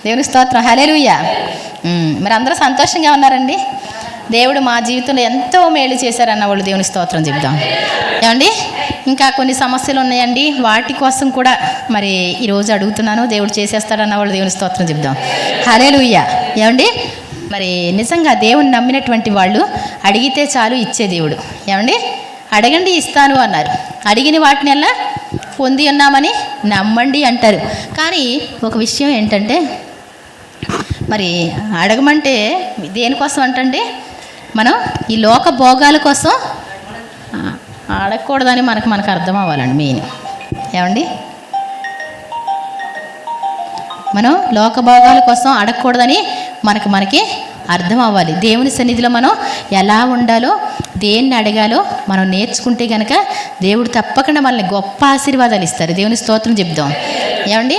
దేవుని స్తోత్రం. హల్లెలూయా. మరి అందరూ సంతోషంగా ఉన్నారండి? దేవుడు మా జీవితంలో ఎంతో మేలు చేశారన్న వాళ్ళు దేవుని స్తోత్రం చెప్దాం. ఏమండి, ఇంకా కొన్ని సమస్యలు ఉన్నాయండి, వాటి కోసం కూడా మరి ఈరోజు అడుగుతున్నాను. దేవుడు చేసేస్తాడన్న వాళ్ళు దేవుని స్తోత్రం చెప్దాం. హల్లెలూయా. ఏమండి, మరి నిజంగా దేవుని నమ్మినటువంటి వాళ్ళు అడిగితే చాలు ఇచ్చే దేవుడు. ఏమండి, అడగండి ఇస్తాను అన్నారు. అడిగిన వాటిని ఎలా పొంది ఉన్నామని నమ్మండి అంటారు. కానీ ఒక విషయం ఏంటంటే, మరి అడగమంటే దేనికోసం అంటండి, మనం ఈ లోక భోగాల కోసం అడగకూడదని మనకు అర్థం అవ్వాలండి మెయిన్. ఏమండి, మనం లోక భోగాల కోసం అడగకూడదని మనకి అర్థం అవ్వాలి. దేవుని సన్నిధిలో మనం ఎలా ఉండాలో, దేన్ని అడగాలో మనం నేర్చుకుంటే కనుక దేవుడు తప్పకుండా మనల్ని గొప్ప ఆశీర్వాదాలు ఇస్తారు. దేవుని స్తోత్రం చెప్దాం. ఏమండి,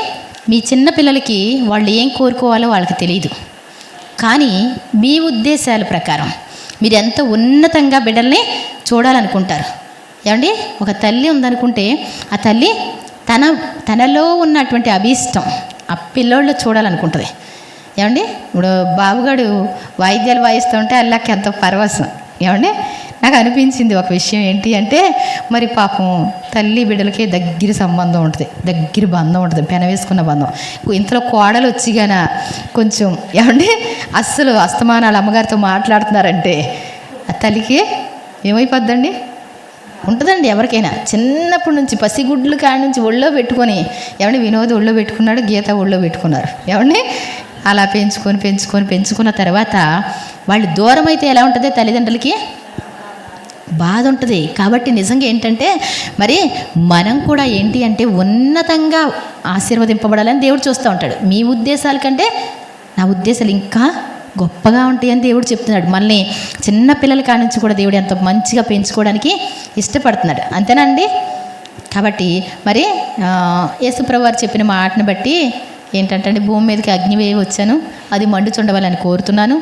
మీ చిన్న పిల్లలకి వాళ్ళు ఏం కోరుకోవాలో వాళ్ళకి తెలియదు. కానీ మీ ఉద్దేశాల ప్రకారం మీరు ఎంత ఉన్నతంగా బిడ్డల్ని చూడాలనుకుంటారు. ఏమండి, ఒక తల్లి ఉందనుకుంటే ఆ తల్లి తనలో ఉన్నటువంటి అభీష్టం ఆ పిల్లోళ్ళు చూడాలనుకుంటుంది. ఏమండి, ఇప్పుడు బాబుగాడు వాయిద్యాలు వాయిస్తూ ఉంటే అల్లాకి ఎంతో పరవశం. ఏమండి, నాకు అనిపించింది ఒక విషయం ఏంటి అంటే, మరి పాపం తల్లి బిడ్డలకి దగ్గర సంబంధం ఉంటుంది, దగ్గర బంధం ఉంటుంది, పెనవేసుకున్న బంధం. ఇంతలో కోడలు వచ్చిగాన కొంచెం ఏమండి అస్సలు అస్తమానాలు అమ్మగారితో మాట్లాడుతున్నారంటే ఆ తల్లికి ఏమైపోద్దండి? ఉంటుందండి ఎవరికైనా. చిన్నప్పటి నుంచి పసిగుడ్లు కాడి నుంచి ఒళ్ళో పెట్టుకొని, ఏమండి వినోద్ ఒళ్ళో పెట్టుకున్నాడు, గీత ఒళ్ళో పెట్టుకున్నారు. ఏమండి, అలా పెంచుకున్న తర్వాత వాళ్ళు దూరం అయితే ఎలా ఉంటుంది? తల్లిదండ్రులకి బాధ ఉంటుంది. కాబట్టి నిజంగా ఏంటంటే, మరి మనం కూడా ఏంటి అంటే ఉన్నతంగా ఆశీర్వదింపబడాలని దేవుడు చూస్తూ ఉంటాడు. మీ ఉద్దేశాల కంటే నా ఉద్దేశాలు ఇంకా గొప్పగా ఉంటాయని దేవుడు చెప్తున్నాడు. మళ్ళీ చిన్న పిల్లల కాడి నుంచి కూడా దేవుడు ఎంతో మంచిగా పెంచుకోవడానికి ఇష్టపడుతున్నాడు. అంతేనండి. కాబట్టి మరి యేసుప్రభువు వారు చెప్పిన మాటను బట్టి ఏంటంటే, భూమి మీదకి అగ్ని వేయి వచ్చాను, అది మండుచుండవాలని కోరుతున్నాను.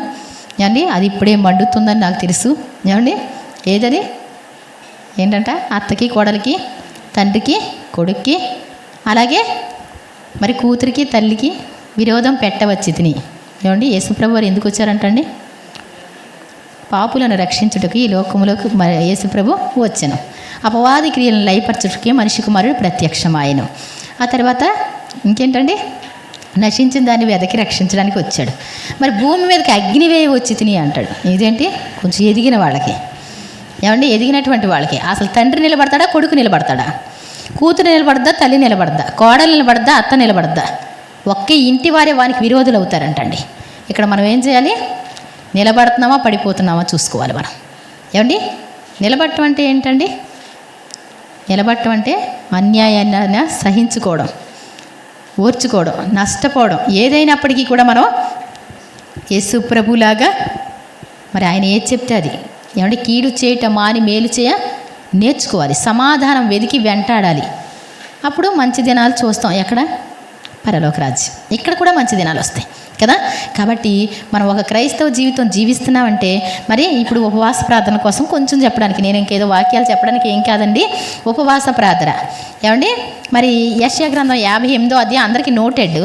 ఏమండి, అది ఇప్పుడే మండుతుందని నాకు తెలుసు. ఏమండి, ఏదది ఏంటంట? అత్తకి కోడలికి, తండ్రికి కొడుక్కి, అలాగే మరి కూతురికి తల్లికి విరోధం పెట్టవచ్చి తిని. ఏమండి, యేసుప్రభు వారు ఎందుకు వచ్చారంటండి? పాపులను రక్షించుటకు ఈ లోకములోకి యేసుప్రభు వచ్చాను. అపవాది క్రియలను లయపరచుటకే మనిషి కుమారుడు ప్రత్యక్షమాయను. ఆ తర్వాత ఇంకేంటండి? నశించిన దాన్ని వెదకి రక్షించడానికి వచ్చాడు. మరి భూమి మీదకి అగ్ని వేయి వచ్చి తిని అంటాడు. ఇదేంటి? కొంచెం ఎదిగిన వాళ్ళకి. ఏమండి, ఎదిగినటువంటి వాళ్ళకి. అసలు తండ్రి నిలబడతాడా, కొడుకు నిలబడతాడా, కూతురు నిలబడద్దా, తల్లి నిలబడద్దా, కోడలు నిలబడద్దా, అత్త నిలబడద్దా? ఒకే ఇంటి వారే వానికి విరోధులు అవుతారంటండి. ఇక్కడ మనం ఏం చేయాలి? నిలబడుతున్నామా పడిపోతున్నామా చూసుకోవాలి మనం. ఏమండి, నిలబడటం అంటే ఏంటండి? నిలబడటం అంటే అన్యాయాన్ని సహించుకోవడం, ఓర్చుకోవడం, నష్టపోవడం, ఏదైనప్పటికీ కూడా మనం యేసు ప్రభులాగా మరి ఆయన ఏది చెప్తే అది. ఏమంటే, కీడు చేయటం మాని మేలు చేయ నేర్చుకోవాలి, సమాధానం వెతికి వెంటాడాలి. అప్పుడు మంచి దినాలు చూస్తాం. ఎక్కడ? పరలోక రాజ్యం. ఇక్కడ కూడా మంచి దినాలు వస్తాయి కదా. కాబట్టి మనం ఒక క్రైస్తవ జీవితం జీవిస్తున్నామంటే, మరి ఇప్పుడు ఉపవాస ప్రార్థన కోసం కొంచెం చెప్పడానికి, నేను ఇంకేదో వాక్యాలు చెప్పడానికి ఏం కాదండి, ఉపవాస ప్రార్థన. ఏమండి, మరి యెషయా గ్రంథం 58వ అధ్యాయం అందరికీ నోటెడ్.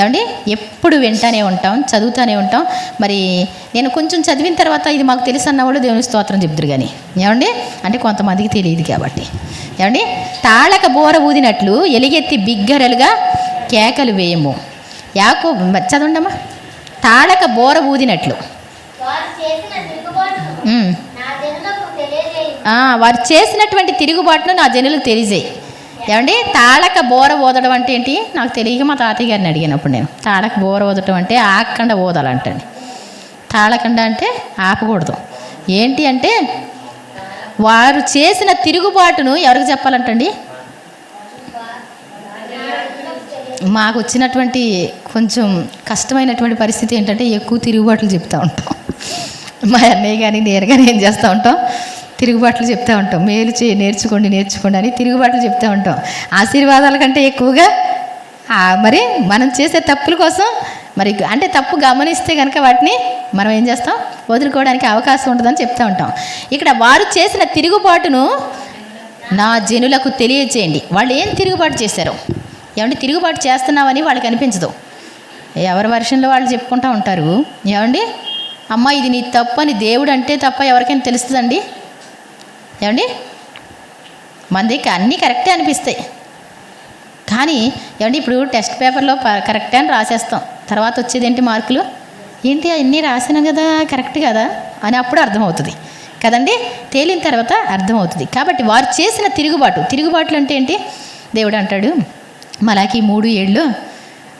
ఏమండి, ఎప్పుడు వింటానే ఉంటాం, చదువుతూనే ఉంటాం. మరి నేను కొంచెం చదివిన తర్వాత ఇది మాకు తెలుసు అన్నవాళ్ళు దేవుని స్తోత్రం చెప్తురు. కానీ ఏమండి, అంటే కొంతమందికి తెలియదు కాబట్టి. ఏమండి, తాళక బోర ఊదినట్లు ఎలిగెత్తి బిగ్గరలుగా కేకలు వేయము. యాకోబు చదవండమ్మా. తాళక బోర ఊదినట్లు వారు చేసినటువంటి తిరుగుబాటును నా జనులకు తెలియజేయి. ఏమండి, తాళక బోర ఊదడం అంటే ఏంటి? నాకు తెలియక మా తాతయ్య గారిని అడిగినప్పుడు నేను, తాళక బోర ఊదటం అంటే ఆగకుండా ఊదాలంటండి. తాళకండ అంటే ఆపకూడదు. ఏంటి అంటే, వారు చేసిన తిరుగుబాటును ఎవరికి చెప్పాలంటండి? మాకు వచ్చినటువంటి కొంచెం కష్టమైనటువంటి పరిస్థితి ఏంటంటే, ఎక్కువ తిరుగుబాట్లు చెప్తూ ఉంటాం. మా అన్నయ్య కానీ నేను కానీ ఏం చేస్తూ ఉంటాం? తిరుగుబాట్లు చెప్తూ ఉంటాం. మేలు నేర్చుకోండి అని తిరుగుబాట్లు చెప్తూ ఉంటాం. ఆశీర్వాదాల కంటే ఎక్కువగా మరి మనం చేసే తప్పుల కోసం, మరి అంటే తప్పు గమనిస్తే కనుక వాటిని మనం ఏం చేస్తాం? వదులుకోవడానికి అవకాశం ఉంటుందని చెప్తూ ఉంటాం. ఇక్కడ వారు చేసిన తిరుగుబాటును నా జనులకు తెలియచేయండి. వాళ్ళు ఏం తిరుగుబాటు చేశారు? ఏమంటే, తిరుగుబాటు చేస్తున్నామని వాళ్ళకి అనిపించదు. ఎవరి వర్షన్లో వాళ్ళు చెప్పుకుంటూ ఉంటారు. ఏమండి, అమ్మ ఇది నీ తప్పు అని దేవుడు అంటే తప్ప ఎవరికైనా తెలుస్తుందండి? ఏమండి, మన దగ్గర అన్నీ కరెక్టే అనిపిస్తాయి. కానీ ఏమండి, ఇప్పుడు టెస్ట్ పేపర్లో కరెక్టే అని రాసేస్తాం. తర్వాత వచ్చేది ఏంటి మార్కులు? ఏంటి అన్నీ రాసినాం కదా, కరెక్ట్ కదా అని అప్పుడు అర్థమవుతుంది కదండి. తేలిన తర్వాత అర్థమవుతుంది. కాబట్టి వారు చేసిన తిరుగుబాట్లు అంటే ఏంటి? దేవుడు అంటాడు మలాకి 3:7,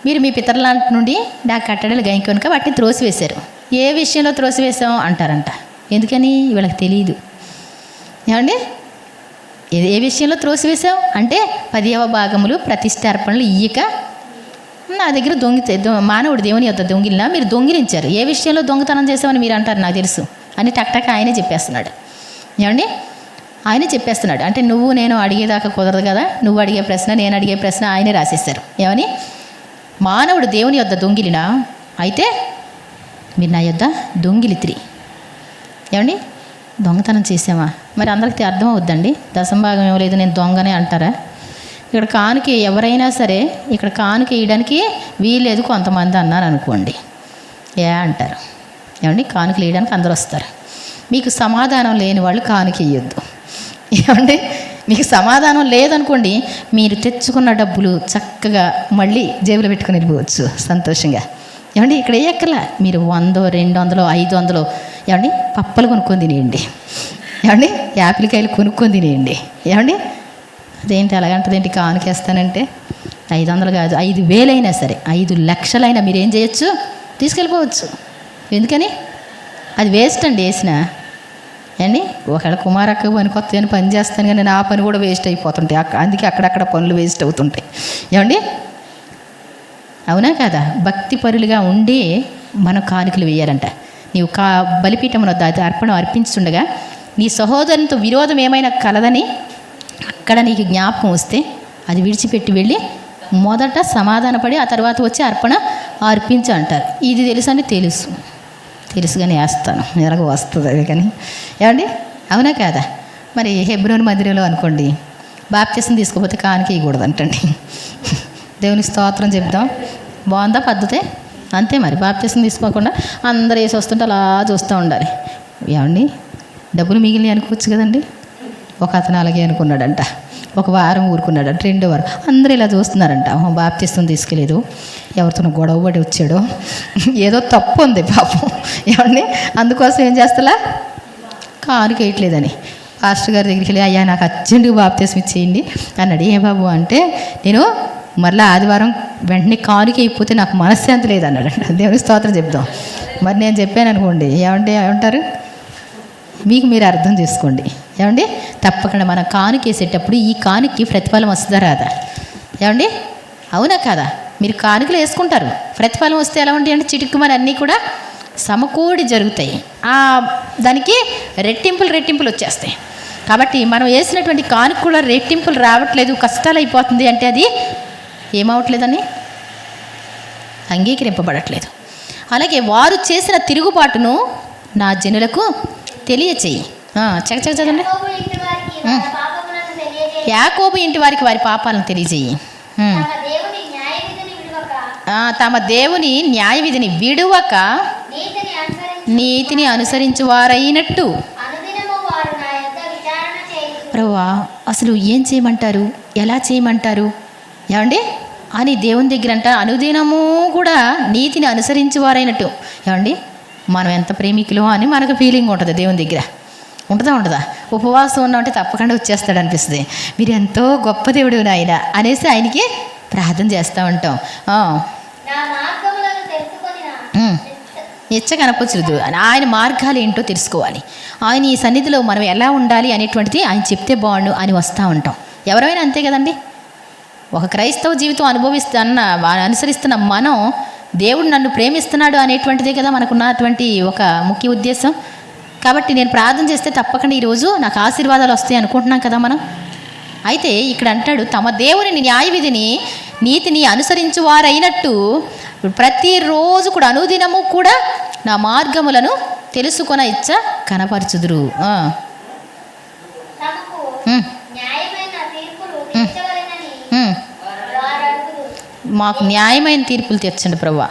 మీరు మీ పితరుల నుండి నా కట్టడలు గైకొనక వాటిని త్రోసివేశారు. ఏ విషయంలో త్రోసివేశాం అంటారంట. ఎందుకని? వీళ్ళకి తెలియదు. ఏమండి, ఏ విషయంలో త్రోసివేశాం అంటే 10వ భాగములు ప్రతిష్టార్పణలు ఇయ్యక నా దగ్గర మానవుడు దేవుని యొక్క దొంగిలినా మీరు దొంగిలించారు. ఏ విషయంలో దొంగతనం చేసామని మీరు అంటారు, నాకు తెలుసు అని టక్ ఆయనే చెప్పేస్తున్నాడు. ఏమండి, ఆయనే చెప్పేస్తున్నాడు. అంటే నువ్వు నేను అడిగేదాకా కుదరదు కదా, నువ్వు అడిగే ప్రశ్న నేను అడిగే ప్రశ్న ఆయనే రాసేస్తారు. ఏమని? మానవుడు దేవుని యొద్ద దొంగిలినా అయితే మీరు నా యొద్ద దొంగిలిత్రి. ఏమండి, దొంగతనం చేసామా? మరి అందరికీ అర్థం అవుద్దండి. దశంభాగం ఇవ్వలేదు నేను దొంగనే అంటారా? ఇక్కడ కానుక ఎవరైనా సరే ఇక్కడ కానుక వేయడానికి వీల్లేదు కొంతమంది అన్నారు అనుకోండి, అంటారు. ఏమండి, కానుకలు వేయడానికి అందరూ వస్తారు. మీకు సమాధానం లేని వాళ్ళు కానుక వేయొద్దు. ఏమండి, మీకు సమాధానం లేదనుకోండి, మీరు తెచ్చుకున్న డబ్బులు చక్కగా మళ్ళీ జేబులో పెట్టుకుని వెళ్ళిపోవచ్చు సంతోషంగా. ఏమండి, ఇక్కడ వేయక్కర్లా. మీరు 100, 200, 500 ఏమండి పప్పలు కొనుక్కొని తినేయండి. ఏమండి, యాపిల్కాయలు కొనుక్కొని తినేయండి. ఏమండి, అదేంటి అలాగంటదేంటి కానుకేస్తానంటే 500 కాదు 5,000 అయినా సరే 5 లక్షలైనా మీరు ఏం చేయొచ్చు? తీసుకెళ్ళిపోవచ్చు. ఎందుకని? అది వేస్ట్ అండి వేసిన. అండి, ఒకవేళ కుమారక్క పనికొత్త అని పని చేస్తాను కానీ నా పని కూడా వేస్ట్ అయిపోతుంటాయి. అందుకే అక్కడక్కడ పనులు వేస్ట్ అవుతుంటాయి. ఏమండి, అవునా కదా? భక్తి పరులుగా ఉండి మనం కానుకలు వేయాలంట. నీవు బలిపీఠం వద్ద అర్పణ అర్పించుండగా నీ సహోదరునితో విరోధం ఏమైనా కలదని అక్కడ నీకు జ్ఞాపకం వస్తే అది విడిచిపెట్టి వెళ్ళి మొదట సమాధానపడి ఆ తర్వాత వచ్చి అర్పణ అర్పించు అంటారు. ఇది తెలుసని తెలుసు కానీ వేస్తాను, ఎలాగో వస్తుంది అది. కానీ ఏమండి, అవునా కాదా? మరి హెబ్రోన్ మందిరంలో అనుకోండి బాప్తిసం తీసుకోకపోతే కానుక ఇవ్వకూడదు అంటండి. దేవునికి స్తోత్రం చెప్దాం. బాగుందా పద్ధతే? అంతే మరి. బాప్తిసం తీసుకోకుండా అందరూ వేసి వస్తుంటే అలా చూస్తూ ఉండాలి. ఏమండి, డబ్బులు మిగిలిన అనుకోవచ్చు కదండి. ఒక అతను అలాగే అనుకున్నాడంట. ఒక వారం ఊరుకున్నాడంట. 2వ వారం అందరూ ఇలా చూస్తున్నారంట. బాప్తిసం తీసుకెళ్ళలేదు, ఎవరితో గొడవ పడి వచ్చాడో, ఏదో తప్పు ఉంది పాపం. ఏమండి, అందుకోసం ఏం చేస్తలా కానుక వేయట్లేదని పాస్టర్ గారి దగ్గరికి వెళ్ళి, అయ్యా నాకు అర్జెంటుగా బాప్తిసం ఇచ్చేయండి అన్నాడు. ఏ బాబు అంటే, నేను మళ్ళీ ఆదివారం వెంటనే కానుక అయిపోతే నాకు మనశ్శాంతి లేదు అన్నాడంట. దేవుని స్తోత్రం చెప్దాం. మరి నేను చెప్పాను అనుకోండి, ఏమంటారు? మీకు మీరు అర్థం చేసుకోండి. ఏమండి, తప్పకుండా మనం కానుకేసేటప్పుడు ఈ కానుకకి ప్రతిఫలం వస్తుందా రాదా? ఏమండి, అవునా కాదా? మీరు కానుకలు వేసుకుంటారు, ప్రతిఫలం వస్తే ఎలా ఉంటాయి అంటే చిటిక్కుమని అన్నీ కూడా సమకూడి జరుగుతాయి. దానికి రెట్టింపులు వచ్చేస్తాయి. కాబట్టి మనం వేసినటువంటి కానుక కూడా రెట్టింపులు రావట్లేదు, కష్టాలు అయిపోతుంది అంటే అది ఏమవట్లేదని అంగీకరింపబడట్లేదు. అలాగే వారు చేసిన తిరుగుబాటును నా జనులకు తెలియచేయి. చదవండి. యాకోబు ఇంటి వారికి వారి పాపాలను తెలియజేయి. తమ దేవుని న్యాయ విధిని విడువక నీతిని అనుసరించు వారైనట్టు. ప్రభువా, అసలు ఏం చేయమంటారు, ఎలా చేయమంటారు ఏమండి అని దేవుని దగ్గర అంట అనుదినము కూడా నీతిని అనుసరించు వారైనట్టు. ఏమండి, మనం ఎంత ప్రేమికులు అని మనకు ఫీలింగ్ ఉంటుంది దేవుని దగ్గర. ఉండదా? ఉపవాసం ఉన్నామంటే తప్పకుండా వచ్చేస్తాడు అనిపిస్తుంది. మీరు ఎంతో గొప్ప దేవుడు నాయన అనేసి ఆయనకి ప్రార్థన చేస్తూ ఉంటాం. ఎచ్చ కనపరచదు, ఆయన మార్గాలు ఏంటో తెలుసుకోవాలి. ఆయన ఈ సన్నిధిలో మనం ఎలా ఉండాలి అనేటువంటిది ఆయన చెప్తే బాగుండు అని వస్తూ ఉంటాం. ఎవరైనా అంతే కదండి. ఒక క్రైస్తవ జీవితం అనుసరిస్తున్న మనం దేవుడు నన్ను ప్రేమిస్తున్నాడు అనేటువంటిదే కదా మనకున్నటువంటి ఒక ముఖ్య ఉద్దేశం. కాబట్టి నేను ప్రార్థన చేస్తే తప్పకుండా ఈరోజు నాకు ఆశీర్వాదాలు వస్తాయి అనుకుంటున్నాం కదా మనం. అయితే ఇక్కడ అంటాడు, తమ దేవుని న్యాయ విధిని నీతిని అనుసరించు వారైనట్టు ప్రతిరోజు కూడా అనుదినము కూడా నా మార్గములను తెలుసుకొన ఇచ్చ కనపరచుదురు. మాకు న్యాయమైన తీర్పులు తెచ్చండి ప్రభువా.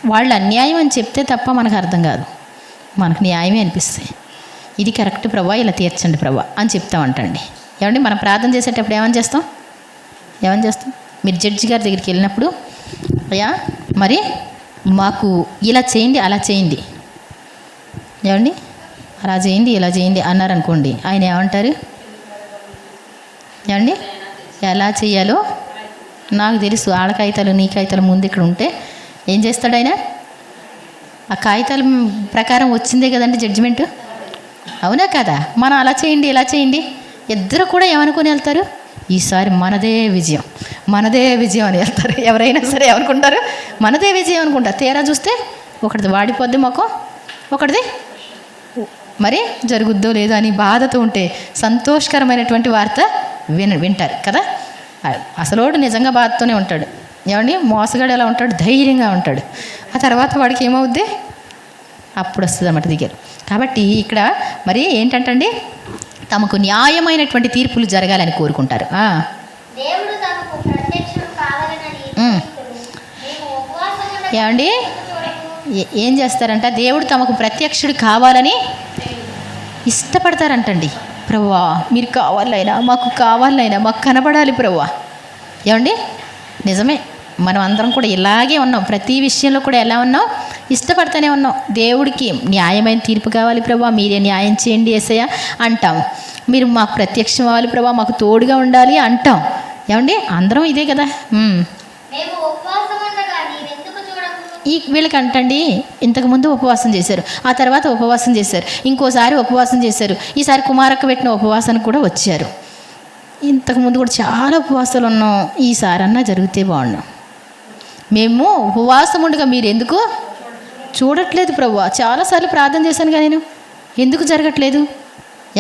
వాళ్ళు అన్యాయం అని చెప్తే తప్ప మనకు అర్థం కాదు, మనకు న్యాయమే అనిపిస్తాయి. ఇది కరెక్ట్ ప్రభా, ఇలా తీర్చండి ప్రభా అని చెప్తామంటండి. ఏమండి మనం ప్రార్థన చేసేటప్పుడు ఏమని చేస్తాం? మీరు జడ్జి గారి దగ్గరికి వెళ్ళినప్పుడు, అయ్యా మరి మాకు ఇలా చేయండి, అలా చేయండి, ఏమండి అలా చేయండి, ఇలా చేయండి అన్నారనుకోండి, ఆయన ఏమంటారు? ఏమండి ఎలా చేయాలో నాకు తెలుసు, ఆడ కాగితాలు నీ కాగితాలు ముందు ఇక్కడ ఉంటే ఏం చేస్తాడు ఆయన? ఆ కాగితాల ప్రకారం వచ్చిందే కదండి జడ్జిమెంటు, అవునా కదా? మనం అలా చేయండి, ఇలా చేయండి, ఇద్దరు కూడా ఏమనుకొని వెళ్తారు? ఈసారి మనదే విజయం అని వెళ్తారు. ఎవరైనా సరే ఏమనుకుంటారు? మనదే విజయం అనుకుంటారు. తీరా చూస్తే ఒకటిది వాడిపోద్ది మొఖం, ఒకటిది మరి జరుగుద్దో లేదో అని బాధతో ఉంటే సంతోషకరమైనటువంటి వార్త వింటారు కదా. అసలోడు నిజంగా బాధతోనే ఉంటాడు. ఏమండి మోసగాడు ఎలా ఉంటాడు? ధైర్యంగా ఉంటాడు. ఆ తర్వాత వాడికి ఏమవుద్ది? అప్పుడు వస్తుంది అన్నమాట దిగారు. కాబట్టి ఇక్కడ మరి ఏంటంటండి, తమకు న్యాయమైనటువంటి తీర్పులు జరగాలని కోరుకుంటారు. ఏమండి ఏం చేస్తారంట? దేవుడు తమకు ప్రత్యక్షుడు కావాలని ఇష్టపడతారంటండి. ప్రభువా మీరు కావాలైనా, మాకు కావాలైనా, మాకు కనబడాలి ప్రభువా. ఏమండి నిజమే, మనం అందరం కూడా ఇలాగే ఉన్నాం. ప్రతి విషయంలో కూడా ఎలా ఉన్నాం? ఇష్టపడుతూనే ఉన్నాం. దేవుడికి న్యాయమైన తీర్పు కావాలి ప్రభువా, మీరే న్యాయం చేయండి యేసయ్య అంటాం. మీరు మాకు ప్రత్యక్షం అవ్వాలి ప్రభువా, మాకు తోడుగా ఉండాలి అంటాం. ఏమండి అందరం ఇదే కదా. వీళ్ళకి అంటండి, ఇంతకుముందు ఉపవాసం చేశారు, ఆ తర్వాత ఉపవాసం చేశారు, ఇంకోసారి ఉపవాసం చేశారు, ఈసారి కుమారక్క పెట్టిన ఉపవాసానికి కూడా వచ్చారు. ఇంతకుముందు కూడా చాలా ఉపవాసాలు ఉన్నాం, ఈసారి అన్నా జరిగితే బాగున్నాం. మేము ఉపవాసం ఉండగా మీరు ఎందుకు చూడట్లేదు ప్రభువా? చాలాసార్లు ప్రార్థన చేశాను కానీ నేను ఎందుకు జరగట్లేదు?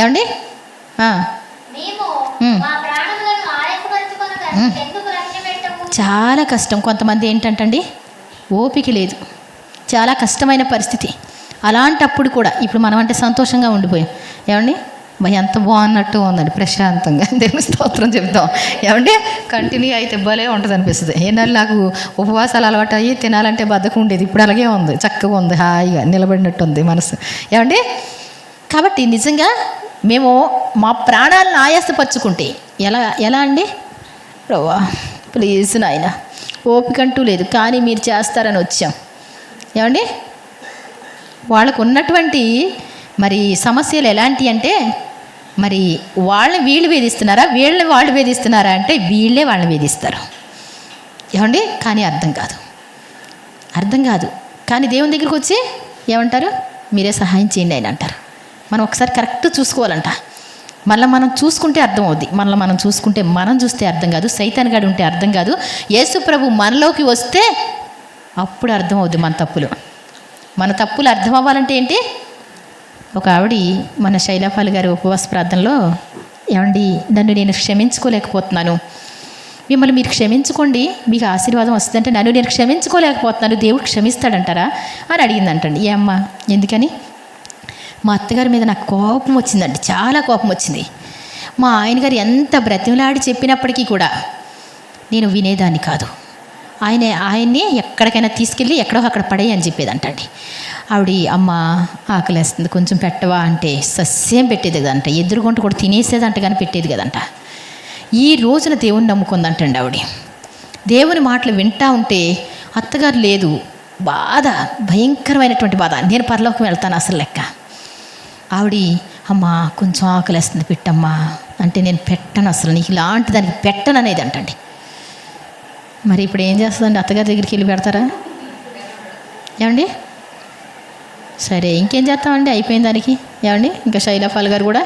ఏమండి చాలా కష్టం. కొంతమంది ఏంటంటండి ఓపిక లేదు, చాలా కష్టమైన పరిస్థితి. అలాంటప్పుడు కూడా ఇప్పుడు మనం అంటే సంతోషంగా ఉండిపోయాం. ఏమండి భయ ఎంత బాగున్నట్టు ఉందండి, ప్రశాంతంగా దేవుని స్తోత్రం చెప్తాం. ఏమంటే కంటిన్యూ అయితే భలే ఉంటుంది అనిపిస్తుంది. ఏనాళ్ళు నాకు ఉపవాసాలు అలవాటు అయ్యి తినాలంటే బద్ధకం ఉండేది, ఇప్పుడు అలాగే ఉంది, చక్కగా ఉంది, హాయిగా నిలబడినట్టు ఉంది మనసు. ఏమండి కాబట్టి నిజంగా మేము మా ప్రాణాలను ఆయాసపరుచుకుంటే ఎలా అండి? ప్రభువా ప్లీజ్ నాయన, ఓపిక అంటూ లేదు కానీ మీరు చేస్తారని వచ్చాం. ఏమండి వాళ్ళకు ఉన్నటువంటి మరి సమస్యలు ఎలాంటి అంటే, మరి వాళ్ళని వీళ్ళు వేధిస్తున్నారా, వీళ్ళని వాళ్ళు వేధిస్తున్నారా అంటే వీళ్ళే వాళ్ళని వేధిస్తారు. ఏమండి కానీ అర్థం కాదు. కానీ దేవుని దగ్గరికి వచ్చి ఏమంటారు? మీరే సహాయం చేయండి అని అంటారు. మనం ఒకసారి కరెక్ట్ చూసుకోవాలంట. మళ్ళీ మనం చూసుకుంటే అర్థం అవుద్ది, మళ్ళీ మనం చూసుకుంటే మనం చూస్తే అర్థం కాదు, సైతాన్ గాడు ఉంటే అర్థం కాదు. యేసు ప్రభు మనలోకి వస్తే అప్పుడు అర్థం అవుద్ది మన తప్పులు అర్థం అవ్వాలంటే ఏంటి? ఒక ఆవిడ మన శైలాపాల్ గారి ఉపవాస ప్రార్థనలో, ఏమండి నన్ను నేను క్షమించుకోలేకపోతున్నాను, మిమ్మల్ని మీరు క్షమించుకోండి మీకు ఆశీర్వాదం వస్తుందంటే, నన్ను నేను క్షమించుకోలేకపోతున్నాను దేవుడు క్షమిస్తాడంటారా అని అడిగిందంటండి. ఏ అమ్మా ఎందుకని? మా అత్తగారి మీద నాకు కోపం వచ్చిందండి, చాలా కోపం వచ్చింది. మా ఆయన గారు ఎంత బ్రతిమలాడి చెప్పినప్పటికీ కూడా నేను వినేదాన్ని కాదు. ఆయన్ని ఎక్కడికైనా తీసుకెళ్ళి ఎక్కడో అక్కడ పడేయి అని చెప్పేదంటండి. ఆవిడ అమ్మ ఆకలేస్తుంది కొంచెం పెట్టవా అంటే సస్యం పెట్టేది కదంట, ఎదురుగుంట కూడా తినేసేదంట కానీ పెట్టేది కదంట. ఈ రోజున దేవుని నమ్ముకుందంటండి ఆవిడ. దేవుని మాటలు వింటా ఉంటే అత్తగారు లేదు, బాధ, భయంకరమైనటువంటి బాధ. నేను పరలోకం వెళ్తాను అసలు లెక్క. ఆవిడ అమ్మ కొంచెం ఆకలేస్తుంది పెట్టమ్మా అంటే నేను పెట్టను, అసలు నీకు ఇలాంటి దానికి పెట్టను అనేది అంటండి. మరి ఇప్పుడు ఏం చేస్తుందండి? అత్తగారి దగ్గరికి వెళ్ళి పెడతారా? ఏమండి సరే ఇంకేం చేస్తామండి, అయిపోయిన దానికి. ఏమండి ఇంకా శైలాపాల్ గారు కూడా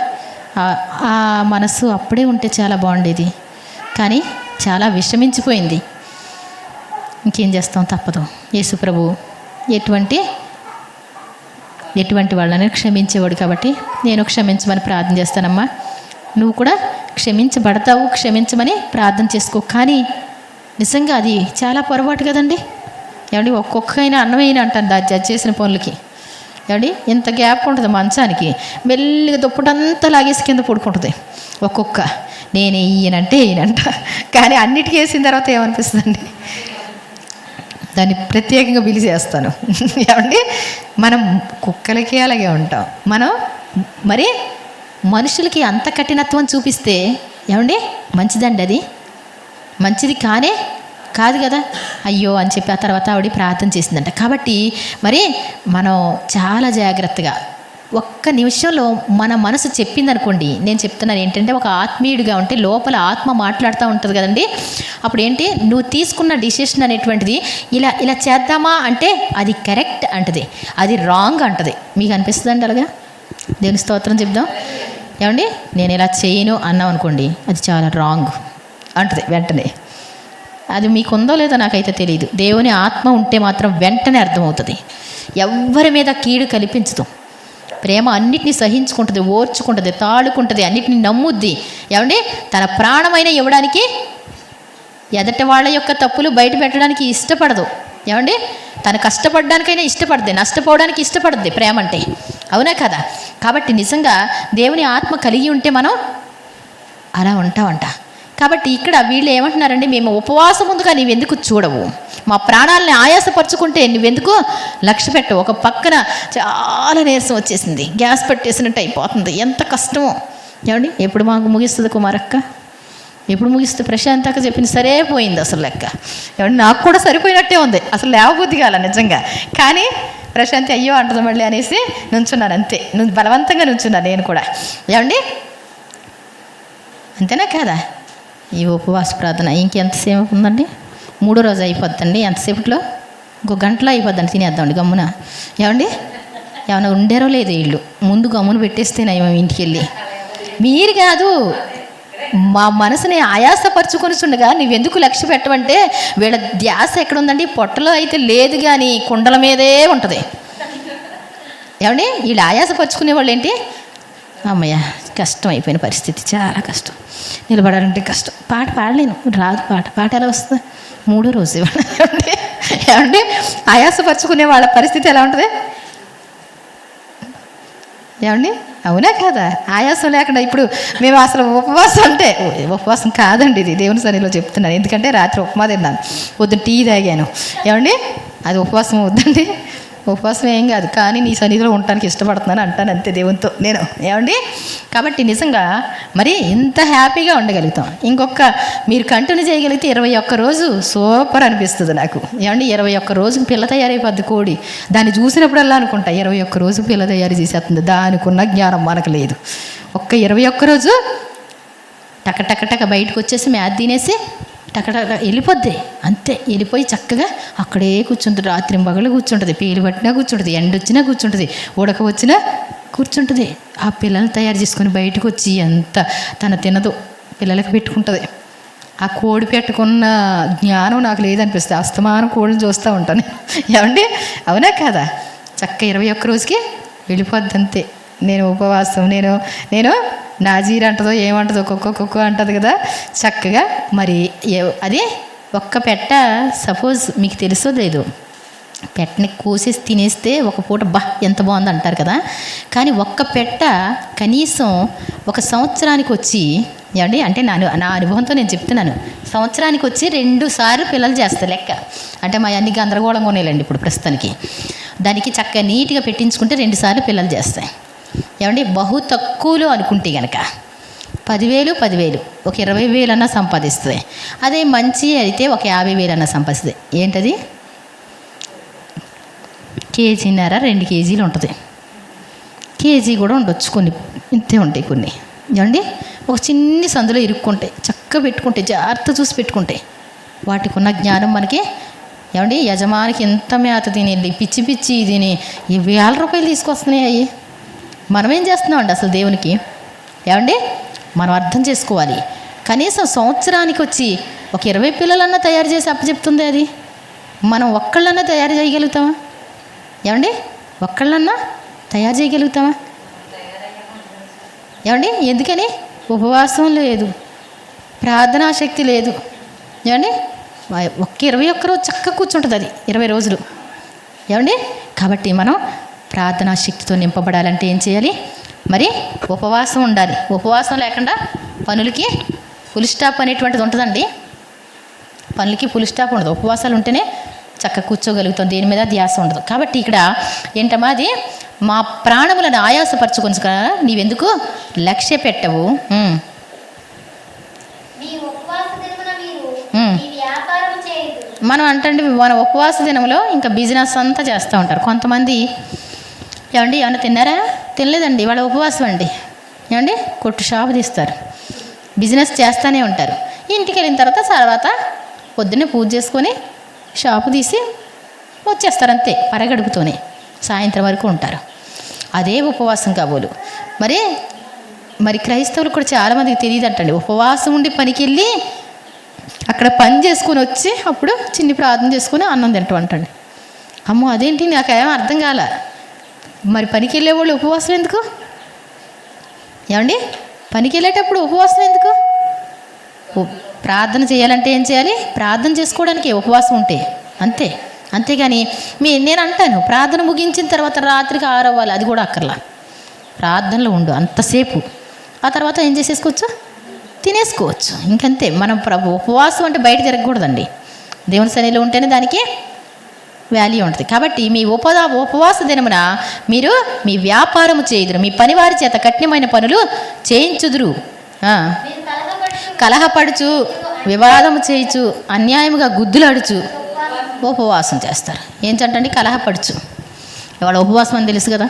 ఆ మనసు అప్పుడే ఉంటే చాలా బాగుండేది, కానీ చాలా విషమించిపోయింది. ఇంకేం చేస్తాం, తప్పదు. యేసు ప్రభు ఎటువంటి వాళ్ళని క్షమించేవాడు కాబట్టి నేను క్షమించమని ప్రార్థన చేస్తానమ్మా, నువ్వు కూడా క్షమించబడతావు, క్షమించమని ప్రార్థన చేసుకో. కానీ నిజంగా అది చాలా పొరపాటు కదండి. ఏమండి ఒక్కొక్కైనా అన్నమైనా అంటాను జడ్జ్ చేసిన పనులకి. ఏమండి ఎంత గ్యాప్ ఉంటుంది మంచానికి, మెల్లిగా దుప్పటంతా లాగేసి కింద పడుకుంటుంది. ఒక్కొక్క నేను ఈయనంటే ఈయనంట, కానీ అన్నిటికీ వేసిన తర్వాత ఏమనిపిస్తుందండి? దాన్ని ప్రత్యేకంగా పిలిచేస్తాను. ఏమండి, మనం కుక్కలకి అలాగే ఉంటాం. మనం మరి మనుషులకి అంత కఠినత్వం చూపిస్తే ఏమండి మంచిదండి? అది మంచిది కాదు కదా. అయ్యో అని చెప్పి ఆ తర్వాత ఆవిడ ప్రార్థన చేసిందంట. కాబట్టి మరి మనం చాలా జాగ్రత్తగా ఒక్క నిమిషంలో మన మనసు చెప్పిందనుకోండి, నేను చెప్తున్నాను ఏంటంటే, ఒక ఆత్మీయుడిగా ఉంటే లోపల ఆత్మ మాట్లాడుతూ ఉంటుంది కదండి. అప్పుడు ఏంటి, నువ్వు తీసుకున్న డిసిషన్ అనేటువంటిది ఇలా చేద్దామా అంటే అది కరెక్ట్ అంటది, అది రాంగ్ అంటది. మీకు అనిపిస్తుందండి అలాగా? దేవుని స్తోత్రం చెప్దాం. ఏమండి, నేను ఇలా చేయను అన్నాం అనుకోండి, అది చాలా రాంగ్ అంటది వెంటనే. అది మీకుందో లేదో నాకైతే తెలియదు. దేవుని ఆత్మ ఉంటే మాత్రం వెంటనే అర్థమవుతుంది. ఎవ్వరి మీద కీడు కల్పించదు. ప్రేమ అన్నిటినీ సహించుకుంటుంది, ఓర్చుకుంటుంది, తాళుకుంటుంది, అన్నిటిని నమ్ముద్ది. ఏమండి, తన ప్రాణమైన ఇవ్వడానికి, ఎదటి వాళ్ళ యొక్క తప్పులు బయట పెట్టడానికి ఇష్టపడదు. ఏమండి, తను కష్టపడడానికైనా ఇష్టపడుద్ది, నష్టపోవడానికి ఇష్టపడుద్ది ప్రేమ అంటే. అవునా కదా? కాబట్టి నిజంగా దేవుని ఆత్మ కలిగి ఉంటే మనం అలా ఉంటామంట. కాబట్టి ఇక్కడ వీళ్ళు ఏమంటున్నారండి, మేము ఉపవాసం ముందుగా నీవెందుకు చూడవు, మా ప్రాణాలని ఆయాసపరుచుకుంటే నువ్వెందుకు లక్ష్య పెట్టవు. ఒక పక్కన చాలా నీరసం వచ్చేసింది, గ్యాస్ పెట్టేసినట్టు అయిపోతుంది, ఎంత కష్టమో. ఏమండి, ఎప్పుడు మాకు ముగిస్తుంది కుమారక్క, ఎప్పుడు ముగిస్తుంది? ప్రశాంతక్క చెప్పింది సరే పోయింది అసలు లెక్క. ఏమండి, నాకు కూడా సరిపోయినట్టే ఉంది, అసలు లేవబుద్ధి కాల నిజంగా. కానీ ప్రశాంతి అయ్యో అంటుంది మళ్ళీ అనేసి నుంచున్నాను, అంతే. బలవంతంగా నుంచున్నాను నేను కూడా. ఏమండి, అంతేనా కాదా? ఈ ఉపవాస ప్రార్థన ఇంకెంతసేపు ఉందండి? 3వ రోజు అయిపోద్దండి. ఎంతసేపట్లో? ఇంకో గంటలో అయిపోద్దండి. తినేద్దామండి గమ్మున. ఏమండి, ఏమైనా ఉండేరో లేదు వీళ్ళు, ముందు గమ్మున పెట్టేస్తేనే మేము ఇంటికి వెళ్ళి. మీరు కాదు, మా మనసుని ఆయాసపరుచుకొని చుండగా నువ్వెందుకు లక్ష్య పెట్టమంటే, వీళ్ళ ధ్యాస ఎక్కడుందండి? పొట్టలో అయితే లేదు కానీ కుండల మీదే ఉంటుంది. ఏమండి, వీళ్ళు ఆయాసపరుచుకునే వాళ్ళు ఏంటి, అమ్మయ్య కష్టం అయిపోయిన పరిస్థితి, చాలా కష్టం, నిలబడాలంటే కష్టం, పాట పాడలేను, రాదు పాట ఎలా వస్తుంది? 3వ రోజు ఏమంటే ఆయాసపరుచుకునే వాళ్ళ పరిస్థితి ఎలా ఉంటుంది? ఏమండి, అవునా కాదా? ఆయాసం లేకుండా ఇప్పుడు మేము అసలు ఉపవాసం అంటే ఉపవాసం కాదండి ఇది, దేవుని సన్నిధిలో చెప్తున్నాను. ఎందుకంటే రాత్రి ఉప్మా తిన్నాను, పొద్దున్న టీ తాగాను. ఏమండి, అది ఉపవాసం వద్దండి, ఉపవాసం ఏం కాదు. కానీ నీ సన్నిధిలో ఉండటానికి ఇష్టపడుతున్నాను అంటాను అంతే దేవునితో నేను. ఏమండి, కాబట్టి నిజంగా మరి ఇంత హ్యాపీగా ఉండగలుగుతాం. ఇంకొక మీరు కంటిన్యూ చేయగలిగితే 21 రోజు సూపర్ అనిపిస్తుంది నాకు. ఏమండి, 21 రోజుకి పిల్ల తయారైపోద్ది కోడి. దాన్ని చూసినప్పుడల్లా అనుకుంటా 21 రోజు పిల్ల తయారు చేసేస్తుంది. దానికి ఉన్న జ్ఞానం మనకు లేదు. ఒక్క 21 రోజు టక బయటకు వచ్చేసి మ్యాథ్ తినేసి టకటక వెళ్ళిపోద్ది, అంతే. వెళ్ళిపోయి చక్కగా అక్కడే కూర్చుంటుంది, రాత్రి పగలు కూర్చుంటుంది, పేలు పట్టినా కూర్చుంటుంది, ఎండొచ్చినా కూర్చుంటుంది, ఉడక వచ్చినా కూర్చుంటుంది. ఆ పిల్లల్ని తయారు చేసుకొని బయటకు వచ్చి ఎంత తన తినదు, పిల్లలకి పెట్టుకుంటుంది. ఆ కోడి పెట్టుకున్న జ్ఞానం నాకు లేదనిపిస్తుంది. అస్తమానం కోడిని చూస్తూ ఉంటాను. ఏమండి, అవునా కాదా? చక్క 21 రోజుకి వెళ్ళిపోద్ది అంతే. నేను ఉపవాసం, నేను నాజీర్ అంటదో ఏమంటుందో కుక్క అంటుంది కదా, చక్కగా మరి అది ఒక్క పెట్ట. సపోజ్ మీకు తెలుసో లేదు, పెట్టని కోసేసి తినేస్తే ఒక పూట ఎంత బాగుంది అంటారు కదా. కానీ ఒక్క పెట్ట కనీసం 1 సంవత్సరానికి వచ్చి, ఏమండి, అంటే నా అనుభవంతో నేను చెప్తున్నాను, సంవత్సరానికి వచ్చి 2 సార్లు పిల్లలు చేస్తారు లెక్క. అంటే మా అన్ని గందరగోళంగా ఉన్నాయండి ఇప్పుడు ప్రస్తుతానికి. దానికి చక్కగా నీట్గా పెట్టించుకుంటే 2 సార్లు పిల్లలు చేస్తాయి. ఏమండి, బహు తక్కువలో అనుకుంటే కనుక 10,000 ఒక 20,000 అన్నా సంపాదిస్తుంది. అదే మంచి అయితే ఒక 50,000 అన్నా సంపాదిస్తుంది. ఏంటది? 1.5 కేజీన్నర 2 కేజీలు ఉంటుంది. కేజీ కూడా ఉండొచ్చు, కొన్ని ఇంతే ఉంటాయి కొన్ని. ఏమండి, ఒక చిన్ని సందులో ఇరుక్కుంటాయి, చక్కగా పెట్టుకుంటే, జాగ్రత్త చూసి పెట్టుకుంటాయి. వాటికి ఉన్న జ్ఞానం మనకి. ఏమండి, యజమానికి ఎంత మేత తిని పిచ్చి తిని ₹1,000 తీసుకొస్తున్నాయి అవి. మనం ఏం చేస్తున్నామండి అసలు దేవునికి? ఏమండి, మనం అర్థం చేసుకోవాలి. కనీసం సంవత్సరానికి వచ్చి ఒక 20 పిల్లలన్నా తయారు చేసి అప్పచెప్తుంది అది. మనం ఒక్కళ్ళన్నా తయారు చేయగలుగుతామా? ఏమండి, ఒక్కళ్ళన్నా తయారు చేయగలుగుతామా? ఏమండి, ఎందుకని? ఉపవాసం లేదు, ప్రార్థనా శక్తి లేదు. ఏమండి, ఒక్క 21 రోజు చక్కగా కూర్చుంటుంది అది 20 రోజులు. ఏమండి, కాబట్టి మనం ప్రార్థనా శక్తితో నింపబడాలంటే ఏం చేయాలి? మరి ఉపవాసం ఉండాలి. ఉపవాసం లేకుండా పనులకి ఫుల్ స్టాప్ అనేటువంటిది ఉంటుందండి. పనులకి ఫుల్ స్టాప్ ఉండదు. ఉపవాసాలు ఉంటేనే చక్కగా కూర్చోగలుగుతాం, దేని మీద ధ్యాస ఉండదు. కాబట్టి ఇక్కడ ఏంటమ్మా అది, మా ప్రాణములను ఆయాసపరచుకొని నీవెందుకు లక్ష్య పెట్టవు. మనం అంటే మన ఉపవాస దినంలో ఇంకా బిజినెస్ అంతా చేస్తూ ఉంటారు. కొంతమంది ఏమండి ఏమన్నా తిన్నారా? తినలేదండి, వాళ్ళ ఉపవాసం అండి. ఏమండి కొట్టు షాపు తీస్తారు, బిజినెస్ చేస్తూనే ఉంటారు. ఇంటికి వెళ్ళిన తర్వాత పొద్దున్నే పూజ చేసుకొని షాపు తీసి వచ్చేస్తారు, అంతే పరగడుపుతోనే సాయంత్రం వరకు ఉంటారు. అదే ఉపవాసం కాబోలు. మరి క్రైస్తవులు కూడా చాలామందికి తెలియదు అంటండి. ఉపవాసం ఉండి పనికి వెళ్ళి అక్కడ పని చేసుకొని వచ్చి అప్పుడు చిన్ని ప్రార్థన చేసుకొని అన్నం తింటాం అంటండి. అమ్మో అదేంటి, నాకేం అర్థం కాల. మరి పనికి వెళ్ళేవాళ్ళు ఉపవాసం ఎందుకు? ఏమండి పనికి వెళ్ళేటప్పుడు ఉపవాసం ఎందుకు? ప్రార్థన చేయాలంటే ఏం చేయాలి? ప్రార్థన చేసుకోవడానికి ఉపవాసం ఉంటే అంతే. అంతేగాని నేను అంటాను ప్రార్థన ముగించిన తర్వాత రాత్రికి 6 అవ్వాలి, అది కూడా అక్కర్లా. ప్రార్థనలో ఉండు అంతసేపు, ఆ తర్వాత ఏం చేసేసుకోవచ్చు? తినేసుకోవచ్చు. ఇంకంతే. మనం ఉపవాసం అంటే బయట తిరగకూడదండి. దేవుని సన్నిధిలో ఉంటేనే దానికి వాల్యూ ఉంటుంది. కాబట్టి మీ ఉపవాస దినమున మీరు మీ వ్యాపారము చేయుదురు, మీ పనివారి చేత కఠినమైన పనులు చేయించుదురు, కలహపడుచు, వివాదము చేయుచు, అన్యాయముగా గుద్దులాడుచు ఉపవాసం చేస్తారు. ఏంటంటే కలహపడుచు. ఇవాళ ఉపవాసం అని తెలుసు కదా,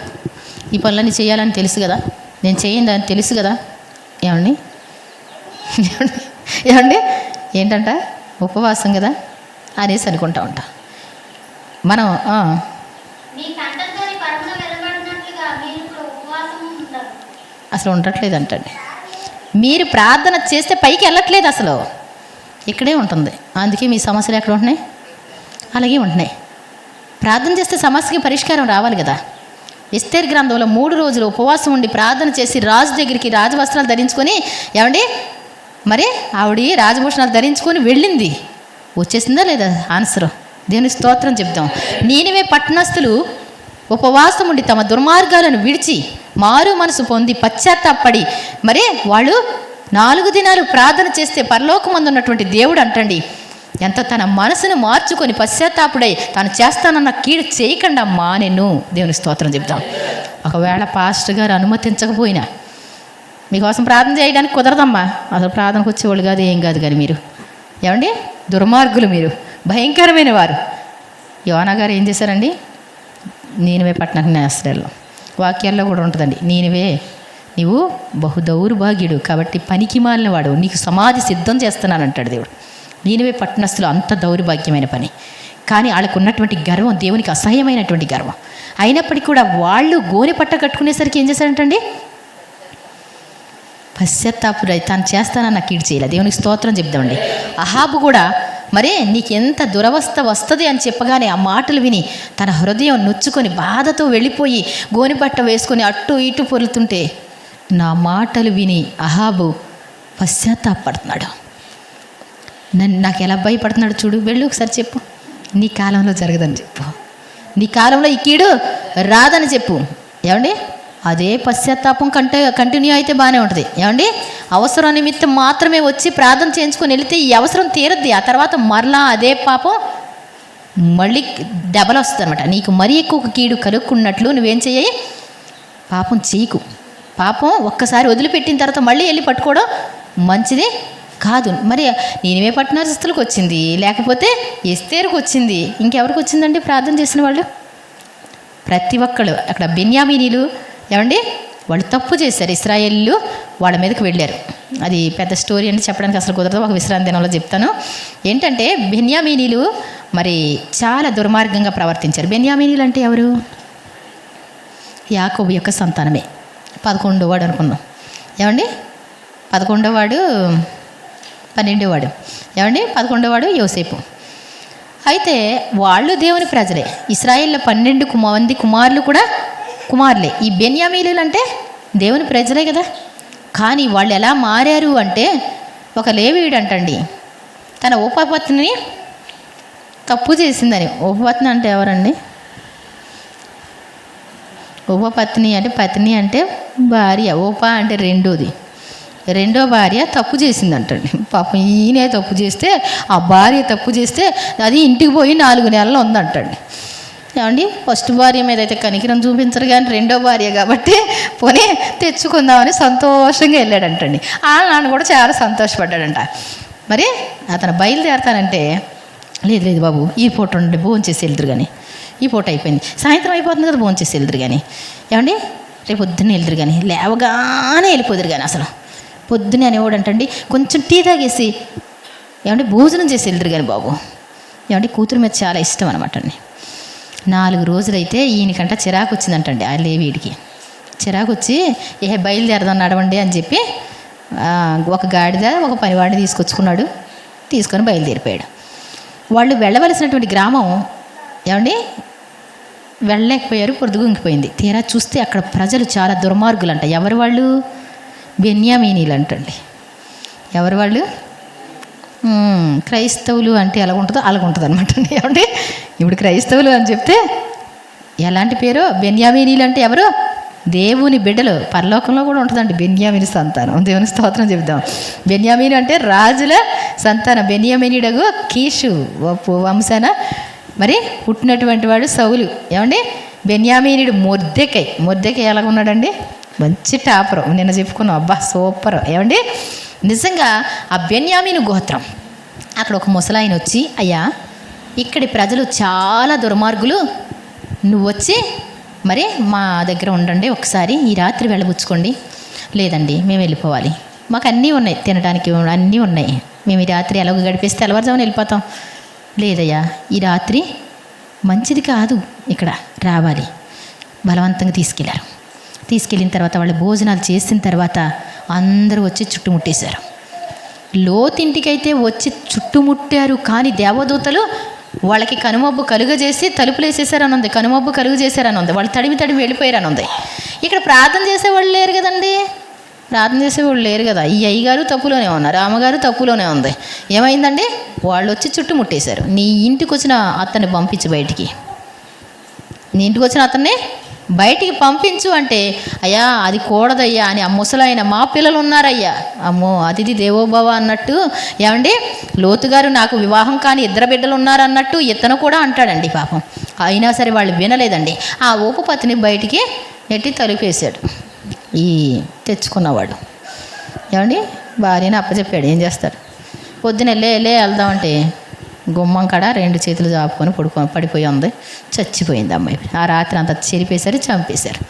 ఈ పనులన్నీ చేయాలని తెలుసు కదా, నేను చేయను అని తెలుసు కదా. ఏమండి ఏంటంట ఉపవాసం కదా అనేసి అనుకుంటా ఉంటా మనం. అసలు ఉండట్లేదు అంటండి. మీరు ప్రార్థన చేస్తే పైకి వెళ్ళట్లేదు, అసలు ఇక్కడే ఉంటుంది. అందుకే మీ సమస్యలు ఎక్కడ ఉంటున్నాయి? అలాగే ఉంటున్నాయి. ప్రార్థన చేస్తే సమస్యకి పరిష్కారం రావాలి కదా. ఎస్తేరు గ్రంథంలో 3 రోజులు ఉపవాసం ఉండి ప్రార్థన చేసి రాజు దగ్గరికి రాజవస్త్రాలు ధరించుకొని, ఏమండి మరి ఆవిడ రాజభూషణాలు ధరించుకొని వెళ్ళింది. వచ్చేసిందా లేదా ఆన్సర్? దేవుని స్తోత్రం చెప్దాం. నీనివే పట్టణస్థులు ఉపవాసం ఉండి తమ దుర్మార్గాలను విడిచి మారు మనసు పొంది పశ్చాత్తాపడి వాళ్ళు 4 దినాలు ప్రార్థన చేస్తే పరలోకమందు ఉన్నటువంటి దేవుడు అంటండి ఎంత తన మనసును మార్చుకొని పశ్చాత్తాపుడై తాను చేస్తానన్న కీడు చేయకుండా మానెను. దేవుని స్తోత్రం చెప్తాం. ఒకవేళ పాస్టర్ గారు అనుమతించకపోయినా మీకోసం ప్రార్థన చేయడానికి కుదరదమ్మా. అసలు ప్రార్థనకు వచ్చేవాళ్ళు కాదు, ఏం కాదు. కానీ మీరు ఏమండి దుర్మార్గులు, మీరు భయంకరమైన వారు. యోనా గారు ఏం చేశారండి? నీనివే పట్టణానికి నేస్తాల్లో వాక్యాల్లో కూడా ఉంటుందండి. నీవు బహు దౌర్భాగ్యుడు కాబట్టి పనికి మాలిన వాడు, నీకు సమాధి సిద్ధం చేస్తున్నానంటాడు దేవుడు. నీనివే పట్టణస్థులు అంత దౌర్భాగ్యమైన పని. కానీ వాళ్ళకు ఉన్నటువంటి గర్వం దేవునికి అసహ్యమైనటువంటి గర్వం. అయినప్పటికీ కూడా వాళ్ళు గోనె పట్ట కట్టుకునేసరికి ఏం చేశారంటండి? పశ్చాత్తాపుడై తాను చేస్తానన్న కీడు చేయలే. దేవునికి స్తోత్రం చెప్దామండి. అహాబు కూడా నీకు ఎంత దురవస్థ వస్తుంది అని చెప్పగానే ఆ మాటలు విని తన హృదయం నొచ్చుకొని బాధతో వెళ్ళిపోయి గోనిపట్ట వేసుకొని అటు ఇటు పొరులుతుంటే నా మాటలు విని అహాబు పశ్చాత్తాపడుతున్నాడు. నాకు ఎలా భయపడుతున్నాడు చూడు. వెళ్ళు ఒకసారి చెప్పు, నీ కాలంలో జరగదని చెప్పు, నీ కాలంలో ఈ కీడు రాదని చెప్పు. ఏమండి అదే పశ్చాత్తాపం కంటిన్యూ అయితే బాగానే ఉంటుంది. ఏమండి అవసరం నిమిత్తం మాత్రమే వచ్చి ప్రార్థన చేయించుకొని వెళితే ఈ అవసరం తీరద్ది. ఆ తర్వాత మరలా అదే పాపం మళ్ళీ డబల్ వస్తుంది అనమాట. నీకు మరీ ఎక్కువ కీడు కలుక్కున్నట్లు నువ్వేం చేయి? పాపం చేయకు. పాపం ఒక్కసారి వదిలిపెట్టిన తర్వాత మళ్ళీ వెళ్ళి పట్టుకోవడం మంచిది కాదు. నేనేమే పట్టణస్థులకు వచ్చింది, లేకపోతే ఎస్తేరుకు వచ్చింది, ఇంకెవరికి వచ్చిందండి? ప్రార్థన చేసిన వాళ్ళు ప్రతి ఒక్కళ్ళు. అక్కడ బెన్యామీనీలు ఏమండి వాళ్ళు తప్పు చేశారు. ఇశ్రాయేలీలు వాళ్ళ మీదకి వెళ్ళారు. అది పెద్ద స్టోరీ అంటే చెప్పడానికి అసలు కుదరదు, ఒక విశ్రాంతి దినంలో చెప్తాను. ఏంటంటే బెన్యామీనీలు చాలా దుర్మార్గంగా ప్రవర్తించారు. బెన్యామీనీలు అంటే ఎవరు? యాకోబు యొక్క సంతానమే. 11వ వాడు అనుకున్నాం. ఏమండి 11వ వాడు 12వ వాడు. ఏమండి 11వ వాడు యోసేపు. అయితే వాళ్ళు దేవుని ప్రజలే. ఇశ్రాయేల్లో 12 మంది కుమారులు కూడా కుమారులే. ఈ బెన్యామీనీలు అంటే దేవుని ప్రజలే కదా. కానీ వాళ్ళు ఎలా మారారు అంటే ఒక లేవీయుడు అంటండి తన ఉపపత్నిని తప్పు చేసిందని. ఉపపత్ని అంటే ఎవరండి? ఉపపత్ని అంటే పత్ని అంటే భార్య, ఉప అంటే రెండోది. రెండో భార్య తప్పు చేసిందంటండి. పాపం ఈయనే తప్పు చేస్తే, ఆ భార్య తప్పు చేస్తే అది ఇంటికి పోయి 4 నెలలు ఉందంటండి. ఏమండి, ఫస్ట్ భార్య మీద అయితే కనికరం చూపించరు, కానీ రెండో భార్య కాబట్టి పోనీ తెచ్చుకుందామని సంతోషంగా వెళ్ళాడంటండి. ఆ నాన్న కూడా చాలా సంతోషపడ్డాడంట. మరి అతను బయలుదేరతానంటే, లేదు బాబు, ఈ పూట ఉండి భోంచేసి వెళ్తురు కానీ, ఈ పూట అయిపోయింది, సాయంత్రం అయిపోతుంది కదా, భోంచేసి వెళ్తురు కానీ, ఏమండి రేపు పొద్దున్నే వెళ్తురు కానీ, లేవగానే వెళ్ళిపోదురు కానీ, అసలు పొద్దున్నే అనేవాడు అంటండి, కొంచెం టీ తాగేసి ఏమంటే భోజనం చేసి వెళ్తురు కానీ బాబు. ఏమంటే కూతురు మీద చాలా ఇష్టం అనమాట అండి. 4 రోజులైతే ఈయనకంట చిరాకు వచ్చిందంటండి. ఆ లేవీడికి చిరాకు వచ్చి, బయలుదేరదాం నడవండి అని చెప్పి ఒక గాడిద ఒక పనివాడిని తీసుకొచ్చుకున్నాడు. తీసుకొని బయలుదేరిపోయాడు. వాళ్ళు వెళ్ళవలసినటువంటి గ్రామం ఏమండి వెళ్ళలేకపోయారు, పొద్దుగుంకిపోయింది. తీరా చూస్తే అక్కడ ప్రజలు చాలా దుర్మార్గులంట. ఎవరు వాళ్ళు? బెన్యామీనీలు అంటండి. ఎవరు వాళ్ళు? క్రైస్తవులు అంటే ఎలా ఉంటుందో అలాగ ఉంటుంది అనమాట అండి. ఏమంటే ఇప్పుడు క్రైస్తవులు అని చెప్తే ఎలాంటి పేరు? బెన్యామీనీలు అంటే ఎవరు? దేవుని బిడ్డలు. పరలోకంలో కూడా ఉంటుందండి బెన్యామీని సంతానం. దేవుని స్తోత్రం చెప్దాం. బెన్యామీను అంటే రాజుల సంతానం. బెన్యామీనుడగు కీషు వంశాన మరి పుట్టినటువంటి వాడు సౌలు. ఏమండి బెన్యామీనుడు మొర్దెకై ఎలాగ ఉన్నాడండి? మంచి టాపరు. నిన్న చెప్పుకున్నాం, అబ్బా సూపర్. ఏమండి నిజంగా ఆ బెన్యామీను గోత్రం. అక్కడ ఒక ముసలాయన వచ్చి, అయ్యా ఇక్కడి ప్రజలు చాలా దుర్మార్గులు, నువ్వు వచ్చి మరి మా దగ్గర ఉండండి, ఒకసారి ఈ రాత్రి వెళ్ళబుచ్చుకోండి. లేదండి మేము వెళ్ళిపోవాలి, మాకు అన్నీ ఉన్నాయి, తినడానికి అన్నీ ఉన్నాయి, మేము ఈ రాత్రి ఎలాగో గడిపేస్తే తెల్లవారుజామున వెళ్ళిపోతాం. లేదయ్యా ఈ రాత్రి మంచిది కాదు, ఇక్కడ రావాలి. బలవంతంగా తీసుకెళ్ళిన తర్వాత వాళ్ళు భోజనాలు చేసిన తర్వాత అందరూ వచ్చి చుట్టుముట్టేశారు. లోతింటికైతే వచ్చి చుట్టుముట్టారు, కానీ దేవదూతలు వాళ్ళకి కనుమబ్బు కలుగజేసి తలుపులు వేసేసారని ఉంది. కనుమబ్బు కలుగు చేశారని ఉంది. వాళ్ళు తడిమి వెళ్ళిపోయారని ఉంది. ఇక్కడ ప్రార్థన చేసేవాళ్ళు లేరు కదండి. ప్రార్థన చేసేవాళ్ళు లేరు కదా. ఈ అయ్యగారు తప్పులోనే ఉన్నారు, అమ్మగారు తప్పులోనే ఉంది. ఏమైందండి? వాళ్ళు వచ్చి చుట్టుముట్టేశారు. నీ ఇంటికి వచ్చిన అతన్ని పంపించు బయటికి, నీ ఇంటికి వచ్చిన అతన్ని బయటికి పంపించు అంటే, అయ్యా అది కూడదయ్యా అని ఆ ముసలాయన, మా పిల్లలు ఉన్నారయ్యా, అమ్మో అతిథి దేవోభవ అన్నట్టు. ఏమండి లోతుగారు నాకు వివాహం కాని 2 బిడ్డలు ఉన్నారన్నట్టు ఇతను కూడా అంటాడండి పాపం. అయినా సరే వాళ్ళు వినలేదండి. ఆ ఉపపతిని బయటికి నెట్టి తలుపేశాడు ఈ తెచ్చుకున్నవాడు. ఏమండి భార్యని అప్పచెప్పాడు. ఏం చేస్తాడు? పొద్దున వెళ్దామంటే గుమ్మం కాడ 2 చేతులు చాపుకొని పడిపోయి ఉంది. చచ్చిపోయింది అమ్మాయి. ఆ రాత్రి అంతా చెరిపేశారు, చంపేశారు.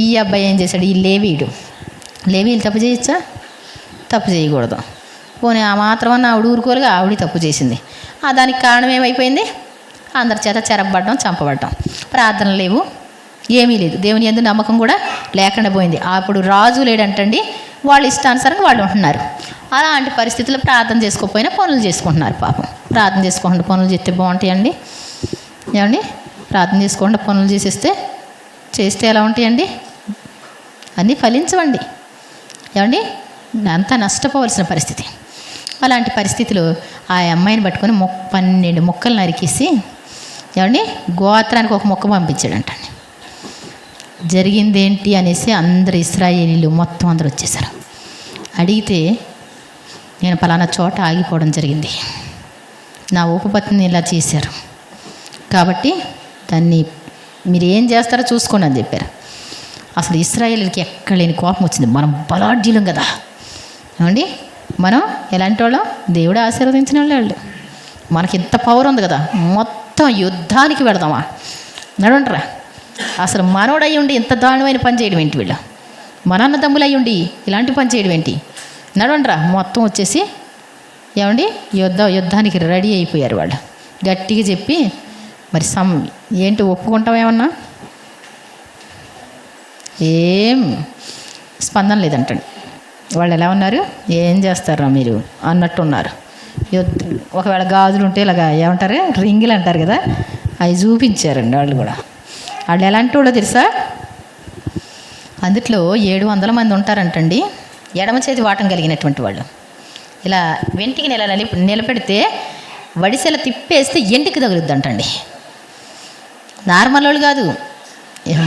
ఈ అబ్బాయి ఏం చేశాడు? ఈ లేవీలు తప్పు చేయొచ్చా? తప్పు చేయకూడదు. పోనీ ఆ మాత్రమన్నా ఆవిడ ఊరుకోలుగా ఆవిడ తప్పు చేసింది. దానికి కారణం ఏమైపోయింది? అందరి చేత చెరపబడడం, చంపబడడం. ప్రార్థన లేవు, ఏమీ లేదు. దేవుని యందు నమ్మకం కూడా లేకుండా పోయింది. అప్పుడు రాజు లేడంటండి, వాళ్ళు ఇష్టానుసారంగా వాళ్ళు ఉంటున్నారు. అలాంటి పరిస్థితుల్లో ప్రార్థన చేసుకోకపోయినా పనులు చేసుకుంటున్నారు పాపం. ప్రార్థన చేసుకోకుండా పనులు చేస్తే బాగుంటాయండి? ఏమండి ప్రార్థన చేసుకోకుండా పనులు చేస్తే ఎలా ఉంటాయండి? అన్నీ ఫలించవండి. ఏమండి అంతా నష్టపోవలసిన పరిస్థితి. అలాంటి పరిస్థితులు ఆ అమ్మాయిని పట్టుకొని 12 మొక్కలు నరికేసి ఏమండి గోత్రానికి ఒక మొక్క పంపించాడంటండి. జరిగిందేంటి అనేసి అందరు ఇశ్రాయేలీలు మొత్తం అందరూ వచ్చేసారు. అడిగితే, నేను పలానా చోట ఆగిపోవడం జరిగింది, నా ఉపపత్నిని ఇలా చేశారు, కాబట్టి దాన్ని మీరు ఏం చేస్తారో చూసుకోండి అని చెప్పారు. అసలు ఇశ్రాయేలీలకి ఎక్కడ లేని కోపం వచ్చింది. మనం బలాఢ్యులం కదా, ఏమండి మనం ఎలాంటి వాళ్ళం? దేవుడు ఆశీర్వదించిన వాళ్ళు. మనకి ఇంత పవర్ ఉంది కదా, మొత్తం యుద్ధానికి పెడదామా? నడుంటరా. అసలు మనోడై ఉండి ఇంత దారుణమైన పని చేయడం ఏంటి? వీళ్ళు మన అన్నదమ్ములై ఉండి ఇలాంటి పని చేయడం ఏంటి? నడవండిరా. మొత్తం వచ్చేసి ఏమండి యుద్ధానికి రెడీ అయిపోయారు వాళ్ళు. గట్టిగా చెప్పి మరి ఏంటి ఒప్పుకుంటామేమన్నా? ఏం స్పందన లేదంటండి. వాళ్ళు ఎలా ఉన్నారు? ఏం చేస్తారా మీరు అన్నట్టున్నారు. ఒకవేళ గాజులు ఉంటే ఇలాగా ఏమంటారు, రింగులు అంటారు కదా, అవి చూపించారండి వాళ్ళు కూడా. వాళ్ళు ఎలాంటి వాళ్ళో తెలుసా? అందుట్లో 700 మంది ఉంటారంటండి. ఎడమ చేతి వాటం కలిగినటువంటి వాళ్ళు. ఇలా వెంటికి నిలబెడితే వడిసెల తిప్పేస్తే ఎంటికి తగులుద్దంటండి. నార్మల్ వాళ్ళు కాదు,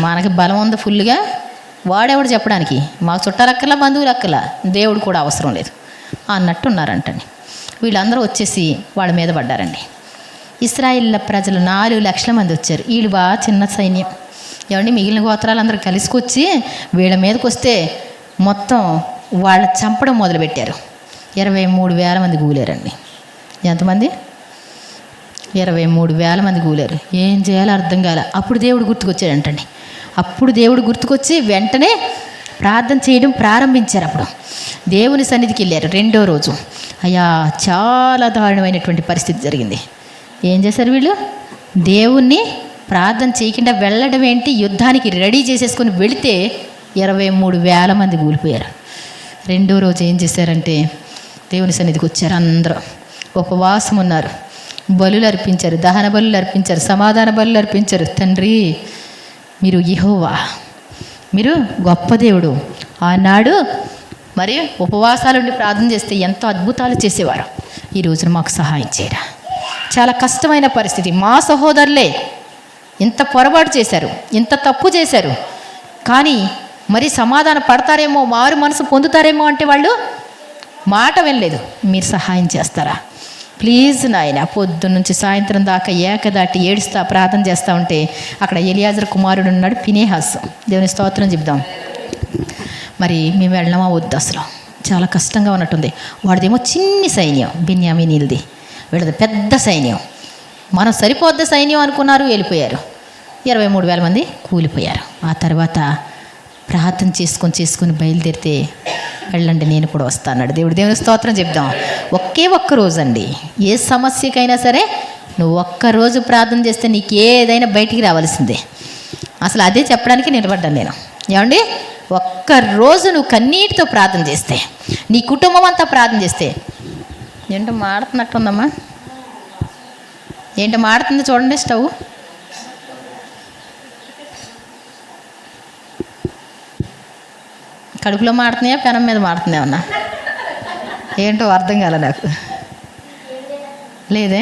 మనకి బలం ఉంది ఫుల్గా, వాడెవడు చెప్పడానికి, మాకు చుట్టాలక్కర్లా బంధువులు అక్కర్లా, దేవుడు కూడా అవసరం లేదు అన్నట్టు ఉన్నారంటండి. వీళ్ళందరూ వచ్చేసి వాళ్ళ మీద పడ్డారండి. ఇశ్రాయేల్ ప్రజలు 4 లక్షల మంది వచ్చారు. వీళ్ళు బాగా చిన్న సైన్యం. ఏమండి, మిగిలిన గోత్రాలు అందరూ కలిసికొచ్చి వీళ్ళ మీదకి వస్తే మొత్తం వాళ్ళ చంపడం మొదలుపెట్టారు. 23,000 మంది కూలారండి. ఎంతమంది? 23,000 మంది కూలారు. ఏం చేయాలో అర్థం కాలే. అప్పుడు దేవుడు గుర్తుకొచ్చాడంటండి. అప్పుడు దేవుడు గుర్తుకొచ్చి వెంటనే ప్రార్థన చేయడం ప్రారంభించారు. అప్పుడు దేవుని సన్నిధికి వెళ్ళారు. 2వ రోజు అయ్యా చాలా దారుణమైనటువంటి పరిస్థితి జరిగింది. ఏం చేశారు వీళ్ళు? దేవుణ్ణి ప్రార్థన చేయకుండా వెళ్ళడం ఏంటి, యుద్ధానికి రెడీ చేసేసుకొని వెళితే 23,000 మంది కూలిపోయారు. 2వ రోజు ఏం చేశారంటే దేవుని సన్నిధికి వచ్చారు. అందరూ ఉపవాసం ఉన్నారు, బలులు అర్పించారు, దహన బలులు అర్పించారు, సమాధాన బలులు అర్పించారు. తండ్రి, మీరు యెహోవా, మీరు గొప్ప దేవుడు. ఆనాడు మరి ఉపవాసాలుండి ప్రార్థన చేస్తే ఎంతో అద్భుతాలు చేసేవారు. ఈ రోజున మాకు సహాయం చేయరా. చాలా కష్టమైన పరిస్థితి. మా సహోదరులే ఇంత పొరపాటు చేశారు, ఇంత తప్పు చేశారు, కానీ మరి సమాధాన పడతారేమో, మారు మనసు పొందుతారేమో అంటే వాళ్ళు మాట వినలేదు. మీరు సహాయం చేస్తారా ప్లీజ్ నాయన. పొద్దున్న నుంచి సాయంత్రం దాకా ఏకదాటి ఏడుస్తా ప్రార్థన చేస్తూ ఉంటే అక్కడ ఎలియాజరు కుమారుడు ఉన్నాడు, ఫినెహాసు. దేవుని స్తోత్రం చెప్దాం. మరి మేము వెళ్ళమా వద్దు, అసలు చాలా కష్టంగా ఉన్నట్టుంది. వాడిదేమో చిన్ని సైన్యం, బెన్యామీనీలది. వీళ్ళది పెద్ద సైన్యం. మనం సరిపోద్ద సైన్యం అనుకున్నారు, వెళ్ళిపోయారు. 23,000 మంది కూలిపోయారు. ఆ తర్వాత ప్రార్థన చేసుకొని బయలుదేరితే వెళ్ళండి నేను కూడా వస్తా అన్నాడు దేవుడు. దేవుని స్తోత్రం చెప్దాం. ఒక్క రోజు అండి, ఏ సమస్యకైనా సరే నువ్వు ఒక్కరోజు ప్రార్థన చేస్తే నీకు ఏదైనా బయటికి రావాల్సిందే. అసలు అదే చెప్పడానికి నిలబడ్డాను నేను. ఏమండి, ఒక్కరోజు నువ్వు కన్నీటితో ప్రార్థన చేస్తే, నీ కుటుంబం అంతా ప్రార్థన చేస్తే. ఏంటో మాడుతున్నట్టుందమ్మా, ఏంటో మాడుతుంది చూడండి. స్టవ్ కడుపులో మాడుతున్నాయా, పెనం మీద మాడుతున్నాయా అన్నా? ఏంటో అర్థం కాలే నాకు. లేదే,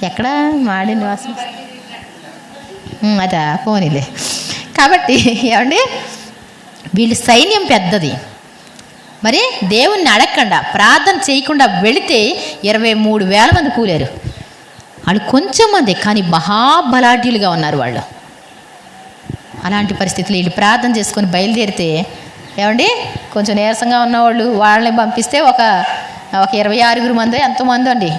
ఎక్కడ మాడింది వాసన? అదా, పోనీలే. కాబట్టి ఏమండి, వీళ్ళ సైన్యం పెద్దది. మరి దేవుణ్ణి అడగకుండా ప్రార్థన చేయకుండా వెళితే 23,000 మంది కూలారు. వాళ్ళు కొంచెం మంది, కానీ మహాబలాఢ్యులుగా ఉన్నారు వాళ్ళు. అలాంటి పరిస్థితులు వీళ్ళు ప్రార్థన చేసుకొని బయలుదేరితే ఏమండి, కొంచెం నీరసంగా ఉన్నవాళ్ళు వాళ్ళని పంపిస్తే ఒక 26 మంది ఎంతోమంది అండి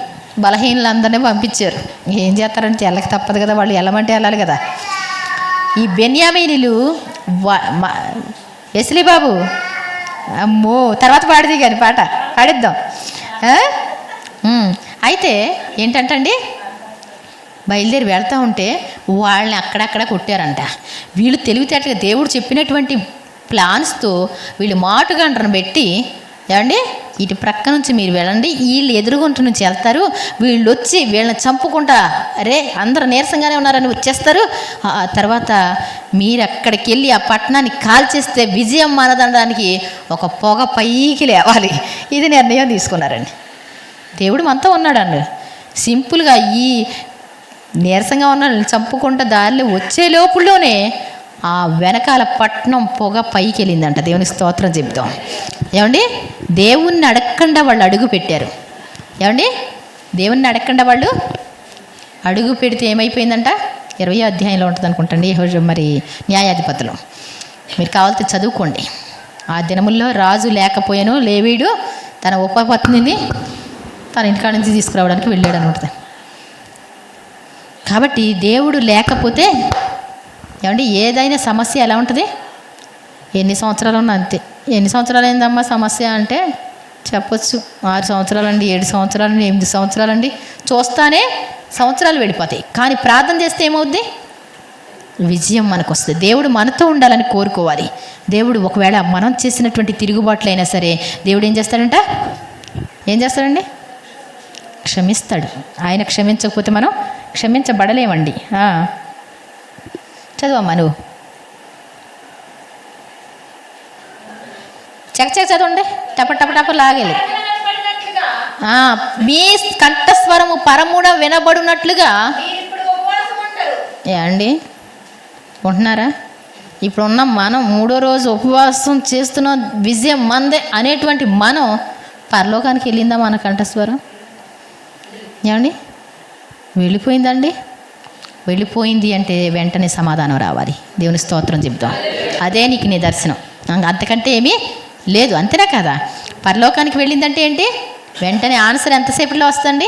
బలహీనులందరినీ పంపించారు. ఏం చేస్తారంటే వెళ్ళక తప్పదు కదా, వాళ్ళు వెళ్ళమంటే వెళ్ళాలి కదా. ఈ బెన్యామీనీలు ఎస్లీ బాబు, అమ్మో తర్వాత పాడిది కానీ పాట పాడిద్దాం. అయితే ఏంటంటండి, బయలుదేరి వెళ్తూ ఉంటే వాళ్ళని అక్కడక్కడ కొట్టారంట. వీళ్ళు తెలివితేటగా దేవుడు చెప్పినటువంటి ప్లాన్స్తో వీళ్ళు మాటుగంటను పెట్టి, ఏమండి ఇటు ప్రక్క నుంచి మీరు వెళ్ళండి, వీళ్ళు ఎదురుగుంట నుంచి వెళ్తారు, వీళ్ళు వచ్చి వీళ్ళని చంపుకుంటా అరే అందరూ నీరసంగానే ఉన్నారని వచ్చేస్తారు. తర్వాత మీరు అక్కడికి వెళ్ళి ఆ పట్టణాన్ని కాల్చేస్తే విజయం మనదనడానికి ఒక పొగ పైకి లేవాలి. ఇది నిర్ణయం తీసుకున్నారండి. దేవుడు మనతో ఉన్నాడండి. సింపుల్గా ఈ నీరసంగా ఉన్న చంపుకుంటా దారిలో వచ్చే లోపుల్లోనే ఆ వెనకాల పట్నం పొగ పైకి వెళ్ళిందంట. దేవుని స్తోత్రం చెప్తాం. ఏమండి, దేవుణ్ణి అడగకుండా వాళ్ళు అడుగు పెట్టారు. ఏమండి, దేవుణ్ణి అడగకుండా వాళ్ళు అడుగు పెడితే ఏమైపోయిందంట? 20వ అధ్యాయంలో ఉంటుంది అనుకుంటండి, మరి న్యాయాధిపతులు. మీరు కావాలంటే చదువుకోండి. ఆ దినముల్లో రాజు లేకపోయాను, లేవీడు తన ఉపపత్నిని తన ఇంటికాడ నుంచి తీసుకురావడానికి వెళ్ళాడు అనుకుంటుంది. కాబట్టి దేవుడు లేకపోతే ఏమండి ఏదైనా సమస్య ఎలా ఉంటుంది? ఎన్ని సంవత్సరాలు ఉన్నా అంతే. ఎన్ని సంవత్సరాలు అయిందమ్మా సమస్య అంటే చెప్పొచ్చు 6 సంవత్సరాలండి, 7 సంవత్సరాలండి, 8 సంవత్సరాలండి, చూస్తానే సంవత్సరాలు వెళ్ళిపోతాయి. కానీ ప్రార్థన చేస్తే ఏమవుద్ది? విజయం మనకు వస్తుంది. దేవుడు మనతో ఉండాలని కోరుకోవాలి. దేవుడు ఒకవేళ మనం చేసినటువంటి తిరుగుబాట్లు అయినా సరే దేవుడు ఏం చేస్తాడంట? ఏం చేస్తాడండి? క్షమిస్తాడు. ఆయన క్షమించకపోతే మనం క్షమించబడలేమండి. చదువమ్మా నువ్వు, చకచక చదవండి, టప లాగేది. మీ కంఠస్వరము పరమున వినబడినట్లుగా. ఏ అండి ఉంటున్నారా? ఇప్పుడున్న మనం 3వ రోజు ఉపవాసం చేస్తున్న విజయం మందే అనేటువంటి మనం పరలోకానికి వెళ్ళిందా మన కంఠస్వరం? ఏమండి వెళ్ళిపోయిందండి? వెళ్ళిపోయింది అంటే వెంటనే సమాధానం రావాలి. దేవుని స్తోత్రం చెప్తాం. అదే నీకు నీ దర్శనం, అంతకంటే ఏమీ లేదు. అంతేనా కదా? పరలోకానికి వెళ్ళిందంటే ఏంటి? వెంటనే ఆన్సర్ ఎంతసేపట్లో వస్తుంది?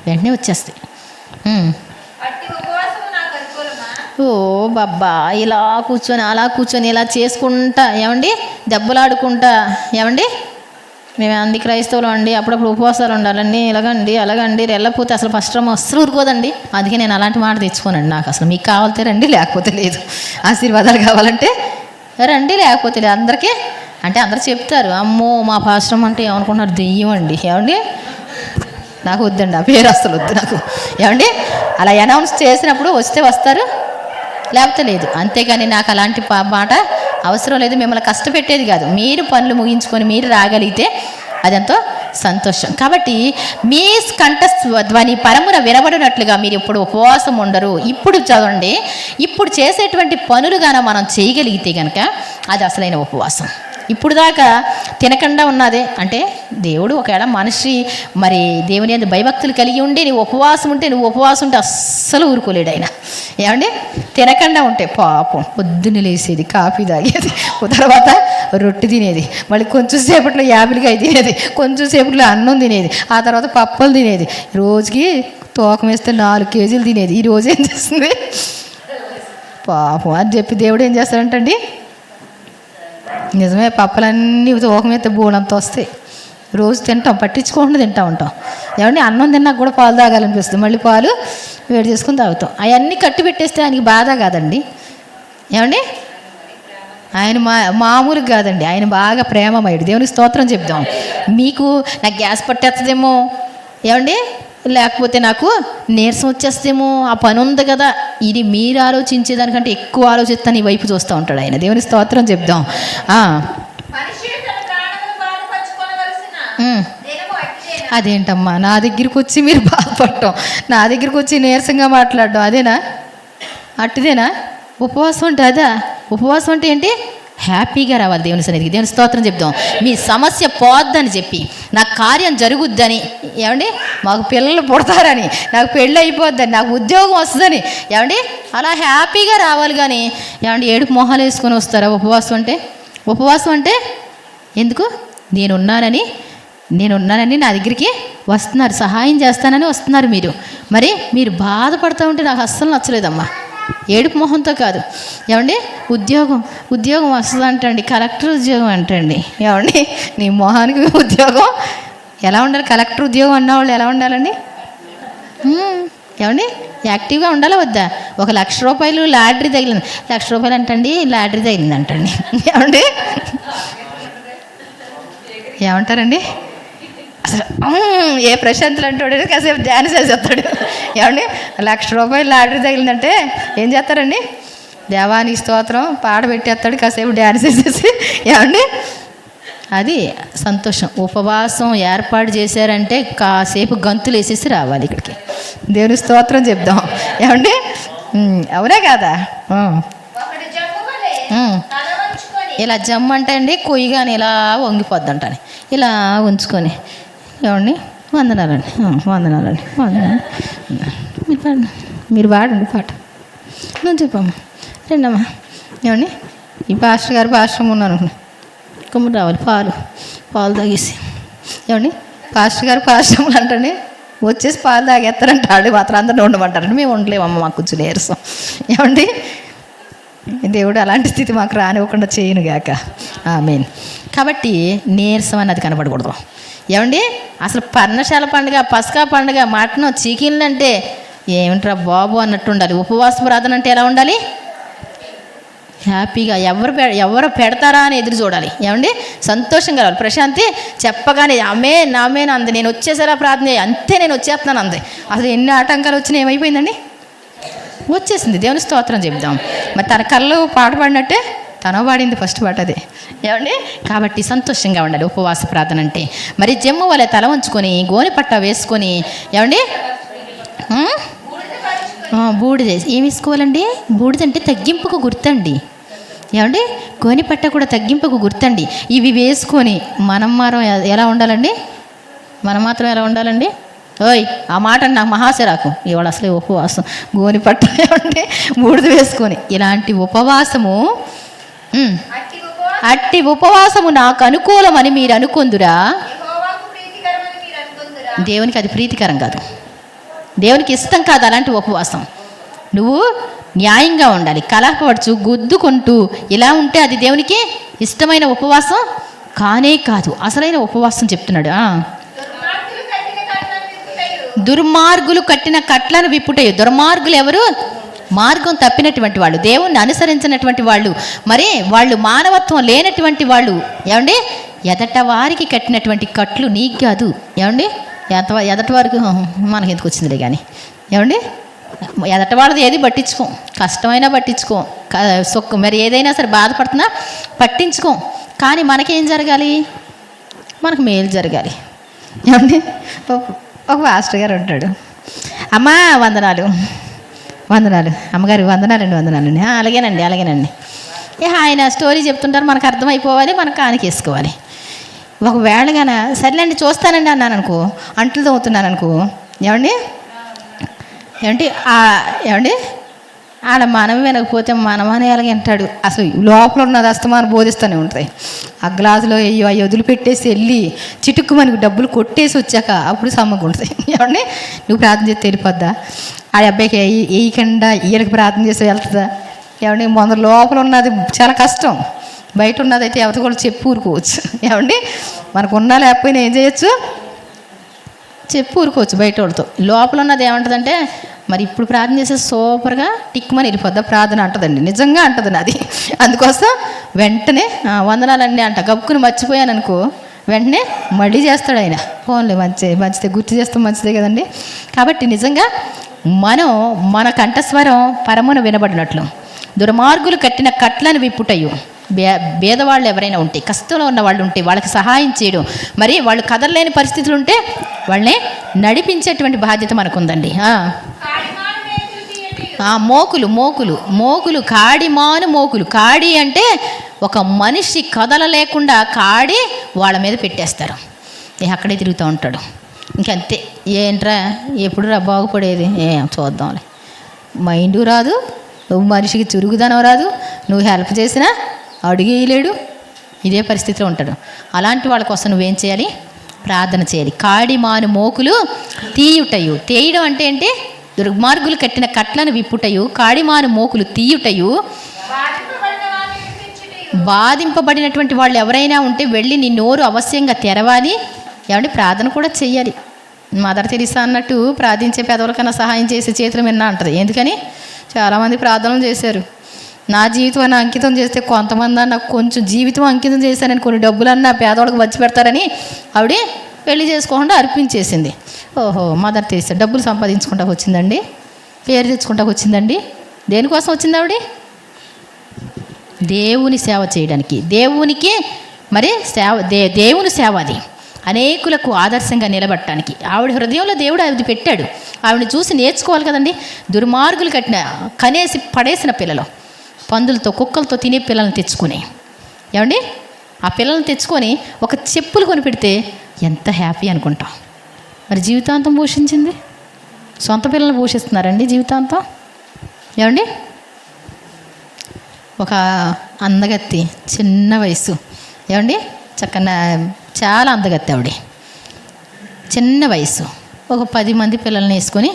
వెంటనే వచ్చేస్తాయి. ఓ బాబ్బా, ఇలా కూర్చొని అలా కూర్చొని ఇలా చేసుకుంటా ఏమండి దెబ్బలాడుకుంటా ఏమండి మేము అంది క్రైస్తవులు అండి, అప్పుడప్పుడు ఉపవాసాలు ఉండాలండి, ఇలాగండి అలాగండి వెళ్ళకపోతే అసలు ఫస్ట్ అస్సలు ఊరుకోదండి. అందుకే నేను అలాంటి మాట తెచ్చుకోనండి. నాకు అసలు మీకు కావాలితే రండి, లేకపోతే లేదు. ఆశీర్వాదాలు కావాలంటే రండి, లేకపోతే లేదు. అందరికీ అంటే అందరు చెప్తారు, అమ్మో మా పాశ్రం అంటే ఏమనుకుంటున్నారు, దెయ్యం అండి. ఏమండి నాకు వద్దండి ఆ పేరు, అసలు వద్దు నాకు. ఏమండి అలా అనౌన్స్ చేసినప్పుడు వస్తే వస్తారు, లేకపోతే లేదు. అంతేగాని నాకు అలాంటి మాట అవసరం లేదు. మిమ్మల్ని కష్టపెట్టేది కాదు. మీరు పనులు ముగించుకొని మీరు రాగలిగితే అదెంతో సంతోషం. కాబట్టి మీ కంఠధ్వని పరమున వినబడినట్లుగా మీరు ఇప్పుడు ఉపవాసం ఉండరు. ఇప్పుడు చదవండి, ఇప్పుడు చేసేటువంటి పనులు గాన మనం చేయగలిగితే కనుక అది అసలైన ఉపవాసం. ఇప్పుడు దాకా తినకుండా ఉన్నదే అంటే దేవుడు ఒకవేళ మనిషి మరి దేవుని యందు భయభక్తులు కలిగి ఉండి నువ్వు ఉపవాసం ఉంటే అస్సలు ఊరుకోలేడు ఆయన. ఏమండి తినకుండా ఉంటే పాపం పొద్దున్న లేసేది, కాఫీ తాగేది, తర్వాత రొట్టె తినేది, మళ్ళీ కొంచెం సేపట్లో యాపిల్కాయ తినేది, కొంచెం సేపట్లో అన్నం తినేది, ఆ తర్వాత పప్పులు తినేది, రోజుకి తూకం వేస్తే 4 కేజీలు తినేది. ఈ రోజు ఏం చేస్తుంది పాపం అని చెప్పి దేవుడు ఏం చేస్తాడంటండి, నిజమే పప్పులన్నీ తూకం వేస్తే బోనంత వస్తాయి. రోజు తింటాం, పట్టించుకోకుండా తింటూ ఉంటాం. ఏమండి అన్నం తిన్నాక కూడా పాలు తాగాలనిపిస్తుంది, మళ్ళీ పాలు వేడి చేసుకుని తాగుతాం. అవన్నీ కట్టి పెట్టేస్తే ఆయనకి బాధ కాదండి. ఏమండి ఆయన మామూలుగా కాదండి, ఆయన బాగా ప్రేమమయుడు. దేవుని స్తోత్రం చెప్దాం. మీకు నాకు గ్యాస్ పట్టేస్తుందేమో, ఏమండి లేకపోతే నాకు నీరసం వచ్చేస్తేమో, ఆ పని ఉంది కదా, ఇది మీరు ఆలోచించేదానికంటే ఎక్కువ ఆలోచిస్తాను ఈ వైపు చూస్తూ ఉంటాడు ఆయన. దేవుని స్తోత్రం చెప్దాం. అదేంటమ్మా నా దగ్గరికి వచ్చి మీరు బాధపడటం, నా దగ్గరికి వచ్చి నీరసంగా మాట్లాడడం అదేనా? అట్టుదేనా ఉపవాసం అంటే? అదా ఉపవాసం అంటే ఏంటి? హ్యాపీగా రావాలి దేవుని సన్నిధికి. దేవుని స్తోత్రం చెప్దాం. మీ సమస్య పోద్దని చెప్పి, నాకు కార్యం జరుగుద్దని, ఏమండి మాకు పిల్లలు పుడతారని, నాకు పెళ్ళి అయిపోద్దని, నాకు ఉద్యోగం వస్తుందని, ఏమండి అలా హ్యాపీగా రావాలి. కానీ ఏమండి ఏడుపు మొహాలు వేసుకొని వస్తారా ఉపవాసం అంటే? ఉపవాసం అంటే ఎందుకు? నేనున్నానని నా దగ్గరికి వస్తున్నారు, సహాయం చేస్తానని వస్తున్నారు మరి మీరు బాధపడుతూ ఉంటే నాకు అస్సలు నచ్చలేదమ్మా. ఏడుపు మొహంతో కాదు. ఏమండి ఉద్యోగం వస్తుంది అంటండి, కలెక్టర్ ఉద్యోగం అంటండి. ఏమండి నీ మొహానికి ఉద్యోగం ఎలా ఉండాలి? కలెక్టర్ ఉద్యోగం అన్నవాళ్ళు ఎలా ఉండాలండి? ఏమండి యాక్టివ్గా ఉండాలా వద్దా? 1 లక్ష రూపాయలు లాటరీ తగిలింది, 1 లక్ష రూపాయలు అంటండి లాటరీ తగిలింది అంటండి. ఏమండి ఏమంటారండి? అసలు ఏ ప్రశాంతులు అంటాడు, కాసేపు డ్యాన్స్ వేసేస్తాడు. ఏమండి 1 లక్ష రూపాయలు లాటరీ తగిలిందంటే ఏం చేస్తారండి? దేవానికి స్తోత్రం పాట పెట్టేస్తాడు, కాసేపు డ్యాన్స్ వేసేసి. ఏమండి అది సంతోషం. ఉపవాసం ఏర్పాటు చేశారంటే కాసేపు గంతులు వేసేసి రావాలి ఇక్కడికి. దేవుని స్తోత్రం చెప్దాం. ఏమండి అవునా కాదా? ఇలా జమ్మంటే అండి కొయ్యగాని ఇలా వంగిపోద్దంటాను, ఇలా ఉంచుకొని ఏమండి వందనాలండి మీరు పాడండి పాట. నువ్వు చెప్పమ్మా, రండమ్మా. ఏమండి ఈ పాస్టర్ గారు పాస్టర్ ఉన్నాను కుమ్మరు రావాలి, పాలు తాగేసి. ఏమండి పాస్టర్ గారు పాస్టర్ అంటండి వచ్చేసి పాలు తాగేస్తారంట. ఆడు మాత్రం అందరినీ ఉండమంటారండి. మేము ఉండలేమమ్మ, మాకు కొంచెం నీరసం. ఏమండి దేవుడు అలాంటి స్థితి మాకు రానివ్వకుండా చేయనుగాక. ఆమేన్. కాబట్టి నీరసం అన్నది కనపడకూడదు. ఏమండి అసలు పర్ణశాల పండుగ, పస్కా పండుగ, మటను, చికెన్లు అంటే ఏమిట్రా బాబు అన్నట్టు ఉండాలి. ఉపవాస ప్రార్థన అంటే ఎలా ఉండాలి? హ్యాపీగా ఎవరు పెడతారా అని ఎదురు చూడాలి. ఏమండి సంతోషంగా రావాలి. ప్రశాంతి చెప్పగానే నామే అంది, నేను వచ్చేసారా ప్రార్థన అంతే, నేను వచ్చేస్తున్నాను అంది. అసలు ఎన్ని ఆటంకాలు వచ్చినా ఏమైపోయిందండి? వచ్చేసింది. దేవుని స్తోత్రం చెప్దాం. మరి తన కళ్ళు పాట పాడినట్టే తన పాడింది ఫస్ట్ పాట అదే. ఏమండి కాబట్టి సంతోషంగా ఉండాలి ఉపవాస ప్రార్థన అంటే. మరి జమ్ము వలె తల ఉంచుకొని గోని పట్ట వేసుకొని, ఏమండి బూడిద ఏమి వేసుకోవాలండి? బూడిద అంటే తగ్గింపుకు గుర్తండి. ఏమండి? గోనిపట్ట కూడా తగ్గింపుకు గుర్తండి. ఇవి వేసుకొని మనం మాత్రం ఎలా ఉండాలండి? మనం మాత్రం ఎలా ఉండాలండి? ఓయ్, ఆ మాట నాకు మహాశరాకు. ఇవాళ అసలే ఉపవాసం, గోనిపట్ట ఏమంటే బూడిద వేసుకొని ఇలాంటి ఉపవాసము, అట్టి ఉపవాసము నాకు అనుకూలమని మీరు అనుకుందురా? దేవునికి అది ప్రీతికరం కాదు, దేవునికి ఇష్టం కాదు అలాంటి ఉపవాసం. నువ్వు న్యాయంగా ఉండాలి. కలహపడుచు గుద్దుకుంటూ ఇలా ఉంటే అది దేవునికి ఇష్టమైన ఉపవాసం కానే కాదు. అసలైన ఉపవాసం చెప్తున్నాడు. దుర్మార్గులు కట్టిన కట్లను విప్పుటయు. దుర్మార్గులు ఎవరు? మార్గం తప్పినటువంటి వాళ్ళు, దేవుణ్ణి అనుసరించినటువంటి వాళ్ళు, మరి వాళ్ళు మానవత్వం లేనటువంటి వాళ్ళు. ఏమండి? ఎదట వారికి కట్టినటువంటి కట్లు నీకు కాదు. ఏమండి? ఎదటి వారికి మనకి ఎందుకు వచ్చిందిలే కానీ. ఏమండి? ఎదట వాళ్ళది ఏది పట్టించుకోం, కష్టమైనా పట్టించుకోం, మరి ఏదైనా సరే బాధపడుతున్నా పట్టించుకోం. కానీ మనకేం జరగాలి? మనకు మేలు జరగాలి. ఏమండి? ఒక మాస్టర్ గారు ఉంటాడు. అమ్మా వందనాలు, వందనాలు అమ్మగారు, వందనాలండి, వందనాలండి. అలాగేనండి. ఆయన స్టోరీ చెప్తుంటారు, మనకు అర్థమైపోవాలి, మనకు కానికేసుకోవాలి. ఒకవేళగాన సర్లేండి చూస్తానండి అన్నాను అనుకో, అంట్లు తోముతున్నాను అనుకో, ఏమండి ఏమండి ఆడ మనం వినకపోతే మనమని ఎలాగంటాడు? అసలు లోపల ఉన్నది అస్తమానం బోధిస్తూనే ఉంటుంది. ఆ గ్లాసులో అయ్యో వదిలిపెట్టేసి వెళ్ళి చిటుక్కు మనకు డబ్బులు కొట్టేసి వచ్చాక అప్పుడు సమ్మగుంటుంది. ఏమండి? నువ్వు ప్రార్థన చేస్తే వెళ్ళిపోద్దా? ఆ అబ్బాయికి వేయకుండా ఈయనకి ప్రార్థన చేసి వెళ్తుందా? ఏమండి? మొదలు లోపల ఉన్నది చాలా కష్టం, బయట ఉన్నదైతే ఎవరి కూడా చెప్పు ఊరుకోవచ్చు. ఏమండి? మనకు ఉన్నా లేకపోయినా ఏం చేయొచ్చు? చెప్పు ఊరుకోవచ్చు బయట వాళ్ళతో. లోపల ఉన్నది ఏమంటుందంటే, మరి ఇప్పుడు ప్రార్థన చేస్తే సూపర్గా టిక్మని వెళ్ళిపోద్దా ప్రార్థన అంటదండి. నిజంగా అంటదండి అది. అందుకోసం వెంటనే వందనాలండి అంట. గబుక్కుని మర్చిపోయాను అనుకో, వెంటనే మళ్ళీ చేస్తాడు ఆయన. ఫోన్లే మంచిదే గుర్తు చేస్తాం, మంచిదే కదండి. కాబట్టి నిజంగా మన కంఠస్వరం పరమున వినబడినట్లు దుర్మార్గులు కట్టిన కట్లను విప్పుటయు. భేదవాళ్ళు ఎవరైనా ఉంటే, కష్టంలో ఉన్న వాళ్ళు ఉంటే వాళ్ళకి సహాయం చేయడం, మరి వాళ్ళు కదలలేని పరిస్థితులు ఉంటే వాళ్ళని నడిపించేటువంటి బాధ్యత మనకుందండి. మోకులు కాడిమాను మోకులు. కాడి అంటే ఒక మనిషి కదల లేకుండా కాడి వాళ్ళ మీద పెట్టేస్తారు. అక్కడే తిరుగుతూ ఉంటాడు. ఇంకంతే. ఏంట్రా ఎప్పుడు బాగుపడేది? చూద్దాంలే. మైండు రాదు, నువ్వు మనిషికి చురుగుదనం రాదు, నువ్వు హెల్ప్ చేసినా అడుగేయలేడు. ఇదే పరిస్థితిలో ఉంటాడు. అలాంటి వాళ్ళ కోసం నువ్వేం చేయాలి? ప్రార్థన చేయాలి. కాడిమాను మోకులు తీయుటయు. తేయడం అంటే ఏంటి? దుర్మార్గులు కట్టిన కట్లను విప్పుటయు. కాడిమాను మోకులు తీయుటయు. బాధింపబడినటువంటి వాళ్ళు ఎవరైనా ఉంటే వెళ్ళి నీ నోరు అవశ్యంగా తెరవాలి. ఏమంటే ప్రార్థన కూడా చెయ్యాలి. మదర్ తెరీసా అన్నట్టు ప్రార్థించే పెదవులకన్నా సహాయం చేసే చేతులు విన్నా అంటది. ఎందుకని? చాలామంది ప్రార్థనలు చేశారు. నా జీవితం అంకితం చేస్తే కొంతమంది నాకు కొంచెం జీవితం అంకితం చేశానని కొన్ని డబ్బులన్నా పేదవాళ్ళకి వచ్చి పెడతారని ఆవిడ పెళ్లి చేసుకోకుండా అర్పించేసింది. ఓహో, మదర్ తెరీసా డబ్బులు సంపాదించుకుంటా వచ్చిందండి, పేరు తెచ్చుకుంటా వచ్చిందండి. దేనికోసం వచ్చింది ఆవిడ? దేవుని సేవ చేయడానికి. దేవునికి మరి సేవ, దేవుని సేవ అది అనేకులకు ఆదర్శంగా నిలబడటానికి. ఆవిడ హృదయంలో దేవుడు అది పెట్టాడు. ఆవిడని చూసి నేర్చుకోవాలి కదండి. దుర్మార్గులు కనేసి పడేసిన పిల్లలు, పందులతో కుక్కలతో తినే పిల్లల్ని తెచ్చుకుని, ఏమండి ఆ పిల్లల్ని తెచ్చుకొని ఒక చెప్పులు కొని పెడితే ఎంత హ్యాపీ అనుకుంటాం. మరి జీవితాంతం పోషించింది. సొంత పిల్లల్ని పోషిస్తున్నారండి జీవితాంతం. ఏమండి? ఒక అందగత్తి, చిన్న వయసు, ఏమండి చక్కగా చాలా అందగత్తి ఆవిడ, చిన్న వయసు, ఒక 10 మంది పిల్లల్ని వేసుకొని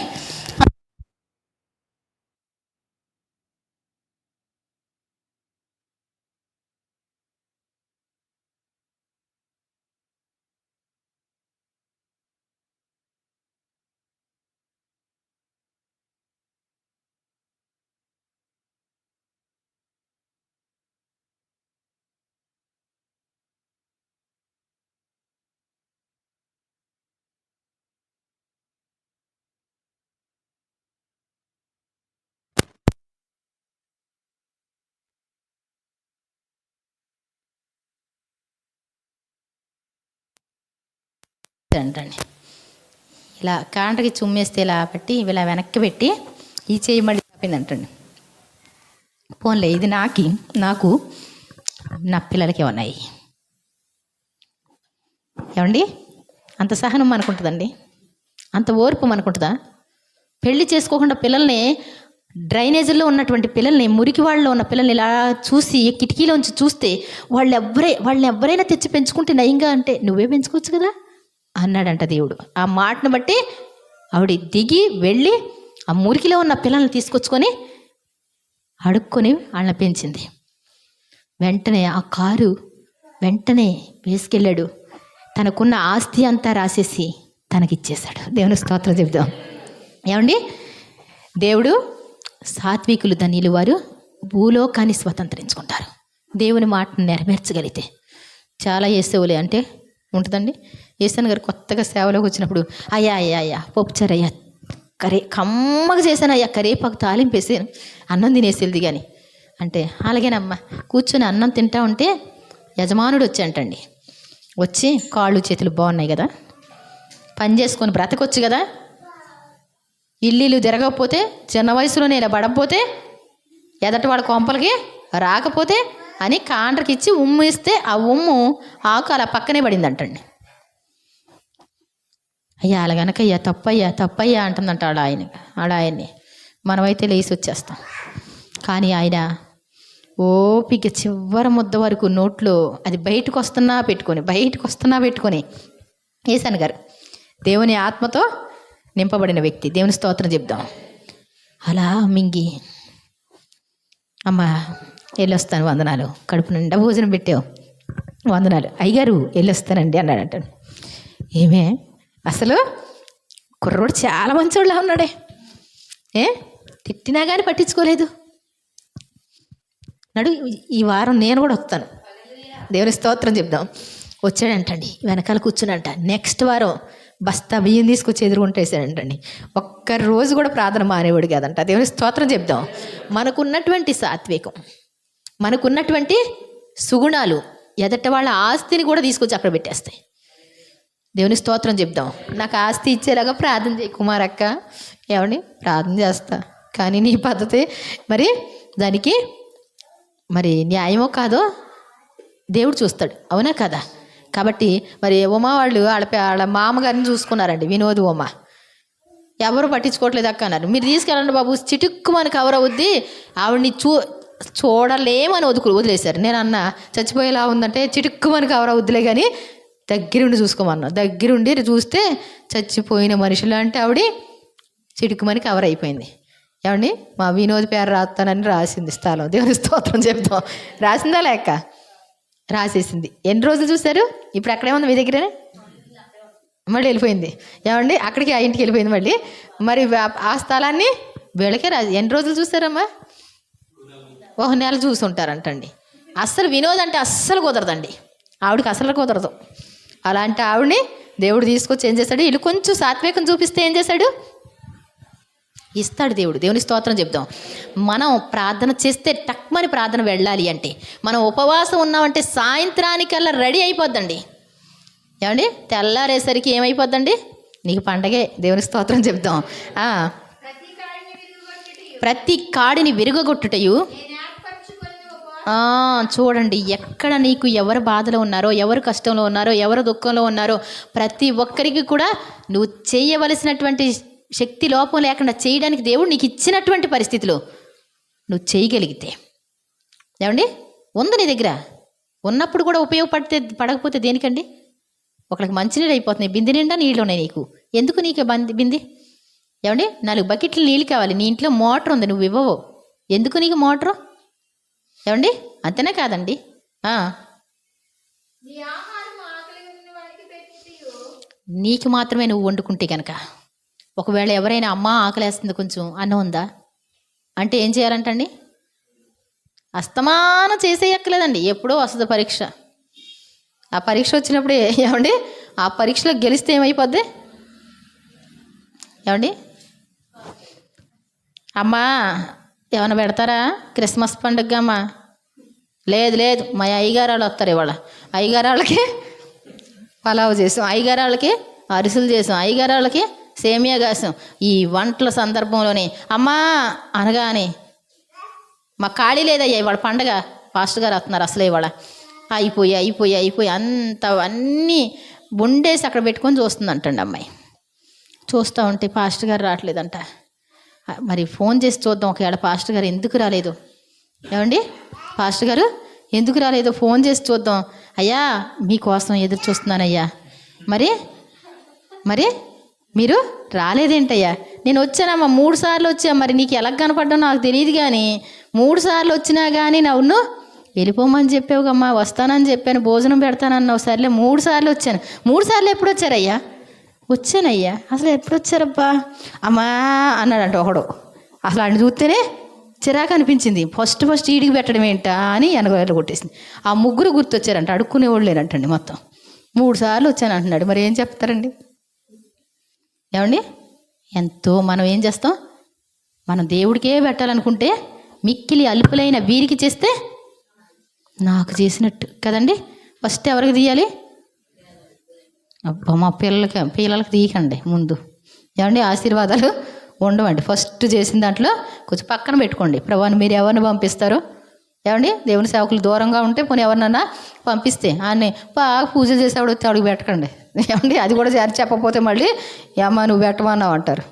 అంటండి ఇలా కాంటకి చుమ్మేస్తే ఇలా పెట్టి ఇలా వెనక్కి పెట్టి ఈ చేయి మళ్ళీ తప్పిందంటండి. పోన్లే, ఇది నాకు నా పిల్లలకే ఉన్నాయి. ఏమండి, అంత సహనం మనకుంటుందండి? అంత ఓర్పు మనకుంటుందా? పెళ్లి చేసుకోకుండా పిల్లల్ని, డ్రైనేజీల్లో ఉన్నటువంటి పిల్లల్ని, మురికి వాళ్ళలో ఉన్న పిల్లల్ని ఇలా చూసి కిటికీలోంచి చూస్తే వాళ్ళని ఎవరైనా తెచ్చి పెంచుకుంటే నయంగా అంటే నువ్వే పెంచుకోవచ్చు కదా అన్నాడంట దేవుడు. ఆ మాటను బట్టి ఆవిడ దిగి వెళ్ళి ఆ మురికిలో ఉన్న పిల్లల్ని తీసుకొచ్చుకొని అడుక్కొని వాళ్ళని పెంచింది. వెంటనే ఆ కారు వెంటనే వేసుకెళ్ళాడు. తనకున్న ఆస్తి అంతా రాసేసి తనకిచ్చేశాడు. దేవుని స్తోత్రం చెప్దాం. ఏమండి, దేవుడు సాత్వికులు ధన్యులు వారు భూలోకాన్ని స్వతంత్రించుకుంటారు. దేవుని మాటను నెరవేర్చగలిగితే చాలా ఏసేవులే అంటే ఉంటుందండి. ఏసన్ గారు కొత్తగా సేవలోకి వచ్చినప్పుడు అయ్యా పప్పుచారయ్యా, కమ్మగా చేశాను అయ్యా, కరేపాకు తాలింపు వేసాను, అన్నం తినేసేది కానీ అంటే అలాగేనమ్మా కూర్చొని అన్నం తింటా ఉంటే యజమానుడు వచ్చి వచ్చి కాళ్ళు చేతులు బాగున్నాయి కదా, పని చేసుకొని బ్రతకొచ్చు కదా, ఇల్లు తిరగకపోతే, చిన్న వయసులోనే ఇలా పడకపోతే, ఎదటి వాళ్ళ కొంపలకి రాకపోతే అని కాండ్రకి ఇచ్చి ఉమ్ము ఇస్తే ఆ ఉమ్ము ఆకు అలా పక్కనే పడిందంటండి. అయ్యా అలాగనకయ్యా తప్పయ్యా అంటుందంట ఆయన్ని. మనమైతే లేచి వచ్చేస్తాం. కానీ ఆయన ఓపిక చివరి ముద్ద వరకు నోట్లో అది బయటకు వస్తున్నా పెట్టుకొని ఏసన్ గారు దేవుని ఆత్మతో నింపబడిన వ్యక్తి. దేవుని స్తోత్రం చెప్దాం. అలా మింగి అమ్మ వెళ్ళొస్తాను, వందనాలు, కడుపు నిండా భోజనం పెట్టావు, వందనాలు అయ్యగారు, వెళ్ళొస్తానండి అన్నాడంట. ఏమే అసలు కుర్రోడు చాలా మంచోళ్ళ ఉన్నాడే, తిట్టినా కానీ పట్టించుకోలేదు. నడు, ఈ వారం నేను కూడా వస్తాను. దేవుని స్తోత్రం చెప్దాం. వచ్చాడంటండి, వెనకాల కూర్చునంట. నెక్స్ట్ వారం బస్తా బియ్యం తీసుకొచ్చి ఎదురుకుంటేసాడంటండి. ఒక్కరోజు కూడా ప్రార్థన మానేవాడు కాదంట. దేవుని స్తోత్రం చెప్దాం. మనకున్నటువంటి సాత్వికం, మనకున్నటువంటి సుగుణాలు ఎదట వాళ్ళ ఆస్తిని కూడా తీసుకొచ్చి అక్కడ పెట్టేస్తాయి. దేవుని స్తోత్రం చెప్దాం. నాకు ఆస్తి ఇచ్చేలాగా ప్రార్థన చేయి కుమారక్క. ఏమండి, ప్రార్థన చేస్తా, కానీ నీ పద్ధతి మరి దానికి మరి న్యాయమో కాదో దేవుడు చూస్తాడు, అవునా కదా? కాబట్టి మరి ఉమా వాళ్ళు వాళ్ళ మామగారిని చూసుకున్నారండి, వినోద్ ఉమ. ఎవరు పట్టించుకోవట్లేదు అక్క అన్నారు. మీరు తీసుకెళ్ళండి బాబు, చిటుక్కు మన కవర్ అవుద్ది, ఆవిడ్ని చూడలేమని వదిలేశారు. నేను అన్న చచ్చిపోయేలా ఉందంటే చిటుక్కు మన కవర్ అవుద్దిలే కానీ దగ్గరుండి చూసుకోమన్నా. దగ్గరుండి చూస్తే చచ్చిపోయిన మనుషులు అంటే ఆవిడ చిటుక్కుమని కవర్ అయిపోయింది. ఏమండి, మా వినోద్ పేరు రాస్తానని రాసింది స్థలం. దేవుని స్తోత్రం చెప్తాం. రాసిందా లేక? రాసేసింది. ఎన్ని రోజులు చూశారు? ఇప్పుడు అక్కడే ఉంది మీ దగ్గరనే, మళ్ళీ వెళ్ళిపోయింది. ఏమండి, అక్కడికి ఆ ఇంటికి వెళ్ళిపోయింది మళ్ళీ. మరి ఆ స్థలాన్ని వీళ్ళకే ఎన్ని రోజులు చూసారమ్మా? ఒక నెల చూసుంటారంటండి. అస్సలు వినోద్ అంటే అస్సలు కుదరదండి, ఆవిడకి అసలు కుదరదు. అలాంటి ఆవిడని దేవుడు తీసుకొచ్చి ఏం చేశాడు? వీళ్ళు కొంచెం సాత్వికం చూపిస్తే ఏం చేశాడు? ఇస్తాడు దేవుడు. దేవుని స్తోత్రం చెప్దాం. మనం ప్రార్థన చేస్తే టక్మని ప్రార్థన వెళ్ళాలి అంటే, మనం ఉపవాసం ఉన్నామంటే సాయంత్రానికల్లా రెడీ అయిపోద్దండి. ఏమండి, తెల్లారేసరికి ఏమైపోద్దండి? నీకు పండగే. దేవుని స్తోత్రం చెప్దాం. ప్రతి కాడిని విరుగగొట్టుటయు. చూడండి, ఎక్కడ నీకు ఎవరు బాధలో ఉన్నారో, ఎవరు కష్టంలో ఉన్నారో, ఎవరు దుఃఖంలో ఉన్నారో, ప్రతి ఒక్కరికి కూడా నువ్వు చేయవలసినటువంటి శక్తి లోపం లేకుండా చేయడానికి దేవుడు నీకు ఇచ్చినటువంటి పరిస్థితిలో నువ్వు చేయగలిగితే, ఏమండి, ఉంది నీ దగ్గర ఉన్నప్పుడు కూడా పడకపోతే దేనికండి? ఒకళ్ళకి మంచినీళ్ళు అయిపోతున్నాయి, బింది నిండా నీళ్ళు ఉన్నాయి, నీకు ఎందుకు నీకు బింది? ఏమండి, 4 బకెట్లు నీళ్ళు కావాలి, నీ ఇంట్లో మోటార్ ఉంది, నువ్వు ఇవ్వవు, ఎందుకు నీకు మోటారు? ఏమండి, అంతేనా కాదండి? నీకు మాత్రమే నువ్వు వండుకుంటే కనుక, ఒకవేళ ఎవరైనా అమ్మ ఆకలేస్తుంది, కొంచెం అన్నం ఉందా అంటే ఏం చేయాలంటండి? అస్తమానం చేసేయక్కలేదండి, ఎప్పుడో వస్తుంది పరీక్ష. ఆ పరీక్ష వచ్చినప్పుడు ఏమండి, ఆ పరీక్షలో గెలిస్తే ఏమైపోద్ది? ఏమండి, అమ్మా ఏమైనా పెడతారా క్రిస్మస్ పండుగ? అమ్మా లేదు, మా అయ్యగారు వాళ్ళు వస్తారు ఇవాళ, అయ్యగారు వాళ్ళకి పలావ్ చేసాం, అయ్యగారు వాళ్ళకి అరిసెలు చేసాం, అయ్యగారు వాళ్ళకి సేమియా గాసం. ఈ వంటల సందర్భంలోనే అమ్మా అనగానే మా ఖాళీ లేదయ్యా, ఇవాళ పండగ, పాస్టర్ గారు వస్తున్నారు అసలే ఇవాళ, అయిపోయి అంత అన్నీ వండేసి అక్కడ పెట్టుకొని చూస్తుందంటండి అమ్మాయి. చూస్తూ ఉంటే పాస్టర్ గారు రావట్లేదంట. మరి ఫోన్ చేసి చూద్దాం ఒకవేళ పాస్టర్ గారు ఎందుకు రాలేదు, ఏమండి పాస్టర్ గారు ఎందుకు రాలేదు ఫోన్ చేసి చూద్దాం. అయ్యా మీకోసం ఎదురు చూస్తున్నానయ్యా, మరి మీరు రాలేదేంటయ్యా? నేను వచ్చానమ్మా 3 సార్లు వచ్చా, మరి నీకు ఎలా కనపడ్డావు నాకు తెలియదు, కానీ 3 సార్లు వచ్చినా కానీ నవ్వును వెళ్ళిపోమని చెప్పావు కమ్మా, వస్తానని చెప్పాను, భోజనం పెడతానన్నావు, సర్లే 3 సార్లు వచ్చాను. 3 సార్లు ఎప్పుడు వచ్చారయ్యా? వచ్చానయ్యా. అసలు ఎప్పుడు వచ్చారబ్బా అమ్మా అన్నాడంట ఒకడు. అసలు ఆయన చూస్తేనే చిరాకు అనిపించింది. ఫస్ట్ ఈడికి పెట్టడం ఏంటా అని వెనక కొట్టేసింది. ఆ 3 గుర్తొచ్చారంట, అడుక్కునేవాళ్ళు లేరంటండి. మొత్తం 3 సార్లు వచ్చాను అంటున్నాడు. మరి ఏం చెప్తారండి, ఏమండి? ఎంతో మనం ఏం చేస్తాం, మనం దేవుడికే పెట్టాలనుకుంటే మిక్కిలి అల్పులైన వీరికి చేస్తే నాకు చేసినట్టు కదండి. ఫస్ట్ ఎవరికి తీయాలి? అబ్బా మా పిల్లలకి తీయకండి ముందు, ఏమండి? ఆశీర్వాదాలు ఉండవండి. ఫస్ట్ చేసిన దాంట్లో కొంచెం పక్కన పెట్టుకోండి. ప్రభువుని మీరు ఎవరిని పంపిస్తారో, ఏమండి? దేవుని సేవకులు దూరంగా ఉంటే పోనీ ఎవరినన్నా పంపిస్తే ఆయన్ని బాగా పూజ చేసేవాడు వచ్చి అడుగు పెట్టకండి, ఏమండి? అది కూడా చెప్పకపోతే మళ్ళీ ఏమ్మా నువ్వు పెట్టమన్నావు అంటారు,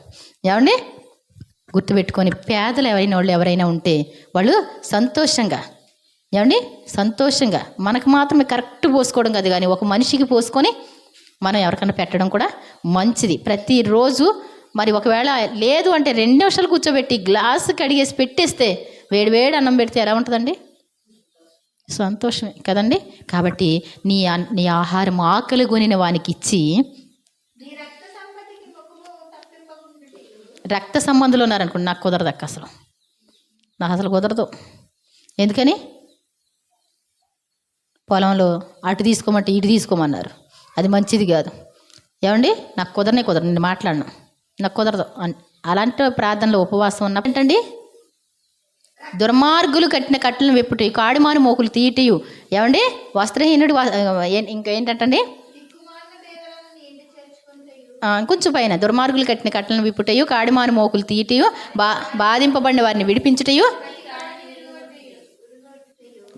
ఏమండి? గుర్తుపెట్టుకొని పేదలు ఎవరైనా ఉంటే వాళ్ళు సంతోషంగా, ఏమండి సంతోషంగా, మనకు మాత్రమే కరెక్ట్ పోసుకోవడం కాదు, కానీ ఒక మనిషికి పోసుకొని మనం ఎవరికైనా పెట్టడం కూడా మంచిది. ప్రతిరోజు మరి ఒకవేళ లేదు అంటే 2 నిమిషాలు కూర్చోబెట్టి గ్లాసు కడిగేసి పెట్టేస్తే వేడి అన్నం పెడితే ఎలా ఉంటుందండి? సంతోషమే కదండి. కాబట్టి నీ ఆహారం ఆకలి కొనిన వానికి ఇచ్చి, రక్త సంబంధులు ఉన్నారనుకోండి, నాకు కుదరదు అక్క, నాకు అసలు కుదరదు. ఎందుకని? పొలంలో అటు తీసుకోమంటే ఇటు తీసుకోమన్నారు, అది మంచిది కాదు, ఏమండి? నాకు కుదరదు, నేను మాట్లాడను, నాకు కుదరదు. అలాంటి ప్రార్థనలో ఉపవాసం ఉన్నట్టండి. దుర్మార్గులు కట్టిన కట్టలను వెప్పుటయు, కాడిమాను మోకులు తీయటయు, ఏమండి? వస్త్రహీనుడు ఇంకా ఏంటంటండి, కొంచెం పైన దుర్మార్గులు కట్టిన కట్టలను విప్పుటయు, కాడిమాను మోకులు తీయటయు, బాధింపబడిన వారిని విడిపించుటయు,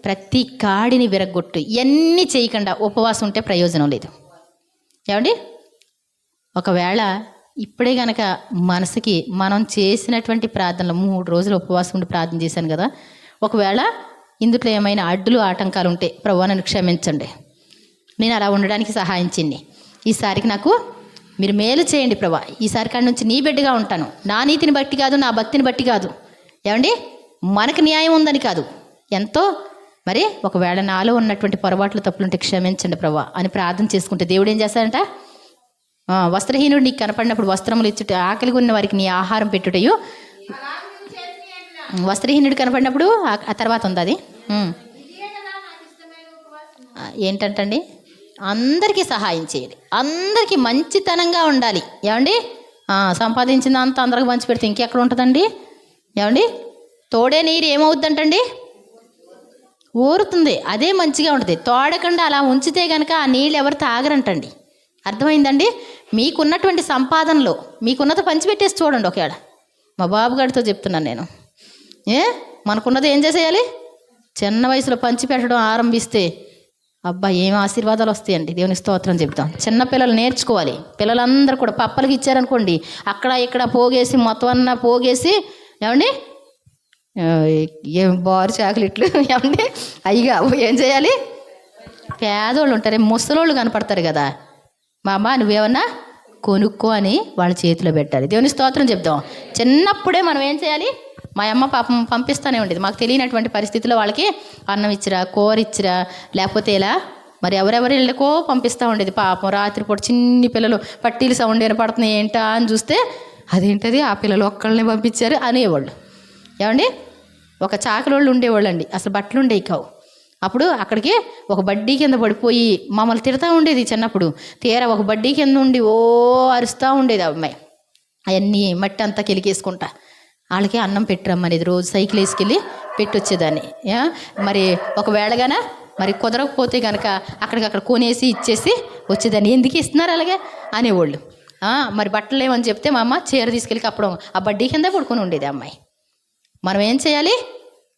ప్రతి కాడిని విరగొట్టు. ఇవన్నీ చేయకుండా ఉపవాసం ఉంటే ప్రయోజనం లేదు, ఏమండి? ఒకవేళ ఇప్పుడే కనుక మనసుకి మనం చేసినటువంటి ప్రార్థనలు 3 రోజులు ఉపవాసం ఉండి ప్రార్థన చేశాను కదా, ఒకవేళ ఇందులో ఏమైనా అడ్డులు ఆటంకాలు ఉంటే ప్రభువా నన్ను క్షమించండి, నేను అలా ఉండడానికి సహాయం చేయండి, ఈసారికి నాకు మీరు మేలు చేయండి ప్రభువా, ఈసారి కాడి నుంచి నీ బిడ్డగా ఉంటాను, నా నీతిని బట్టి కాదు, నా భక్తిని బట్టి కాదు, ఏమండి మనకు న్యాయం ఉందని కాదు, ఎంతో మరి ఒకవేళ నాలో ఉన్నటువంటి పొరపాట్లు తప్పులుంటే క్షమించండి ప్రభువా అని ప్రార్థన చేసుకుంటే దేవుడు ఏం చేస్తాడంట? వస్త్రహీనుడు నీకు కనపడినప్పుడు వస్త్రములు ఇచ్చుట, ఆకలి ఉన్న వారికి నీ ఆహారం పెట్టుటయు. వస్త్రహీనుడు కనపడినప్పుడు ఆ తర్వాత ఉంది అది ఏంటంటండి, అందరికీ సహాయం చేయాలి, అందరికీ మంచితనంగా ఉండాలి, ఏమండి? సంపాదించిన అంత అందరికి పంచి పెడితే ఇంకెక్కడ ఉంటుందండి, ఏమండి? తోడే నీరు ఏమవుద్దంటండి? ఊరుతుంది, అదే మంచిగా ఉంటుంది. తోడకుండా అలా ఉంచితే కనుక ఆ నీళ్ళు ఎవరు తాగరంటండి, అర్థమైందండి? మీకున్నటువంటి సంపాదనలో మీకున్నది పంచిపెట్టేసి చూడండి. ఒకవేళ మా బాబుగారితో చెప్తున్నాను నేను, మనకున్నది ఏం చేసేయాలి? చిన్న వయసులో పంచిపెట్టడం ఆరంభిస్తే అబ్బా ఏం ఆశీర్వాదాలు వస్తాయండి. దేవుని స్తోత్రం చెప్తాం. చిన్నపిల్లలు నేర్చుకోవాలి. పిల్లలందరూ కూడా పప్పలకి ఇచ్చారనుకోండి, అక్కడ ఇక్కడ పోగేసి మొత్తం అన్నా పోగేసి, ఏమండి ఏం బారు చాకులిట్లు, ఏమండి అయ్యిగా ఏం చేయాలి? పేదోళ్ళు ఉంటారు, ముసలోళ్ళు కనపడతారు కదా, మా అమ్మ నువ్వేమన్నా కొనుక్కో అని వాళ్ళ చేతిలో పెట్టాలి. దేవుని స్తోత్రం చెప్తాం. చిన్నప్పుడే మనం ఏం చేయాలి? మా అమ్మ పాపం పంపిస్తూనే ఉండేది. మాకు తెలియనటువంటి పరిస్థితుల్లో వాళ్ళకి అన్నం ఇచ్చిరా, కూర ఇచ్చిరా, లేకపోతే ఇలా మరి ఎవరెవరి ఇళ్ళకో పంపిస్తూ ఉండేది. పాపం రాత్రిపూట చిన్ని పిల్లలు పట్టీలు సౌండ్ వినపడుతున్నాయి ఏంటా అని చూస్తే అదేంటది ఆ పిల్లలు ఒక్కళ్ళని పంపించారు అనేవాళ్ళు, ఏమండి? ఒక చాకలోళ్ళు ఉండేవాళ్ళు అండి, అసలు బట్టలు ఉండేవి కావు. అప్పుడు అక్కడికి ఒక బడ్డీ కింద పడిపోయి మమ్మల్ని తిడతా ఉండేది చిన్నప్పుడు. తీరా ఒక బడ్డీ కింద ఉండి ఓ అరుస్తూ ఉండేది ఆ అమ్మాయి. అవన్నీ మట్టి అంతా కెలికేసుకుంటా వాళ్ళకి అన్నం పెట్టరమ్మనేది. రోజు సైకిల్ వేసుకెళ్ళి పెట్టొచ్చేదాన్ని. మరి ఒకవేళగాన మరి కుదరకపోతే కనుక అక్కడికక్కడ కొనేసి ఇచ్చేసి వచ్చేదాన్ని. ఎందుకు ఇస్తున్నారు అలాగే అనేవాళ్ళు. మరి బట్టలు లేవని చెప్తే మా అమ్మ చీర తీసుకెళ్ళి కప్పడం, ఆ బడ్డీ కింద పడుకొని ఉండేది అమ్మాయి. మనం ఏం చేయాలి?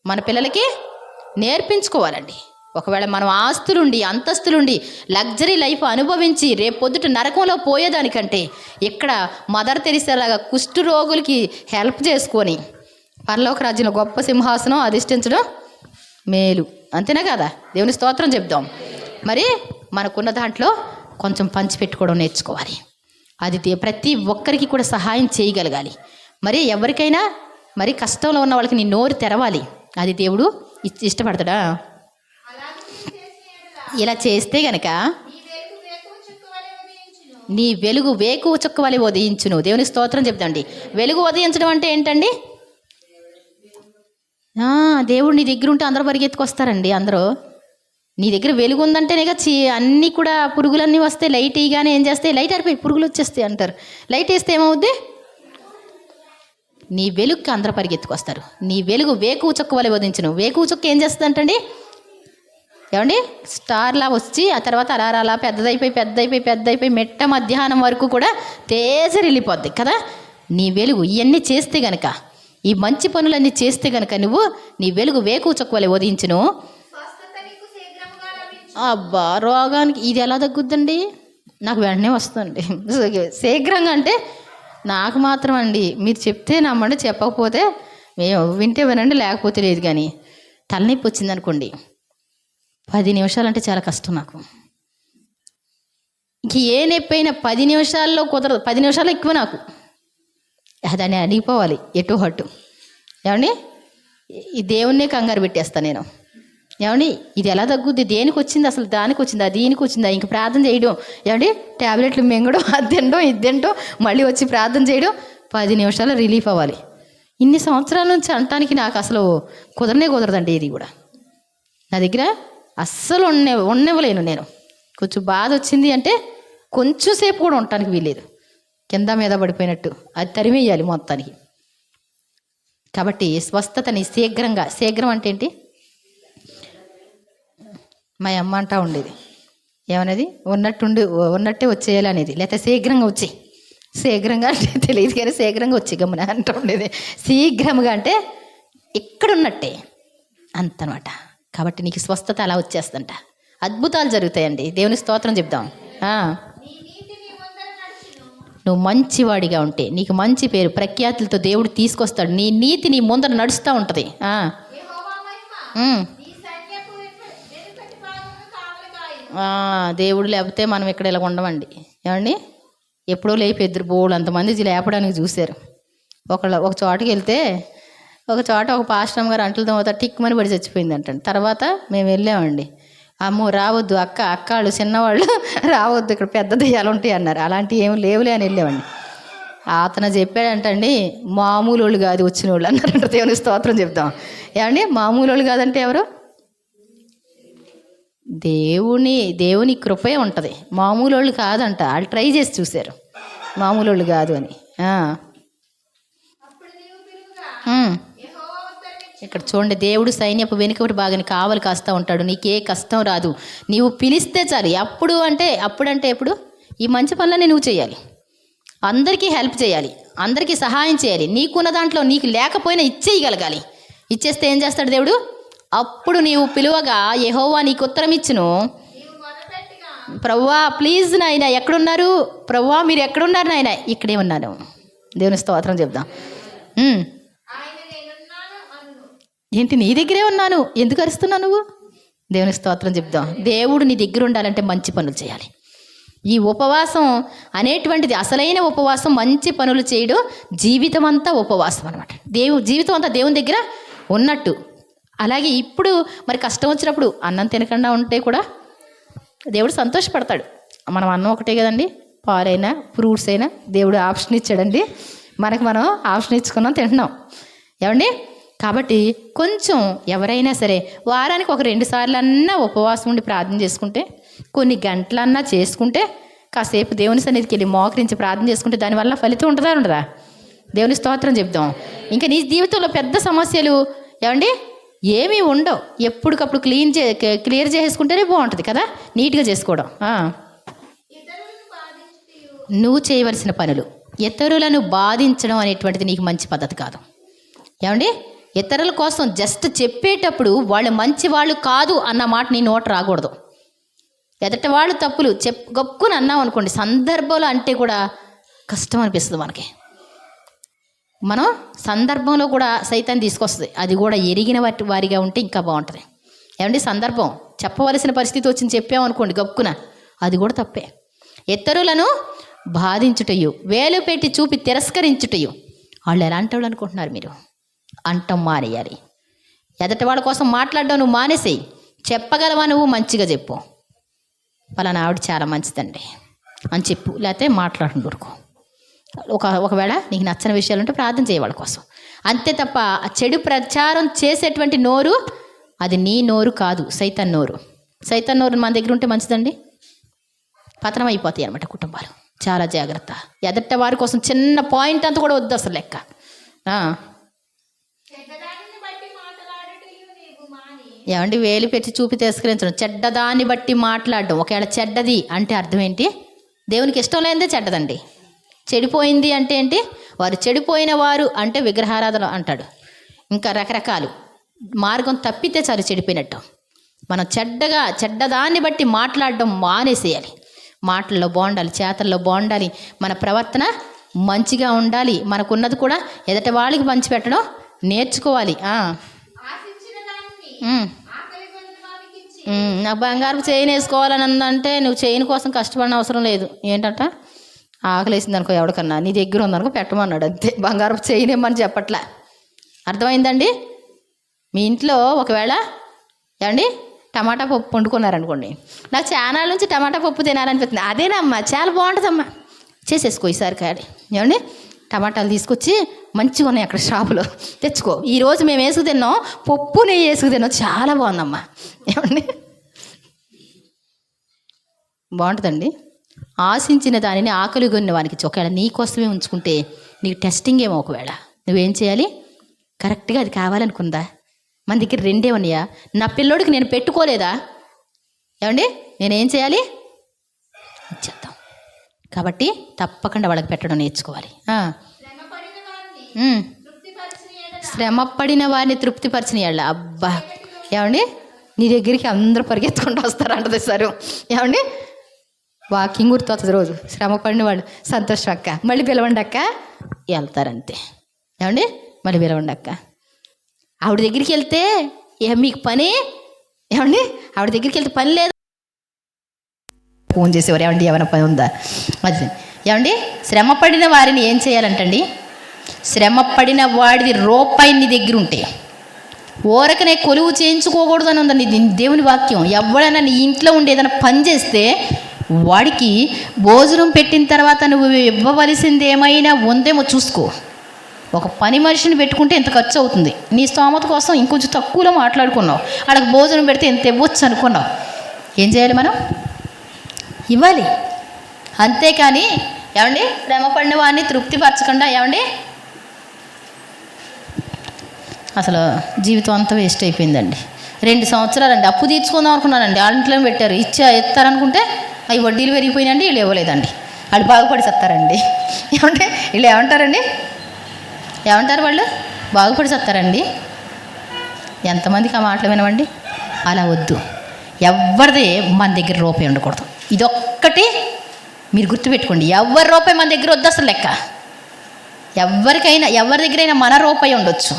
మన పిల్లలకి నేర్పించుకోవాలండి. ఒకవేళ మనం ఆస్తులుండి అంతస్తులుండి లగ్జరీ లైఫ్ అనుభవించి రేపు పొద్దుట నరకంలో పోయేదానికంటే ఇక్కడ మదర్ తెరిసేలాగా కుష్టు రోగులకి హెల్ప్ చేసుకొని పరలోక రాజ్యంలో గొప్ప సింహాసనం అధిష్ఠించడం మేలు. అంతేనా కదా? దేవుని స్తోత్రం చెప్దాం. మరి మనకున్న దాంట్లో కొంచెం పంచిపెట్టుకోవడం నేర్చుకోవాలి. అది ప్రతి ఒక్కరికి కూడా సహాయం చేయగలగాలి. మరి ఎవరికైనా మరి కష్టంలో ఉన్న వాళ్ళకి నీ నోరు తెరవాలి. అది దేవుడు ఇష్టపడతాడా? ఇలా చేస్తే గనక నీ వెలుగు వేకువ చుక్క వలె ఉదయించును. దేవుని స్తోత్రం చెప్తాండి. వెలుగు ఉదయించడం అంటే ఏంటండి? దేవుడు నీ దగ్గర ఉంటే అందరూ పరిగెత్తుకొస్తారండి. అందరూ నీ దగ్గర వెలుగు ఉందంటేనే అన్నీ కూడా పురుగులన్నీ వస్తాయి. లైట్ ఇగానే ఏం చేస్తాయి? లైట్ ఆరిపోయి పురుగులు వచ్చేస్తాయి అంటారు. లైట్ వేస్తే ఏమవుద్ది? నీ వెలుగుకి అందరూ పరిగెత్తుకొస్తారు. నీ వెలుగు వేకువ చుక్క వలె ఉదయించును. వేకువ చుక్క ఏం చేస్తుంది అంటండి? ఏమండి? స్టార్లా వచ్చి ఆ తర్వాత అలా పెద్దదైపోయి మెట్ట మధ్యాహ్నం వరకు కూడా తేజ వెళ్ళిపోద్ది కదా. నీ వెలుగు ఇవన్నీ చేస్తే గనక, ఈ మంచి పనులన్నీ చేస్తే గనక నువ్వు నీ వెలుగు వేకువ చుక్క వలె ఉదయించును. అబ్బా, రోగానికి ఇది ఎలా తగ్గుద్దండి? నాకు వెంటనే వస్తుంది శీఘ్రంగా. అంటే నాకు మాత్రం అండి, మీరు చెప్తే నమ్మండి, చెప్పకపోతే మేము వింటే వినండి, లేకపోతే లేదు. కానీ తలనొప్పి వచ్చింది అనుకోండి, 10 నిమిషాలు అంటే చాలా కష్టం నాకు. ఇంక ఏ నొప్పి అయినా 10 నిమిషాల్లో కుదరదు. 10 నిమిషాలు ఎక్కువ నాకు. దాన్ని అడిగిపోవాలి ఎటు హట్టు. ఏమండి? ఈ దేవుణ్ణే కంగారు పెట్టేస్తాను నేను. ఏమండి? ఇది ఎలా తగ్గుద్ది? దేనికి వచ్చింది అసలు? దానికి వచ్చిందా? దీనికి వచ్చిందా? ఇంక ప్రార్థన చేయడం. ఏమండి? ట్యాబ్లెట్లు మింగడం, అది తినడం, ఇది తినడం, మళ్ళీ వచ్చి ప్రార్థన చేయడం. 10 నిమిషాలు రిలీఫ్ అవ్వాలి. ఇన్ని సంవత్సరాల నుంచి అనటానికి నాకు అసలు కుదరదండి. ఇది కూడా నా దగ్గర అస్సలు ఉండనివ్వలేను నేను. కొంచెం బాధ వచ్చింది అంటే కొంచెం సేపు కూడా ఉండటానికి వీల్లేదు. కింద మీద పడిపోయినట్టు అది తరిమేయాలి మొత్తానికి. కాబట్టి స్వస్థతని శీఘ్రం అంటే ఏంటి? మా అమ్మ అంటా ఉండేది, ఏమనేది? ఉన్నట్టే వచ్చేయాలి అనేది, లేకపోతే శీఘ్రంగా వచ్చి. శీఘ్రంగా అంటే తెలియదు కానీ శీఘ్రంగా వచ్చి గమ్మున అంటూ ఉండేది. శీఘ్రంగా అంటే ఇక్కడున్నట్టే అంతనమాట. కాబట్టి నీకు స్వస్థత అలా వచ్చేస్తుందంట. అద్భుతాలు జరుగుతాయండి. దేవుని స్తోత్రం చెప్దాం. నువ్వు మంచివాడిగా ఉంటే నీకు మంచి పేరు ప్రఖ్యాతులతో దేవుడు తీసుకొస్తాడు. నీ నీతి నీ ముందర నడుస్తూ ఉంటుంది. దేవుడు లేకపోతే మనం ఇక్కడ ఇలా ఉండమండి. ఏమండి? ఎప్పుడో లేపి ఎదురు బోళ్ళు అంతమంది లేపడానికి చూశారు. ఒక చోటకి వెళ్తే ఒక పాస్టమ్ గారు అంటలతో టిక్కుమని పడి చచ్చిపోయింది అంటండి. తర్వాత మేము వెళ్ళామండి. అమ్మో రావద్దు అక్కళ్ళు చిన్నవాళ్ళు రావద్దు, ఇక్కడ పెద్ద దెయ్యాలు ఉంటాయి అన్నారు. అలాంటివి ఏమి లేవులే అని వెళ్ళామండి. అతను చెప్పాడంటండి, మామూలు వాళ్ళు కాదు వచ్చిన వాళ్ళు అన్నారంట. దేవుని స్తోత్రం చెప్దాం. ఏమండి? మామూలు వాళ్ళు కాదంటే ఎవరు? దేవుని కృపే ఉంటుంది. మామూలు వాళ్ళు కాదంట. వాళ్ళు ట్రై చేసి చూశారు, మామూలు వాళ్ళు కాదు అని. ఇక్కడ చూడండి, దేవుడు సైన్యపు వెనుకటి బాగాని కావలి కాస్తూ ఉంటాడు. నీకే కష్టం రాదు, నీవు పిలిస్తే చాలు. అప్పుడంటే ఎప్పుడు? ఈ మంచి పనులన్నీ నువ్వు చేయాలి, అందరికీ హెల్ప్ చేయాలి, అందరికీ సహాయం చేయాలి. నీకున్న దాంట్లో నీకు లేకపోయినా ఇచ్చేయగలగాలి. ఇచ్చేస్తే ఏం చేస్తాడు దేవుడు? అప్పుడు నీవు పిలువగా యెహోవా నీకు ఉత్తరం ఇచ్చును. ప్రభువా ప్లీజ్ నాయన ఎక్కడున్నారు? ప్రభువా మీరు ఎక్కడున్నారు నాయన? ఇక్కడే ఉన్నాను. దేవుని స్తోత్రం చెప్దాం. ఏంటి నీ దగ్గరే ఉన్నాను, ఎందుకు అరుస్తున్నావు నువ్వు? దేవుని స్తోత్రం చెప్దాం. దేవుడు నీ దగ్గర ఉండాలంటే మంచి పనులు చేయాలి. ఈ ఉపవాసం అనేటువంటిది అసలైన ఉపవాసం, మంచి పనులు చేయడం, జీవితం అంతా ఉపవాసం అనమాట. జీవితం అంతా దేవుని దగ్గర ఉన్నట్టు. అలాగే ఇప్పుడు మరి కష్టం వచ్చినప్పుడు అన్నం తినకుండా ఉంటే కూడా దేవుడు సంతోషపడతాడు. మనం అన్నం ఒకటే కదండి, పాలైనా ఫ్రూట్స్ అయినా దేవుడు ఆప్షన్ ఇచ్చాడండి. మనం ఆప్షన్ ఇచ్చుకున్నాం, తింటున్నాం. ఏమండి? కాబట్టి కొంచెం ఎవరైనా సరే వారానికి ఒక 2 సార్లన్నా ఉపవాసం ఉండి ప్రార్థన చేసుకుంటే, కొన్ని గంటలన్నా చేసుకుంటే, కాసేపు దేవుని సన్నిధికి వెళ్ళి మోకరించి ప్రార్థన చేసుకుంటే దానివల్ల ఫలితం ఉండదా? దేవుని స్తోత్రం చెప్దాం. ఇంకా నీ జీవితంలో పెద్ద సమస్యలు ఏమండి ఏమీ ఉండవు. ఎప్పటికప్పుడు క్లియర్ చేసుకుంటేనే బాగుంటుంది కదా, నీట్గా చేసుకోవడం. నువ్వు చేయవలసిన పనులు. ఇతరులను బాధించడం అనేటువంటిది నీకు మంచి పద్ధతి కాదు. ఏమండి, ఇతరుల కోసం జస్ట్ చెప్పేటప్పుడు వాళ్ళు మంచి వాళ్ళు కాదు అన్న మాట నీ నోట రాకూడదు. ఎదటి వాళ్ళు తప్పులు గొప్పని అన్నాం అనుకోండి, సందర్భంలో అంటే కూడా కష్టం అనిపిస్తుంది మనకి. మనం సందర్భంలో కూడా సైతాన్ని తీసుకొస్తుంది. అది కూడా ఎరిగిన వారిగా ఉంటే ఇంకా బాగుంటుంది. ఏమండి, సందర్భం చెప్పవలసిన పరిస్థితి వచ్చింది చెప్పామనుకోండి గొప్పన, అది కూడా తప్పే. ఇతరులను బాధించుటయు, వేలు పెట్టి చూపి తిరస్కరించుటయు. వాళ్ళు ఎలాంటి వాళ్ళు అనుకుంటున్నారు మీరు? అంటం మానేయాలి. ఎదటి వాళ్ళ కోసం మాట్లాడడం నువ్వు మానేసేయి. చెప్పగలవా నువ్వు? మంచిగా చెప్పు, పలానా ఆవిడ చాలా మంచిదండి అని చెప్పు, లేకపోతే మాట్లాడడం దొరుకు. ఒకవేళ నీకు నచ్చని విషయాలు ఉంటే ప్రార్థన చేయ వాళ్ళ కోసం, అంతే తప్ప ఆ చెడు ప్రచారం చేసేటువంటి నోరు అది నీ నోరు కాదు, సైతాన్ నోరు. సైతాన్ నోరు మన దగ్గర ఉంటే మంచిదండి, పతనం అయిపోతాయి అన్నమాట కుటుంబాలు. చాలా జాగ్రత్త. ఎదట వారి కోసం చిన్న పాయింట్ అంతా కూడా వద్దు అసలు లెక్క. ఏమండి, వేలు పెట్టి చూపి తిరస్కరించడం, చెడ్డదాన్ని బట్టి మాట్లాడడం. ఒకవేళ చెడ్డది అంటే అర్థం ఏంటి? దేవునికి ఇష్టం లేనిదే చెడ్డదండి. చెడిపోయింది అంటే ఏంటి? వారు చెడిపోయిన వారు అంటే విగ్రహారాధన అంటాడు. ఇంకా రకరకాలు మార్గం తప్పితే చాలు చెడిపోయినట్టు. మనం చెడ్డదాన్ని బట్టి మాట్లాడడం మానేసేయాలి. మాటల్లో బాగుండాలి, చేతల్లో బాగుండాలి, మన ప్రవర్తన మంచిగా ఉండాలి. మనకున్నది కూడా ఎదటి వాళ్ళకి పంచిపెట్టడం నేర్చుకోవాలి. నాకు బంగారు చైన్ వేసుకోవాలని అందంటే నువ్వు చైన్ కోసం కష్టపడిన అవసరం లేదు. ఏంటంట, ఆకలి వేసింది అనుకో ఎవరికన్నా, నీ దగ్గర ఉందనుకో పెట్టమన్నాడు అంతే. బంగారు చైన్ ఏమని చెప్పట్లే. అర్థమైందండి? మీ ఇంట్లో ఒకవేళ ఏమండి టమాటా పప్పు వండుకున్నారనుకోండి, నాకు చాలా నుంచి టమాటా పప్పు తినాలనిపిస్తుంది. అదేనమ్మా, చాలా బాగుంటుందమ్మా, చేసేసుకో ఈసారి కాడి. ఏమండి, టమాటాలు తీసుకొచ్చి మంచిగా ఉన్నాయి అక్కడ షాపులో, తెచ్చుకో. ఈరోజు మేము వేసుకు తిన్నాం, పప్పు నెయ్యి వేసుకు తిన్నాం, చాలా బాగుందమ్మా. ఏమండి, బాగుంటుందండి. ఆశించిన దానిని ఆకలిగొన్న వానికి ఒకవేళ నీ కోసమే ఉంచుకుంటే నీకు టెస్టింగ్ ఏమో. ఒకవేళ నువ్వేం చేయాలి? కరెక్ట్గా అది కావాలనుకుందా, మన దగ్గర రెండే ఉన్నాయా, నా పిల్లోడికి నేను పెట్టుకోలేదా, ఏమండి నేనేం చేయాలి? ఇచ్చేద్దాం. కాబట్టి తప్పకుండా వాళ్ళకి పెట్టడం నేర్చుకోవాలి. శ్రమపడిన వారిని తృప్తిపరిచిన వాళ్ళ. అబ్బా, ఏమండి నీ దగ్గరికి అందరూ పరిగెత్తుకుంటూ వస్తారంటది సార్. ఏమండి, వాకింగ్ గుర్తొస్తుంది రోజు. శ్రమపడిన వాళ్ళు సంతోషం అక్క, మళ్ళీ పిలవండి అక్క, వెళ్తారంతే. ఏమండి, మళ్ళీ పిలవండి అక్క. ఆవిడ దగ్గరికి వెళ్తే మీకు పని, ఏమండి ఆవిడ దగ్గరికి వెళ్తే పని లేదు, ఫోన్ చేసేవారు. ఏమండి ఏమైనా పని ఉందా? అది ఏమండి, శ్రమపడిన వారిని ఏం చేయాలంటండి? శ్రమపడిన వాడిది రూపాయి నీ దగ్గర ఉంటే ఓరకనే కొలువు చేయించుకోకూడదు అని ఉందండి దేవుని వాక్యం. ఎవడైనా నీ ఇంట్లో ఉండి ఏదైనా పని చేస్తే వాడికి భోజనం పెట్టిన తర్వాత నువ్వు ఇవ్వవలసింది ఏమైనా ఉందేమో చూసుకో. ఒక పని మనిషిని పెట్టుకుంటే ఎంత ఖర్చు అవుతుంది, నీ స్తోమత కోసం ఇంకొంచెం తక్కువలో మాట్లాడుకున్నావు, వాళ్ళకి భోజనం పెడితే ఎంత ఇవ్వచ్చు అనుకున్నావు. ఏం చేయాలి? మనం ఇవ్వాలి. అంతేకాని ఏమండి శ్రమపడిన వాడిని తృప్తిపరచకుండా ఏమండి అసలు జీవితం అంతా వేస్ట్ అయిపోయిందండి. 2 సంవత్సరాలండి అప్పు తీర్చుకుందాం అనుకున్నానండి, వాళ్ళ ఇంట్లో పెట్టారు, ఇస్తారనుకుంటే అవి వడ్డీలు పెరిగిపోయినండి, వీళ్ళు ఇవ్వలేదండి. వాళ్ళు బాగుపడి చేస్తారండి. ఏమంటే వీళ్ళు ఏమంటారండి, ఏమంటారు వాళ్ళు? బాగుపడి చేస్తారండి. ఎంతమందికి ఆ మాటలు వినవండి? అలా వద్దు. ఎవరిది మన దగ్గర రూపాయి ఉండకూడదు. ఇదొక్కటి మీరు గుర్తుపెట్టుకోండి. ఎవరి రూపాయి మన దగ్గర వద్దు అసలు లెక్క. ఎవరి దగ్గరైనా మన రూపాయి ఉండొచ్చు.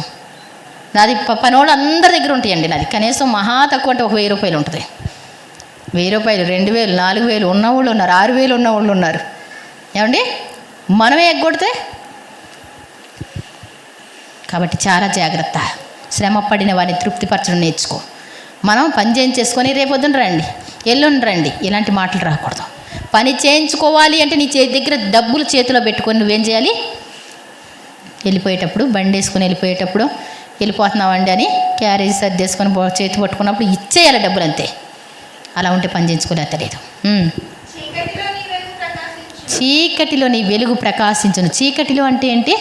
నాది పనోళ్ళు అందరి దగ్గర ఉంటాయండి. నాది కనీసం మహా తక్కువ అంటే ఒక 1000 రూపాయలు ఉంటుంది. 1000 రూపాయలు, 2000, 4000 ఉన్నవాళ్ళు ఉన్నారు, 6000 ఉన్నవాళ్ళు ఉన్నారు. ఏమండి మనమే ఎగ్గొడితే. కాబట్టి చాలా జాగ్రత్త. శ్రమ పడిన వారిని తృప్తిపరచడం నేర్చుకో. మనం పని చేయించేసుకొని రేపొద్దున రండి, ఎల్లుండి రండి, ఇలాంటి మాటలు రాకూడదు. పని చేయించుకోవాలి అంటే నీ దగ్గర డబ్బులు చేతిలో పెట్టుకొని నువ్వేం చేయాలి? వెళ్ళిపోయేటప్పుడు, బండి వేసుకొని వెళ్ళిపోయేటప్పుడు, వెళ్ళిపోతున్నామండి అని క్యారేజ్ సర్దేసుకొని చేతి పట్టుకున్నప్పుడు ఇచ్చేయాలి డబ్బులు, అంతే. అలా ఉంటే పని చేయించుకోలేదు. చీకటిలో నీ వెలుగు ప్రకాశించును. చీకటిలో అంటే ఏంటి?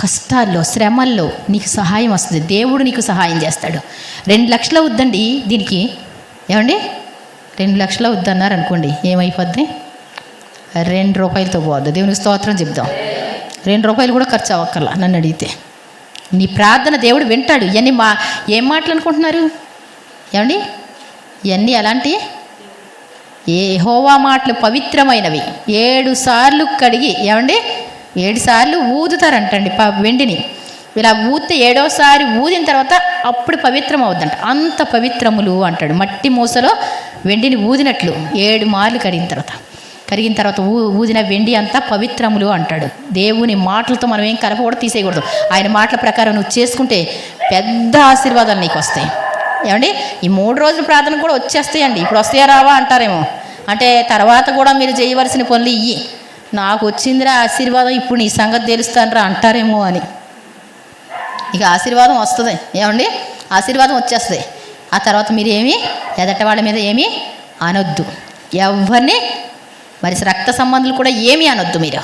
కష్టాల్లో, శ్రమల్లో నీకు సహాయం వస్తుంది. దేవుడు నీకు సహాయం చేస్తాడు. 2 లక్షలు అవుద్దండి దీనికి. ఏమండి 2 లక్షలు అవుద్దన్నారు అనుకోండి, ఏమైపోద్ది? ₹2 పోద్ది. దేవునికి స్తోత్రం చెప్దాం. ₹2 కూడా ఖర్చు అవ్వక్కర్లా నన్ను అడిగితే. నీ ప్రార్థన దేవుడు వింటాడు. ఇవన్నీ ఏం మాటలు అనుకుంటున్నారు ఏమండి? ఇవన్నీ అలాంటి యెహోవా మాటలు పవిత్రమైనవి. 7 సార్లు కడిగి ఏమండి 7 సార్లు ఊదుతారంటండి వెండిని. ఇలా ఊదితే 7వసారి ఊదిన తర్వాత అప్పుడు పవిత్రం అవుద్దంట. అంత పవిత్రములు అంటాడు. మట్టి మూసలో వెండిని ఊదినట్లు 7 మార్లు కరిగిన తర్వాత ఊదిన వెండి అంతా పవిత్రములు అంటాడు. దేవుని మాటలతో మనం ఏం కలపకూడదు, తీసేయకూడదు. ఆయన మాటల ప్రకారం నువ్వు చేసుకుంటే పెద్ద ఆశీర్వాదాలు నీకు వస్తాయి. ఏమండి ఈ 3 రోజుల ప్రార్థన కూడా వచ్చేస్తాయండి. ఇప్పుడు వస్తాయా రావా అంటారేమో. అంటే తర్వాత కూడా మీరు చేయవలసిన పనులు ఇయ్యి. నాకు వచ్చిందిరా ఆశీర్వాదం, ఇప్పుడు నీ సంగతి తెలుస్తానరా అంటారేమో అని. ఇక ఆశీర్వాదం వస్తుంది. ఏమండి ఆశీర్వాదం వచ్చేస్తుంది. ఆ తర్వాత మీరు ఏమీ ఎదట వాళ్ళ మీద ఏమీ అనొద్దు. ఎవరిని మరి రక్త సంబంధాలు కూడా ఏమీ అనొద్దు. మీరు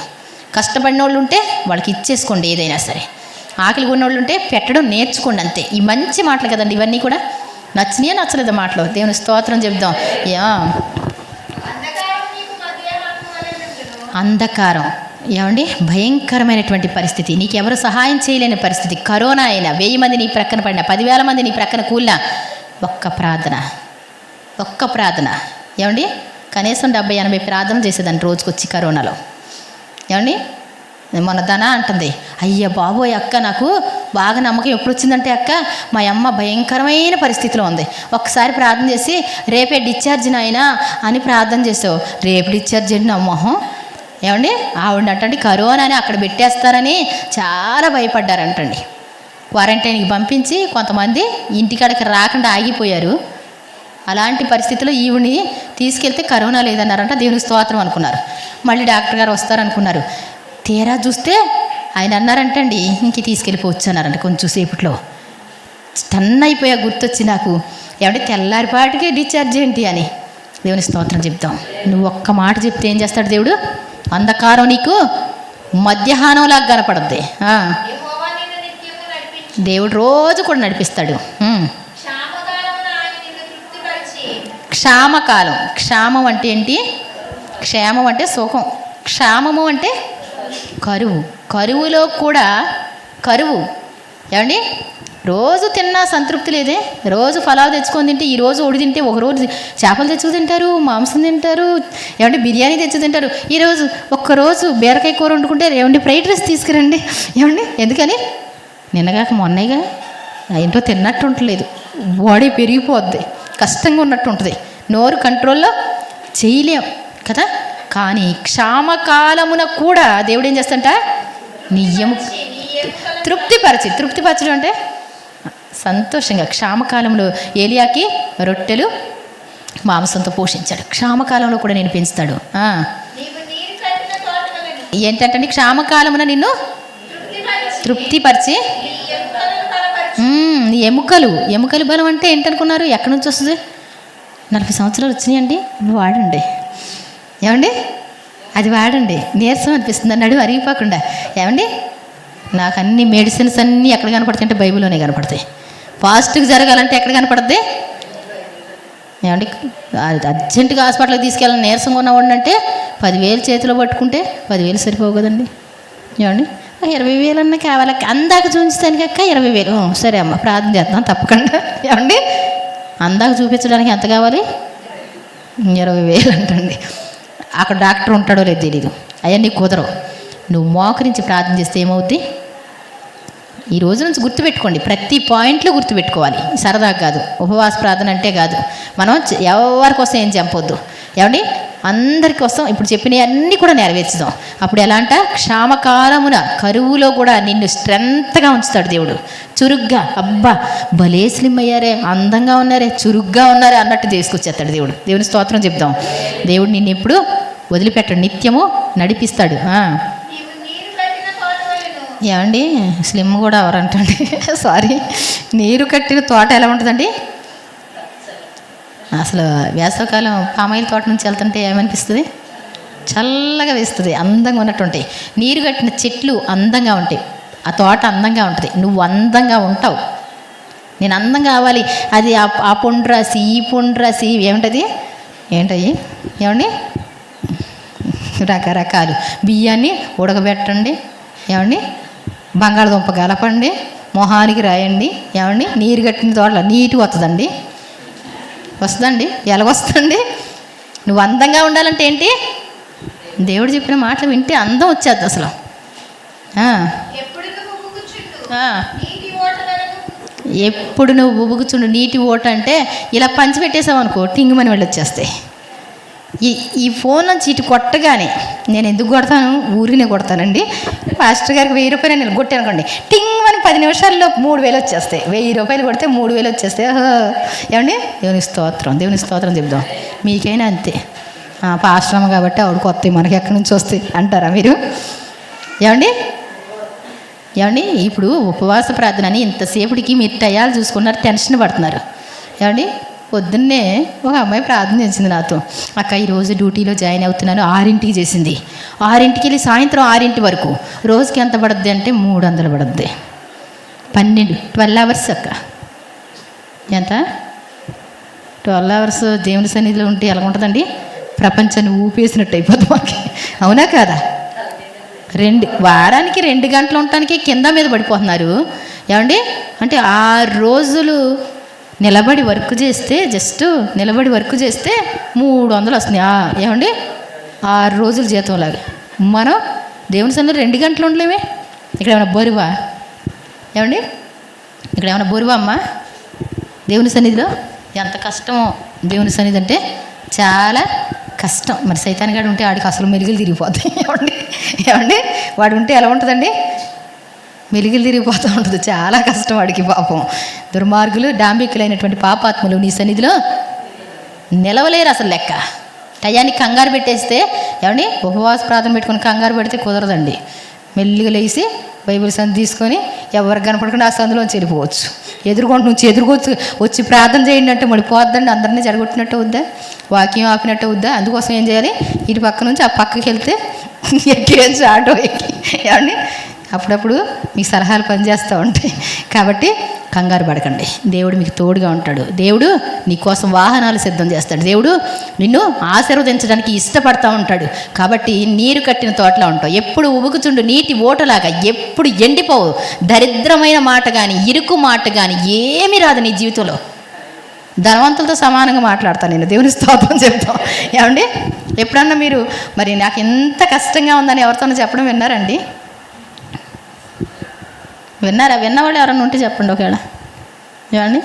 కష్టపడిన వాళ్ళు ఉంటే వాళ్ళకి ఇచ్చేసుకోండి. ఏదైనా సరే ఆకలి ఉన్న వాళ్ళు ఉంటే పెట్టడం నేర్చుకోండి. అంతే. ఈ మంచి మాటలు కదండి ఇవన్నీ కూడా. నచ్చినాయా నచ్చలేదు మాటలు? దేవుని స్తోత్రం చెప్దాం. అంధకారం ఏమండి భయంకరమైనటువంటి పరిస్థితి. నీకు ఎవరు సహాయం చేయలేని పరిస్థితి. కరోనా అయినా 1000 మంది నీ ప్రక్కన పడినా 10,000 మంది నీ ప్రక్కన కూలినా ఒక్క ప్రార్థన ఏమండి కనీసం 70-80 ప్రార్థనలు చేసేదాన్ని రోజుకొచ్చి కరోనాలో. ఏమండి మన ధన అంటుంది, అయ్య బాబోయ్ అక్క నాకు బాగా నమ్మకం ఎప్పుడు వచ్చిందంటే అక్క మా అమ్మ భయంకరమైన పరిస్థితిలో ఉంది. ఒక్కసారి ప్రార్థన చేసి రేపే డిశ్చార్జ్ నాయనా అని ప్రార్థన చేసావు. రేపు డిశ్చార్జ్ అండి నా మొహం. ఏమండి ఆవిడంటండి కరోనాని అక్కడ పెట్టేస్తారని చాలా భయపడ్డారంటండి. క్వారంటైన్కి పంపించి కొంతమంది ఇంటికాడికి రాకుండా ఆగిపోయారు. అలాంటి పరిస్థితిలో ఈవిని తీసుకెళ్తే కరోనా లేదన్నారంట. దేవునికి స్తోత్రం అనుకున్నారు. మళ్ళీ డాక్టర్ గారు వస్తారనుకున్నారు. తీరా చూస్తే ఆయన అన్నారంటండి ఇంక తీసుకెళ్ళిపోవచ్చు అన్నారంట. కొంచెం సేపట్లో స్టన్ అయిపోయా. గుర్తొచ్చి నాకు ఏమంటే తెల్లారిపాటికే డిశ్చార్జ్ ఏంటి అని. దేవుని స్తోత్రం చెప్తాం. నువ్వు ఒక్క మాట చెప్తే ఏం చేస్తాడు దేవుడు? అంధకారం నీకు మధ్యాహ్నంలాగా కనపడద్ది. దేవుడు రోజు కూడా నడిపిస్తాడు. క్షామకాలం. క్షామం అంటే ఏంటి? క్షేమం అంటే సుఖం. క్షామము అంటే కరువు. కరువులో కూడా కరువు. ఏమండి రోజు తిన్నా సంతృప్తి లేదే. రోజు ఫలాలు తెచ్చుకొని తింటే ఈరోజు ఒడి తింటే ఒకరోజు చేపలు తెచ్చుకు తింటారు, మాంసం తింటారు, ఏమంటే బిర్యానీ తెచ్చి తింటారు. ఈరోజు ఒక్కరోజు బీరకాయ కూర వండుకుంటే ఏమండి ఫ్రైడ్ రైస్ తీసుకురండి. ఏమండి ఎందుకని? నిన్నగాక మొన్నగా ఏంటో తిన్నట్టు ఉండలేదు. బాడీ పెరిగిపోద్ది, కష్టంగా ఉన్నట్టు ఉంటుంది, నోరు కంట్రోల్లో చేయలేం కదా. కానీ క్షామకాలమున కూడా దేవుడు ఏం చేస్తంట? నీ తృప్తిపరచడం అంటే సంతోషంగా. క్షామకాలంలో ఏలియాకి రొట్టెలు మాంసంతో పోషించాడు. క్షామకాలంలో కూడా నేను పెంచుతాడు. ఏంటంటే క్షామకాలమున నిన్ను తృప్తిపరిచి ఎముకలు బలం అంటే ఏంటనుకున్నారు? ఎక్కడి నుంచి వస్తుంది? 40 సంవత్సరాలు వచ్చినాయండి. వాడండి. ఏమండి అది వాడండి. నీరసం అనిపిస్తుంది అన్నాడు అరిగిపోకుండా. ఏమండి నాకు అన్ని మెడిసిన్స్ అన్నీ ఎక్కడ కనపడతాయి అంటే బైబిల్లోనే కనపడతాయి. ఫాస్ట్గా జరగాలంటే ఎక్కడ కనపడద్ది? ఏమండి అర్జెంటుగా హాస్పిటల్కి తీసుకెళ్ళాలని నీరసంగా ఉన్నవాడిని అంటే 10,000 చేతిలో పట్టుకుంటే 10,000 సరిపోవు కదండి. ఏమండి 20,000 అన్నా కావాలి. అందాక చూపించడానికి అక్క 20,000. సరే అమ్మ ప్రార్థన చేద్దాం తప్పకుండా. ఏమండి అందాక చూపించడానికి ఎంత కావాలి? 20,000 అంటండి. అక్కడ డాక్టర్ ఉంటాడో లేదు తెలీదు. అవన్నీ కుదరవు. నువ్వు మోకరించి ప్రార్థన చేస్తే ఏమవుద్ది? ఈ రోజు నుంచి గుర్తుపెట్టుకోండి. ప్రతి పాయింట్లో గుర్తుపెట్టుకోవాలి. సరదాగా కాదు. ఉపవాస ప్రార్థన అంటే కాదు. మనం ఎవరి కోసం ఏం చెప్పొద్దు. ఏమండి అందరికి వస్తాం. ఇప్పుడు చెప్పినవి అన్నీ కూడా నెరవేర్చుదాం. అప్పుడు ఎలా అంట? క్షామకాలమున కరువులో కూడా నిన్ను స్ట్రెంత్గా ఉంచుతాడు దేవుడు. చురుగ్గా అబ్బా భలే స్లిమ్ అయ్యారే, అందంగా ఉన్నారే, చురుగ్గా ఉన్నారే అన్నట్టు తీసుకొచ్చేస్తాడు దేవుడు. దేవుని స్తోత్రం చెప్దాం. దేవుడు నిన్ను ఎప్పుడు వదిలిపెట్టాడు, నిత్యము నడిపిస్తాడు. ఏమండి స్లిమ్ కూడా ఎవరంటండి సారీ నీరు కట్టిన తోట ఎలా ఉంటుందండి? అసలు వేసవకాలం పామాయిల తోట నుంచి వెళ్తుంటే ఏమనిపిస్తుంది? చల్లగా వేస్తుంది, అందంగా ఉన్నట్టు ఉంటాయి. నీరు కట్టిన చెట్లు అందంగా ఉంటాయి, ఆ తోట అందంగా ఉంటుంది. నువ్వు అందంగా ఉంటావు. నేను అందం కావాలి, అది ఆ పొండు రాసి ఈ పొండు రాసి ఏమిటది ఏంటది? ఏమండి రకరకాలు బియ్యాన్ని ఉడకబెట్టండి, ఏమండి, బంగాళదుంప కలపండి, మొహానికి రాయండి, ఏమండి, నీరు కట్టిన తోటలో నీట్గా వస్తుందండి. ఎలాగొస్తుందండి? నువ్వు అందంగా ఉండాలంటే ఏంటి? దేవుడు చెప్పిన మాటలు వింటే అందం వచ్చేది అసలు. ఎప్పుడు నువ్వు ఉబుకుచుండు నీటి ఓట అంటే ఇలా పంచిపెట్టేసావు అనుకో, టింగుమని వెళ్ళి వచ్చేస్తాయి. ఈ ఫోన్ నుంచి ఇటు కొట్టగానే, నేను ఎందుకు కొడతాను, ఊరినే కొడతానండి. పాస్టర్ గారికి 1000 రూపాయలు నేను కొట్టాను అనుకోండి, టింగ్ అని 10 నిమిషాల్లో 3000 వచ్చేస్తాయి. 1000 రూపాయలు కొడితే 3000 వచ్చేస్తాయి. ఏమండి, దేవుని స్తోత్రం చెప్దాం. మీకైనా అంతే. పాస్టర్ కాబట్టి ఆవిడ కొత్త మనకి ఎక్కడి నుంచి వస్తాయి అంటారా మీరు? ఏమండి, ఇప్పుడు ఉపవాస ప్రార్థన అని ఇంతసేపటికి మీరు టయాలు చూసుకున్నారు, టెన్షన్ పడుతున్నారు. ఏమండి, పొద్దున్నే ఒక అమ్మాయి ప్రార్థన చేసింది నాతో. అక్క ఈరోజు డ్యూటీలో జాయిన్ అవుతున్నాను, 6ంటికి చేసింది. 6ంటికి వెళ్ళి సాయంత్రం 6 వరకు. రోజుకి ఎంత పడుద్ది అంటే 300 పడుద్ది. 12 అవర్స్ అక్క. ఎంత? 12 అవర్స్ దేవుని సన్నిధిలో ఉంటే ఎలా ఉంటుందండి? ప్రపంచాన్ని ఊపేసినట్టు అయిపోద్ది మాకు. అవునా కాదా? వారానికి 2 గంటలు ఉండటానికి కింద మీద పడిపోతున్నారు. ఏమండి, అంటే 6 రోజులు నిలబడి వర్క్ చేస్తే, జస్ట్ నిలబడి వర్క్ చేస్తే 300 వస్తుంది. ఏమండి, 6 రోజులు జీతంలాగా. మనం దేవుని సన్నిధిలో 2 గంటలు ఉండలేమే. ఇక్కడ ఏమైనా బరువా? ఏమండి, ఇక్కడ ఏమైనా బరువా అమ్మా? దేవుని సన్నిధిలో ఎంత కష్టమో. దేవుని సన్నిధి అంటే చాలా కష్టం. మరి సైతాన్ గాడు ఉంటే వాడికి అసలు మెలుగులు తిరిగిపోతాయి. ఏమండి, వాడు ఉంటే ఎలా ఉంటుందండి? మెలుగులు తిరిగిపోతూ ఉంటుంది. చాలా కష్టం వాడికి. పాపం దుర్మార్గులు, డాంబికులైనటువంటి పాపాత్ములు నీ సన్నిధిలో నిలవలేరు అసలు. లెక్క టయానికి కంగారు పెట్టేస్తే, ఏమండి, ఉపవాస ప్రార్థన పెట్టుకుని కంగారు పెడితే కుదరదండి. మెల్లిగా లేచి బైబిల్ సంధి తీసుకొని ఎవరికి కనపడకుండా ఆ సందులోంచి వెళ్ళిపోవచ్చు. ఎదురుకొచ్చి వచ్చి ప్రార్థన చేయండి అంటే మళ్ళీ పోద్దండి, అందరినీ జడగొట్టినట్టు అవుద్దా, వాక్యం ఆపినట్టు అవుద్దా? అందుకోసం ఏం చేయాలి? ఇటు పక్క నుంచి ఆ పక్కకి వెళ్తే ఎక్కేసి ఆటో ఎక్కి, ఏమండి, అప్పుడప్పుడు మీ సలహాలు పనిచేస్తూ ఉంటాయి. కాబట్టి కంగారు పడకండి. దేవుడు మీకు తోడుగా ఉంటాడు. దేవుడు నీకోసం వాహనాలు సిద్ధం చేస్తాడు. దేవుడు నిన్ను ఆశీర్వదించడానికి ఇష్టపడతా ఉంటాడు. కాబట్టి నీరు కట్టిన తోటలా ఉంటావు. ఎప్పుడు ఉబుకుచుండు నీటి ఓటలాగా, ఎప్పుడు ఎండిపోవు. దరిద్రమైన మాట కానీ, ఇరుకు మాట కానీ ఏమీ రాదు నీ జీవితంలో. ధనవంతులతో సమానంగా మాట్లాడతాను నేను. దేవుని స్తోత్రం చెప్తాం. ఏమండి, ఎప్పుడన్నా మీరు మరి నాకు ఎంత కష్టంగా ఉందని ఎవరితోనో చెప్పడం విన్నారండి? విన్నారా? విన్నవాళ్ళు ఎవరన్నా ఉంటే చెప్పండి ఒకవేళ. ఏమండి,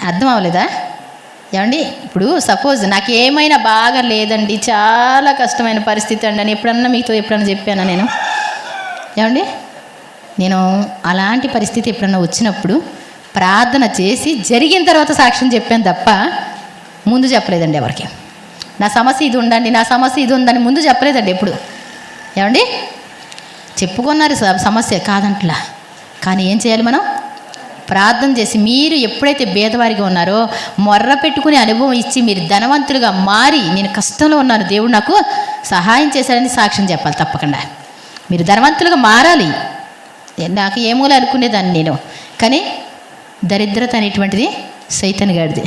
అర్థం అవ్వలేదా? ఏమండి, ఇప్పుడు సపోజ్ నాకు ఏమైనా బాగా లేదండి, చాలా కష్టమైన పరిస్థితి అండి అని ఎప్పుడన్నా మీతో చెప్పానా నేను? ఏమండి, నేను అలాంటి పరిస్థితి ఎప్పుడన్నా వచ్చినప్పుడు ప్రార్థన చేసి జరిగిన తర్వాత సాక్ష్యం చెప్పాను తప్ప ముందు చెప్పలేదండి ఎవరికి. నా సమస్య ఇది ఉండండి, నా సమస్య ఇది ఉందని ముందు చెప్పలేదండి ఎప్పుడు. ఏమండి, చెప్పుకున్నారు సమస్య కాదంట్లా. కానీ ఏం చేయాలి మనం? ప్రార్థన చేసి, మీరు ఎప్పుడైతే భేదవారిగా ఉన్నారో మొర్ర పెట్టుకునే అనుభవం ఇచ్చి మీరు ధనవంతులుగా మారి, నేను కష్టంలో ఉన్నాను, దేవుడు నాకు సహాయం చేశాడని సాక్ష్యం చెప్పాలి తప్పకుండా. మీరు ధనవంతులుగా మారాలి. నాకు ఏమోలే అనుకునేదాన్ని నేను. కానీ దరిద్రత అనేటువంటిది సైతాన్ గాడిది.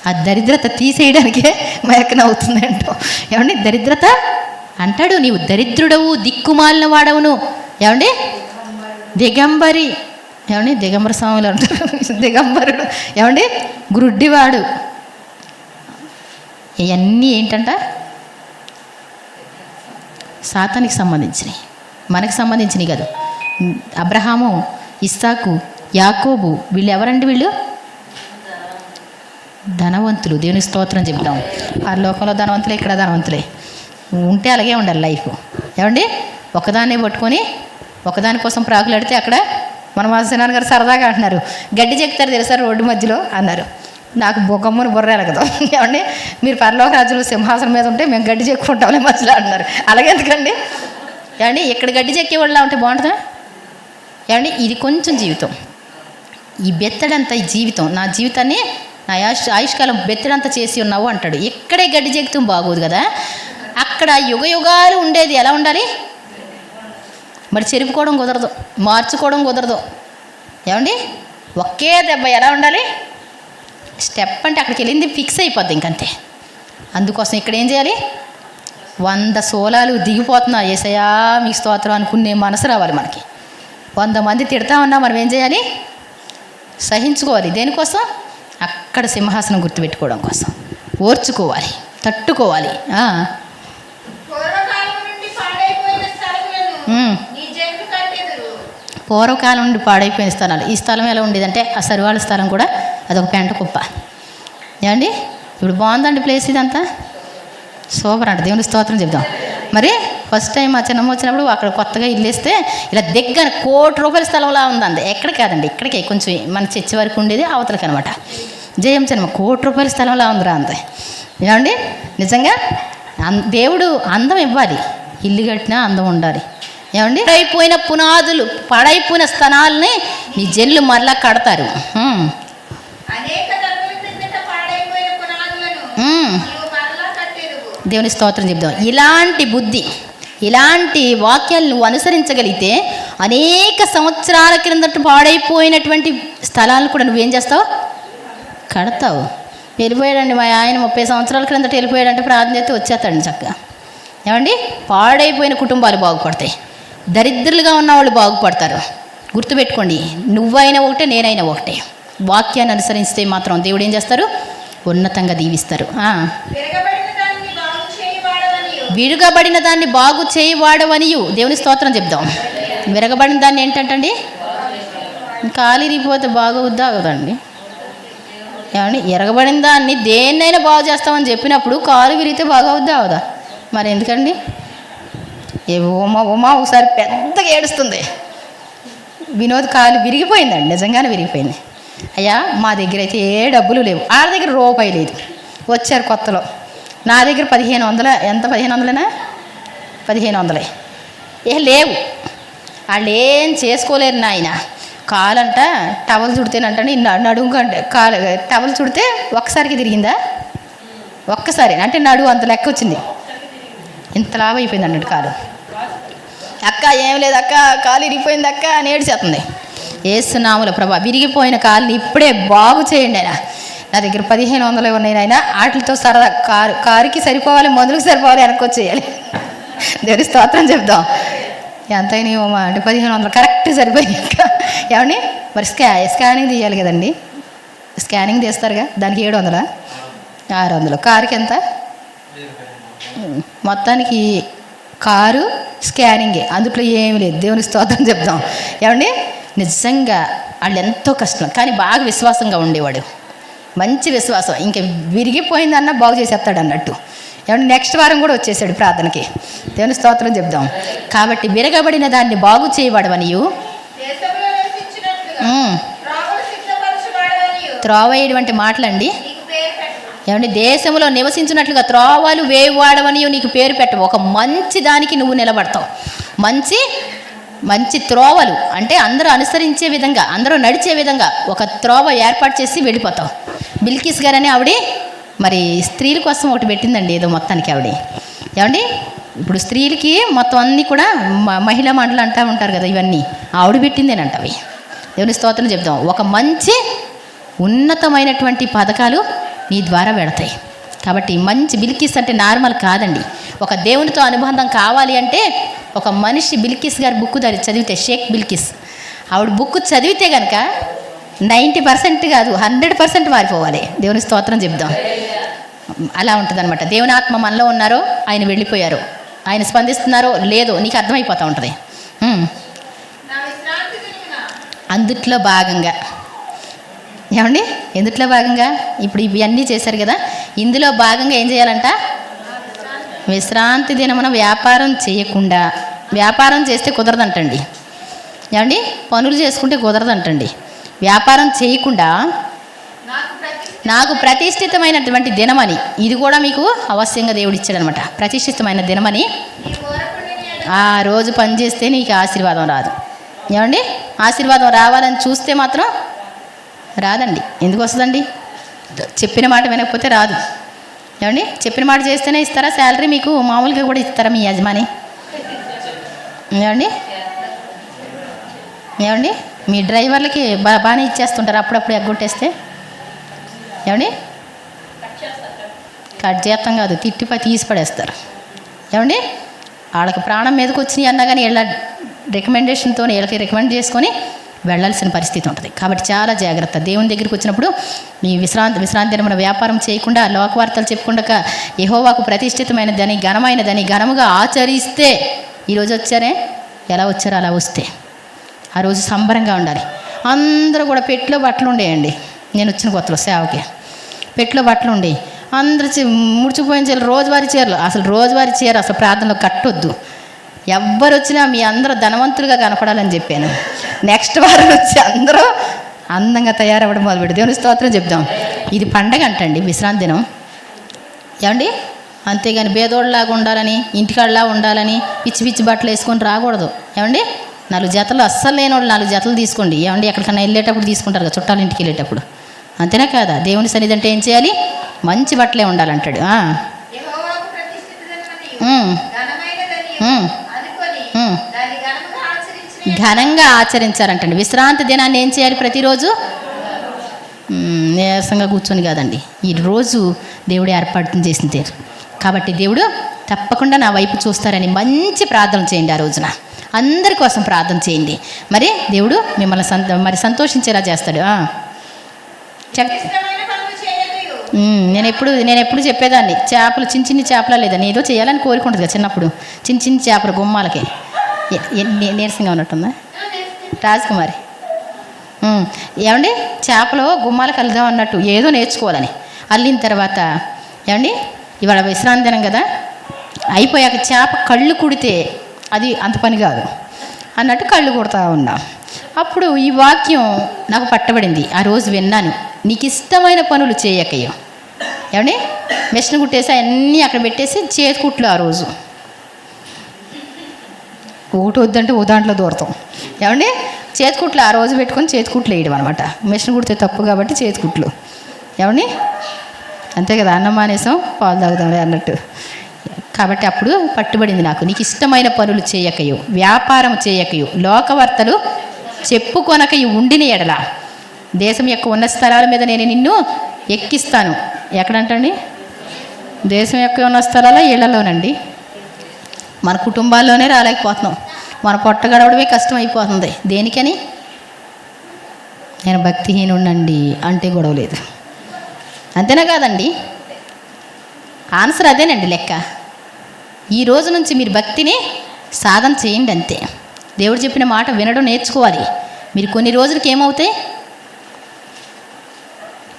ఆ దరిద్రత తీసేయడానికే మయక్కన అవుతుంది అంటూ. ఏమండి, దరిద్రత అంటాడు, నీవు దరిద్రుడవు, దిక్కుమాలిన వాడవును. ఏమండి, దిగంబరి. ఏమండి, దిగంబర స్వాములు అంటారు. దిగంబరుడు. ఏమండి, గురుడ్డివాడు. ఇవన్నీ ఏంటంట? సాతానికి సంబంధించినవి, మనకు సంబంధించినవి కాదు. అబ్రహాము, ఇస్సాకు, యాకోబు వీళ్ళు ఎవరండి? వీళ్ళు ధనవంతులు. దేవుని స్తోత్రం చెప్తాం. ఆ లోకంలో ధనవంతులే, ఇక్కడ ధనవంతులే. ఉంటే అలాగే ఉండాలి లైఫ్. ఏమండి, ఒకదాన్నే పట్టుకొని ఒకదాని కోసం ప్రాకులాడితే అక్కడ మన మాసినాన్న గారు సరదాగా అంటున్నారు, గడ్డి చెక్తారు తెలుసా రోడ్డు మధ్యలో అన్నారు. నాకు బొగ్గమ్మని బుర్ర కదా. ఏమండి, మీరు పరలోక రాజ్యంలో సింహాసనం మీద ఉంటే మేము గడ్డి చెక్కుంటామని మధ్యలో అంటున్నారు. అలాగే ఎందుకండి? ఏమండి, ఇక్కడ గడ్డి చెక్కే వాళ్ళ ఉంటే బాగుంటుందా? ఏమండి, ఇది కొంచెం జీవితం, ఈ బెత్తడంతా ఈ జీవితం, నా జీవితాన్ని నా ఆయుష్కాలం బెత్తడంతా చేసి ఉన్నావు అంటాడు. ఇక్కడే గడ్డి చెక్తూ బాగోదు కదా. అక్కడ యుగయుగాలు ఉండేది ఎలా ఉండాలి? మరి చెరుపుకోవడం కుదరదు, మార్చుకోవడం కుదరదు. ఏమండి, ఒకే దెబ్బ ఎలా ఉండాలి? స్టెప్ అంటే అక్కడికి వెళ్ళింది ఫిక్స్ అయిపోద్ది ఇంకంతే. అందుకోసం ఇక్కడ ఏం చేయాలి? 100 సోలాలు దిగిపోతున్నా యేసయ్యా మీకు స్తోత్రం అనుకునే మనసు రావాలి మనకి. 100 మంది తిడతా ఉన్నా మనం ఏం చేయాలి? సహించుకోవాలి. దేనికోసం? అక్కడ సింహాసనం గుర్తుపెట్టుకోవడం కోసం. ఓర్చుకోవాలి, తట్టుకోవాలి. పూర్వకాలం నుండి పాడైపోయిన స్థలాలు. ఈ స్థలం ఎలా ఉండేదంటే ఆ సరివాళ్ళ స్థలం కూడా అదొక పెంట కుప్ప. ఏమండి ఇప్పుడు బాగుందండి ప్లేస్ ఇదంతా, సూపర్ అంట. దేవుని స్తోత్రం చెప్దాం. మరి ఫస్ట్ టైం మా చిన్నమ్మ వచ్చినప్పుడు అక్కడ కొత్తగా ఇల్లు వేస్తే ఇలా దగ్గర 1 కోటి రూపాయల స్థలంలా ఉందండి. ఎక్కడ కాదండి, ఇక్కడికే కొంచెం మన చర్చి వరకు ఉండేది అవతలకి అనమాట. జయం చిన్నమ్మ 1 కోటి రూపాయల స్థలంలా ఉందిరా అంతే. ఏమండి నిజంగా దేవుడు అందం ఇవ్వాలి, ఇల్లు కట్టినా అందం ఉండాలి. ఏమండి పాడైపోయిన పునాదులు, పాడైపోయిన స్థలాలని నీ జనులు మరలా కడతారు. దేవుని స్తోత్రం చెప్దాం. ఇలాంటి బుద్ధి, ఇలాంటి వాక్యాలు నువ్వు అనుసరించగలిగితే అనేక సంవత్సరాల క్రిందట పాడైపోయినటువంటి స్థలాలను కూడా నువ్వేం చేస్తావు? కడతావు. వెళ్ళిపోయాడండి మా ఆయన 30 సంవత్సరాల క్రిందట వెళ్ళిపోయాడంటే ప్రార్థన చేస్తే వచ్చేస్తాడండి చక్కగా. ఏమండి పాడైపోయిన కుటుంబాలు బాగుపడతాయి, దరిద్రులుగా ఉన్న వాళ్ళు బాగుపడతారు. గుర్తుపెట్టుకోండి, నువ్వైనా ఒకటే, నేనైనా ఒకటే. వాక్యాన్ని అనుసరిస్తే మాత్రం దేవుడు ఏం చేస్తారు? ఉన్నతంగా దీవిస్తారు. విరగబడిన దాన్ని బాగు చేయవాడవనియు. దేవుని స్తోత్రం చెప్దాం. విరగబడిన దాన్ని ఏంటంటండి? కాలిరిగిపోతే బాగవుద్దా కదండి? ఏమండి ఎరగబడిన దాన్ని దేన్నైనా బాగు చేస్తామని చెప్పినప్పుడు కాలు విరిగితే బాగవుద్దా అవదా? మరి ఎందుకండి? ఉమా ఒకసారి పెద్దగా ఏడుస్తుంది. వినోద్ కాలు విరిగిపోయిందండి, నిజంగానే విరిగిపోయింది. అయ్యా మా దగ్గర అయితే ఏ డబ్బులు లేవు, వాళ్ళ దగ్గర రూపాయి లేదు. వచ్చారు కొత్తలో, నా దగ్గర 1500. ఎంత 1500? 1500 లేవు. వాళ్ళు ఏం చేసుకోలేరు నాయన. కాలంట టవల్ చుడితేనంటే నడుముకంటే కాలు టవల్ చుడితే ఒక్కసారికి తిరిగిందా? ఒక్కసారి అంటే నడువు అంత లెక్క వచ్చింది. ఇంత లాభ అయిపోయింది అన్నట్టు కాలు. అక్క ఏం లేదు అక్క, కాలు ఇరిగిపోయింది అక్క అని ఏడ్చేస్తుంది. ఏసునామములో ప్రభా విరిగిపోయిన కాలుని ఇప్పుడే బాగు చేయండి ఆయన. నా దగ్గర 1500 ఉన్నాయి ఆయన, వాటితో సరదా కారుకి సరిపోవాలి, మందులకు సరిపోవాలి, వెనక్కి వచ్చేయాలి. దేవుని స్తోత్రం చెప్దాం. ఎంతైనా అంటే 1500 కరెక్ట్ సరిపోయింది. ఇంకా ఏమండి మరి స్కానింగ్ తీయాలి కదండి, స్కానింగ్ తీస్తారుగా, దానికి 700, 600. కారుకి ఎంత? మొత్తానికి కారు స్కానింగే, అందులో ఏమి లేదు. దేవుని స్తోత్రం చెప్దాం. ఏమండి నిజంగా వాళ్ళు ఎంతో కష్టం, కానీ బాగా విశ్వాసంగా ఉండేవాడు. మంచి విశ్వాసం, ఇంకా విరిగిపోయిందన్నా బాగు చేసేస్తాడు అన్నట్టు. ఏమంటే నెక్స్ట్ వారం కూడా వచ్చేసాడు ప్రార్థనకి. దేవుని స్తోత్రం చెప్దాం. కాబట్టి విరగబడిన దాన్ని బాగు చేయబడవనియు, త్రోవ వేయడం మాటలండి. ఏమంటే దేశంలో నివసించినట్లుగా త్రోవలు వేయవాడవనియు నీకు పేరు పెట్టవు. ఒక మంచి దానికి నువ్వు నిలబడతావు. మంచి త్రోవలు అంటే అందరూ అనుసరించే విధంగా, అందరూ నడిచే విధంగా ఒక త్రోవ ఏర్పాటు చేసి వెళ్ళిపోతావు. బిల్కిస్ గారని ఆవిడ మరి స్త్రీల కోసం ఒకటి పెట్టిందండి ఏదో మొత్తానికి ఆవిడ. ఏమండి ఇప్పుడు స్త్రీలకి మొత్తం అన్నీ కూడా మహిళా మండలి అంటూ ఉంటారు కదా, ఇవన్నీ ఆవిడ పెట్టిందేనంట అవి. దేవుని స్తోత్రం చెప్దాం. ఒక మంచి ఉన్నతమైనటువంటి పథకాలు నీ ద్వారా పెడతాయి. కాబట్టి మంచి బిల్కిస్ అంటే నార్మల్ కాదండి. ఒక దేవునితో అనుబంధం కావాలి అంటే ఒక మనిషి బిల్కిస్ గారి బుక్ చదివితే, షేక్ బిల్కిస్ ఆవిడ బుక్ చదివితే కనుక 90% కాదు 100% మారిపోవాలి. దేవుని స్తోత్రం చెప్దాం. అలా ఉంటుంది అనమాట. దేవుని ఆత్మ మనలో ఉన్నారో ఆయన వెళ్ళిపోయారో, ఆయన స్పందిస్తున్నారో లేదో నీకు అర్థమైపోతూ ఉంటుంది. అందుట్లో భాగంగా ఏమండి, ఎందుట్లో భాగంగా ఇప్పుడు ఇవన్నీ చేశారు కదా, ఇందులో భాగంగా ఏం చేయాలంట? విశ్రాంతి దినమున వ్యాపారం చేయకుండా, వ్యాపారం చేస్తే కుదరదంటండి. ఏమండి పనులు చేసుకుంటే కుదరదంటండి. వ్యాపారం చేయకుండా నాకు ప్రతిష్ఠితమైనటువంటి దినమని, ఇది కూడా మీకు అవశ్యంగా దేవుడు ఇచ్చాడనమాట. ప్రతిష్ఠితమైన దినమని, ఆ రోజు పని చేస్తే నీకు ఆశీర్వాదం రాదు. ఏమండి ఆశీర్వాదం రావాలని చూస్తే మాత్రం రాదండి. ఎందుకు వస్తుందండి? చెప్పిన మాట వినకపోతే రాదు. ఏమండి చెప్పిన మాట చేస్తేనే ఇస్తారా శాలరీ? మీకు మామూలుగా కూడా ఇస్తారా మీ యజమాని? ఏమండి మీ డ్రైవర్లకి బాగానే ఇచ్చేస్తుంటారు, అప్పుడప్పుడు ఎగ్గొట్టేస్తే. ఏమండి కట్ చేస్తాం కాదు, తిట్టిపై తీసి పడేస్తారు. ఏమండి, వాళ్ళకి ప్రాణం మీదకి వచ్చినాయి అన్నా కానీ వీళ్ళ రికమెండేషన్తో వీళ్ళకి రికమెండ్ చేసుకొని వెళ్ళాల్సిన పరిస్థితి ఉంటుంది. కాబట్టి చాలా జాగ్రత్త. దేవుని దగ్గరికి వచ్చినప్పుడు మీ విశ్రాంతి దినమున వ్యాపారం చేయకుండా, లోకవార్తలు చెప్పుకుండా యెహోవాకు ప్రతిష్ఠితమైనదని, ఘనమైనదని ఘనముగా ఆచరిస్తే, ఈరోజు వచ్చారే ఎలా వచ్చారో అలా వస్తే ఆ రోజు సంబరంగా ఉండాలి. అందరూ కూడా పెట్టిలో బట్టలు ఉండేయండి. నేను వచ్చిన కొత్తలో సేవకి పెట్టిలో బట్టలు ఉండేవి. అందరూ ముడిచిపోయిన చీరలు, రోజువారీ చీరలు. అసలు రోజువారీ చీర అసలు ప్రార్థనలో కట్టొద్దు. ఎవ్వరు వచ్చినా మీ అందరూ ధనవంతులుగా కనపడాలని చెప్పాను. నెక్స్ట్ వారం వచ్చి అందరూ అందంగా తయారవ్వడం మొదలుపెట్టి దేవుని స్తోత్రం చెప్దాం. ఇది పండగ అంటండి, విశ్రాంతి దినం. ఏమండి, అంతేగాని బేదోళ్ళలాగా ఉండాలని, ఇంటికాడలా ఉండాలని పిచ్చి పిచ్చి బట్టలు వేసుకొని రాకూడదు. ఏమండి, 4 జతలు అస్సలు లేని వాళ్ళు 4 జతలు తీసుకోండి. ఏమండి, ఎక్కడికన్నా వెళ్ళేటప్పుడు తీసుకుంటారు కదా, చుట్టాల ఇంటికి వెళ్ళేటప్పుడు. అంతేనా కాదా? దేవుని సన్నిధి అంటే ఏం చేయాలి? మంచి బట్టలే ఉండాలంటాడు. ఘనంగా ఆచరించారంటండి. విశ్రాంతి దినాన్ని ఏం చేయాలి? ప్రతిరోజు నీరసంగా కూర్చొని కాదండి, ఈ రోజు దేవుడు ఏర్పాటు చేసింది. కాబట్టి దేవుడు తప్పకుండా నా వైపు చూస్తారని మంచి ప్రార్థన చేయండి. ఆ రోజున అందరి కోసం ప్రార్థన చేయండి. మరి దేవుడు మిమ్మల్ని సంతోషించేలా చేస్తాడు. నేను ఎప్పుడు చెప్పేదాన్ని, చేపలు చిన్న చేపల లేదని ఏదో చేయాలని కోరుకుంటుంది కదా చిన్నప్పుడు. చిన్న చేపలు గుమ్మాలకి నీరసంగా ఉన్నట్టుందా రాజకుమారి? ఏమండి, చేపలు గుమ్మాలకు వెళ్దాం అన్నట్టు ఏదో నేర్చుకోవాలని అల్లిన తర్వాత, ఏమండి ఇవాళ విశ్రాంతి దినం కదా, అయిపోయాక చేప కళ్ళు కుడితే అది అంత పని కాదు అన్నట్టు కళ్ళు కుడతా ఉన్నాం. అప్పుడు ఈ వాక్యం నాకు పట్టబడింది. ఆ రోజు విన్నాను, నీకు ఇష్టమైన పనులు చేయకయ్యో. ఏమండి, మిషన్ కుట్టేసి అన్నీ అక్కడ పెట్టేసి చేతికుట్లు. ఆ రోజు ఒకటి వద్దంటే ఓ దాంట్లో దూరతాం. ఏమండి, చేతికుట్లు ఆ రోజు పెట్టుకొని చేతికుట్లు వేయడం అనమాట. మిషన్ కుడితే తప్పు కాబట్టి చేతికుట్లు. ఏమండి, అంతే కదా, అన్నం మానేసాం పాలు తాగుతాం అన్నట్టు. కాబట్టి అప్పుడు పట్టుబడింది నాకు, నీకు ఇష్టమైన పనులు చేయకయు, వ్యాపారం చేయకయు, లోకవార్తలు చెప్పుకొనకయు ఉండిన ఎడల దేశం యొక్క ఉన్న స్థలాల మీద నేను నిన్ను ఎక్కిస్తాను. ఎక్కడంటండి? దేశం యొక్క ఉన్న స్థలాల ఇళ్లలోనండి. మన కుటుంబాల్లోనే రాలేకపోతున్నాం. మన పొట్ట గడవడమే కష్టం అయిపోతుంది. దేనికని? నేను భక్తిహీనుండండి అంటే గొడవలేదు. అంతేనా కాదండి? ఆన్సర్ అదేనండి లెక్క. ఈ రోజు నుంచి మీరు భక్తిని సాధన చేయండి అంతే. దేవుడు చెప్పిన మాట వినడం నేర్చుకోవాలి. మీరు కొన్ని రోజులకి ఏమవుతాయి?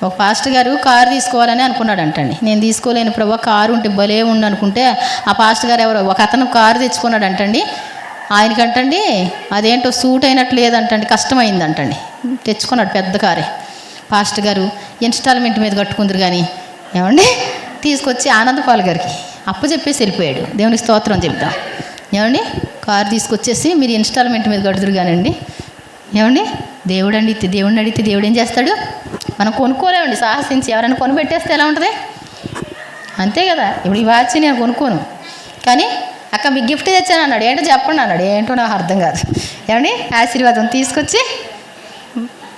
ఒక పాస్టర్ గారు కారు తీసుకోవాలని అనుకున్నాడు అంటండి. నేను తీసుకోలేను ప్రభు, కారు ఉంటే భలే ఉండి అనుకుంటే ఆ పాస్టర్ గారు ఎవరో ఒక అతను కారు తెచ్చుకున్నాడు అంటండి. ఆయనకంటండి అదేంటో సూట్ అయినట్టు లేదంటండి, కష్టమైందంటండి. తెచ్చుకున్నాడు పెద్ద కారే. పాస్టర్ గారు ఇన్స్టాల్మెంట్ మీద కట్టుకుందరు కానీ ఏమండి తీసుకొచ్చి ఆనందపాల్ గారికి అప్పచెప్పేసి వెళ్ళిపోయాడు. దేవునికి స్తోత్రం చెప్తాం. ఏమండి, కారు తీసుకొచ్చేసి మీరు ఇన్స్టాల్మెంట్ మీద కడుతురు కానండి. ఏమండి, దేవుడిని అడిగితే దేవుడు ఏం చేస్తాడు? మనం కొనుక్కోలేమండి. సాహసించి ఎవరైనా కొనిపెట్టేస్తే ఎలా ఉంటుంది? అంతే కదా. ఇప్పుడు ఈ వాచ్ నేను కొనుక్కోను, కానీ అక్క మీకు గిఫ్ట్ తెచ్చాను అన్నాడు. ఏంటో చెప్పండి అన్నాడు. ఏంటో నాకు అర్థం కాదు. ఏమండి, ఆశీర్వాదం తీసుకొచ్చి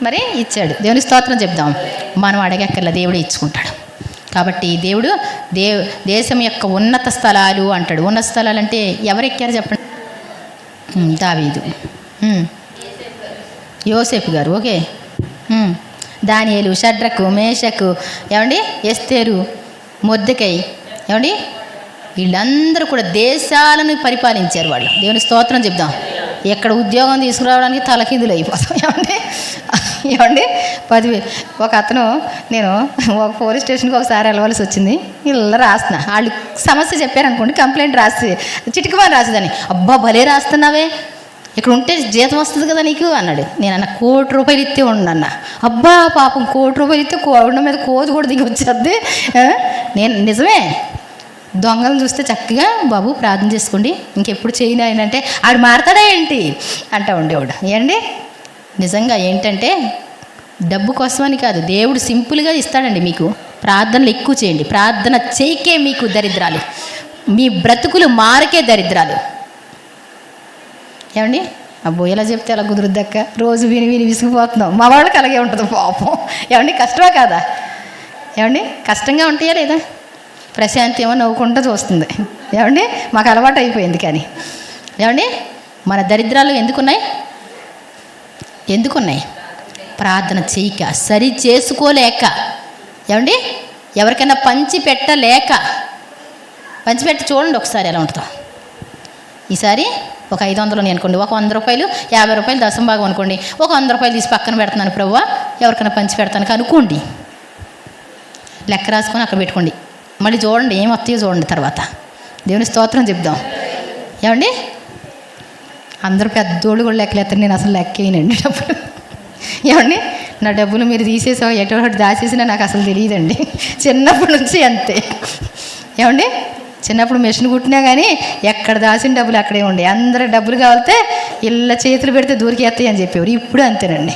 మరి ఇచ్చాడు. దేవుని స్తోత్రం చెప్దాం. మనం అడగక్కర్లా, దేవుడే ఇచ్చుకుంటాడు. కాబట్టి దేవుడు దేశం యొక్క ఉన్నత స్థలాలు అంటాడు. ఉన్నత స్థలాలు అంటే ఎవరు ఎక్కారు చెప్పండి? దావీదు, యోసేపు గారు, ఓకే, దానియేలు, షడ్రకు, మేషకు, ఏమండి ఎస్తేరు, మొర్దెకై, ఏమండి వీళ్ళందరూ కూడా దేశాలను పరిపాలించారు వాళ్ళు. దేవుని స్తోత్రం చెప్దాం. ఎక్కడ ఉద్యోగం తీసుకురావడానికి తలకిందులు అయిపోతాం. ఏమండి 10,000 ఒక అతను, నేను ఒక పోలీస్ స్టేషన్కి ఒకసారి వెళ్ళవలసి వచ్చింది. ఇలా రాస్తున్నా, వాళ్ళు సమస్య చెప్పారనుకోండి, కంప్లైంట్ రాసి చిటికమని రాసేదాన్ని. అబ్బా భలే రాస్తున్నావే, ఇక్కడ ఉంటే జీతం వస్తుంది కదా నీకు అన్నాడు. నేను అన్న ₹1,00,00,000 ఇస్తే ఉండన్న. అబ్బా పాపం ₹1,00,00,000 ఇస్తే కొండ మీద కోతి కూడా దిగి వచ్చేద్ది. నేను నిజమే, దొంగలను చూస్తే చక్కగా బాబు ప్రార్థన చేసుకోండి, ఇంకెప్పుడు చేయను అంటే ఆడు మారతాడా ఏంటి అంటా ఉండేవాడు. ఏండి నిజంగా ఏంటంటే డబ్బు కోసమని కాదు, దేవుడు సింపుల్గా ఇస్తాడండి మీకు. ప్రార్థనలు ఎక్కువ చేయండి. ప్రార్థన చేయకే మీకు దరిద్రాలు, మీ బ్రతుకులు మారకే దరిద్రాలు. ఏమండి, అబ్బో ఎలా చెప్తే అలా కుదురుద్దక్క, రోజు విని విసిగిపోతున్నాం. మా వాళ్ళకి అలాగే ఉంటుంది పాపం. ఏమండి, కష్టమా కాదా? ఏమండి, కష్టంగా ఉంటాయా లేదా? ప్రశాంతి ఏమో నవ్వుకుంటూ చూస్తుంది. ఏమండి, మాకు అలవాటు అయిపోయింది. కానీ ఏమండి, మన దరిద్రాలు ఎందుకున్నాయి? ప్రార్థన చేయక, సరి చేసుకోలేక, ఏమండి, ఎవరికైనా పంచిపెట్టి చూడండి ఒకసారి ఎలా ఉంటుందో. ఈసారి ఒక 500 అనుకోండి, ఒక 100 రూపాయలు, 50 రూపాయలు దశంభాగం అనుకోండి, ఒక 100 రూపాయలు తీసి పక్కన పెడుతున్నాను ప్రభువా, ఎవరికైనా పంచి పెడతాను అనుకోండి. లెక్క రాసుకొని అక్కడ పెట్టుకోండి. మళ్ళీ చూడండి ఏం వస్తాయో చూడండి. తర్వాత దేవుని స్తోత్రం చెప్దాం. ఏమండి, అందరూ పెద్దోళ్ళు కూడా లెక్కలేస్తారు, నేను అసలు లెక్క వేయనండి డబ్బులు. ఏమండి, నా డబ్బులు మీరు తీసేసావు ఎటో దాచేసినా నాకు అసలు తెలియదండి. చిన్నప్పటి నుంచి అంతే. ఏమండి, చిన్నప్పుడు మెషిన్ కుట్టినా కానీ ఎక్కడ దాచిన డబ్బులు అక్కడే ఉండే. అందరూ డబ్బులు కావాలితే ఇళ్ళ చేతులు పెడితే దూరికేస్తాయి అని చెప్పేవారు. ఇప్పుడు అంతేనండి.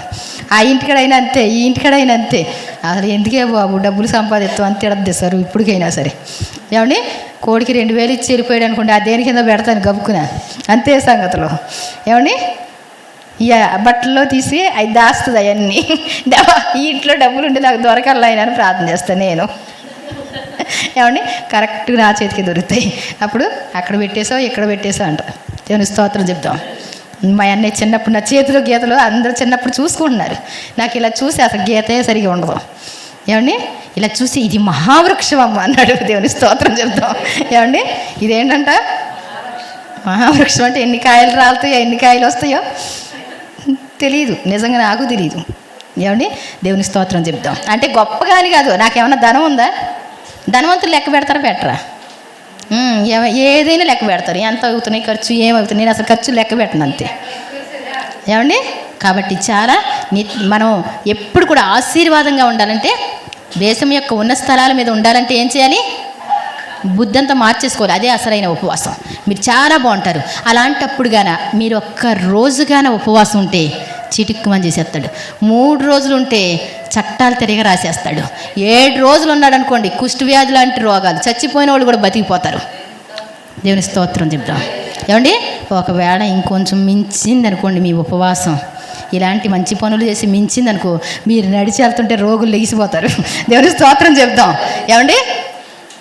ఆ ఇంటికాడైనా అంతే, ఈ ఇంటికాడైనా అంతే. అసలు ఎందుకే బాబు డబ్బులు సంపాదిస్తాం అంతే తెస్తారు ఇప్పటికైనా సరే. ఏమండి, కోడికి 2000 ఇచ్చి వెళ్ళిపోయాడు అనుకోండి, ఆ దేని కింద పెడతాను గబుక్కున, అంతే సంగతులు. ఏమండి, ఇక బట్టల్లో తీసి అవి దాస్తుంది అవన్నీ. ఈ ఇంట్లో డబ్బులు ఉంటే నాకు దొరకాలి అని ప్రార్థన చేస్తాను నేను. ఏమండి, కరెక్ట్గా నా చేతికి దొరుకుతాయి. అప్పుడు అక్కడ పెట్టేసావు ఇక్కడ పెట్టేసావు అంట. దేవుని స్తోత్రం చెప్తాం. మా అన్నయ్య చిన్నప్పుడు నా చేతిలో గీతలు అందరూ చిన్నప్పుడు చూసుకుంటున్నారు. నాకు ఇలా చూసి అసలు గీతే సరిగా ఉండదు. ఏమండి, ఇలా చూసి ఇది మహావృక్షం అమ్మ అన్నాడు. దేవుని స్తోత్రం చెప్తాం. ఏమండి, ఇదేంటంట మహావృక్షం అంటే ఎన్ని కాయలు రాలుతాయో ఎన్ని కాయలు వస్తాయో తెలియదు, నిజంగా నాకు తెలియదు. ఏమండి, దేవుని స్తోత్రం చెప్తాం. అంటే గొప్పగా అని కాదు, నాకేమన్నా ధనం ఉందా? ధనవంతులు లెక్క పెడతారా పెట్టరా? ఏదైనా లెక్క పెడతారు, ఎంత అవుతున్నాయి ఖర్చు, ఏమవుతుంది. నేను అసలు ఖర్చు లెక్క పెట్టను అంతే. ఏమండి, కాబట్టి చాలా మనం ఎప్పుడు కూడా ఆశీర్వాదంగా ఉండాలంటే, దేశం యొక్క ఉన్న స్థలాల మీద ఉండాలంటే ఏం చేయాలి? బుద్ధంతా మార్చేసుకోవాలి. అదే అసలైన ఉపవాసం. మీరు చాలా బాగుంటారు. అలాంటప్పుడు మీరు ఒక్క రోజుగాన ఉపవాసం ఉంటే చిటిక్కుమని చేసేస్తాడు. 3 రోజులు ఉంటే చట్టాలు తిరిగి రాసేస్తాడు. 7 రోజులు ఉన్నాడు అనుకోండి, కుష్టి వ్యాధి లాంటి రోగాలు, చచ్చిపోయిన వాళ్ళు కూడా బతికిపోతారు. దేవుని స్తోత్రం చెప్తాం. ఏమండి, ఒకవేళ ఇంకొంచెం మించింది అనుకోండి మీ ఉపవాసం, ఇలాంటి మంచి పనులు చేసి మించిందనుకో, మీరు నడిచి వెళ్తుంటే రోగులు లెగిసిపోతారు. దేవుని స్తోత్రం చెప్తాం. ఏమండి,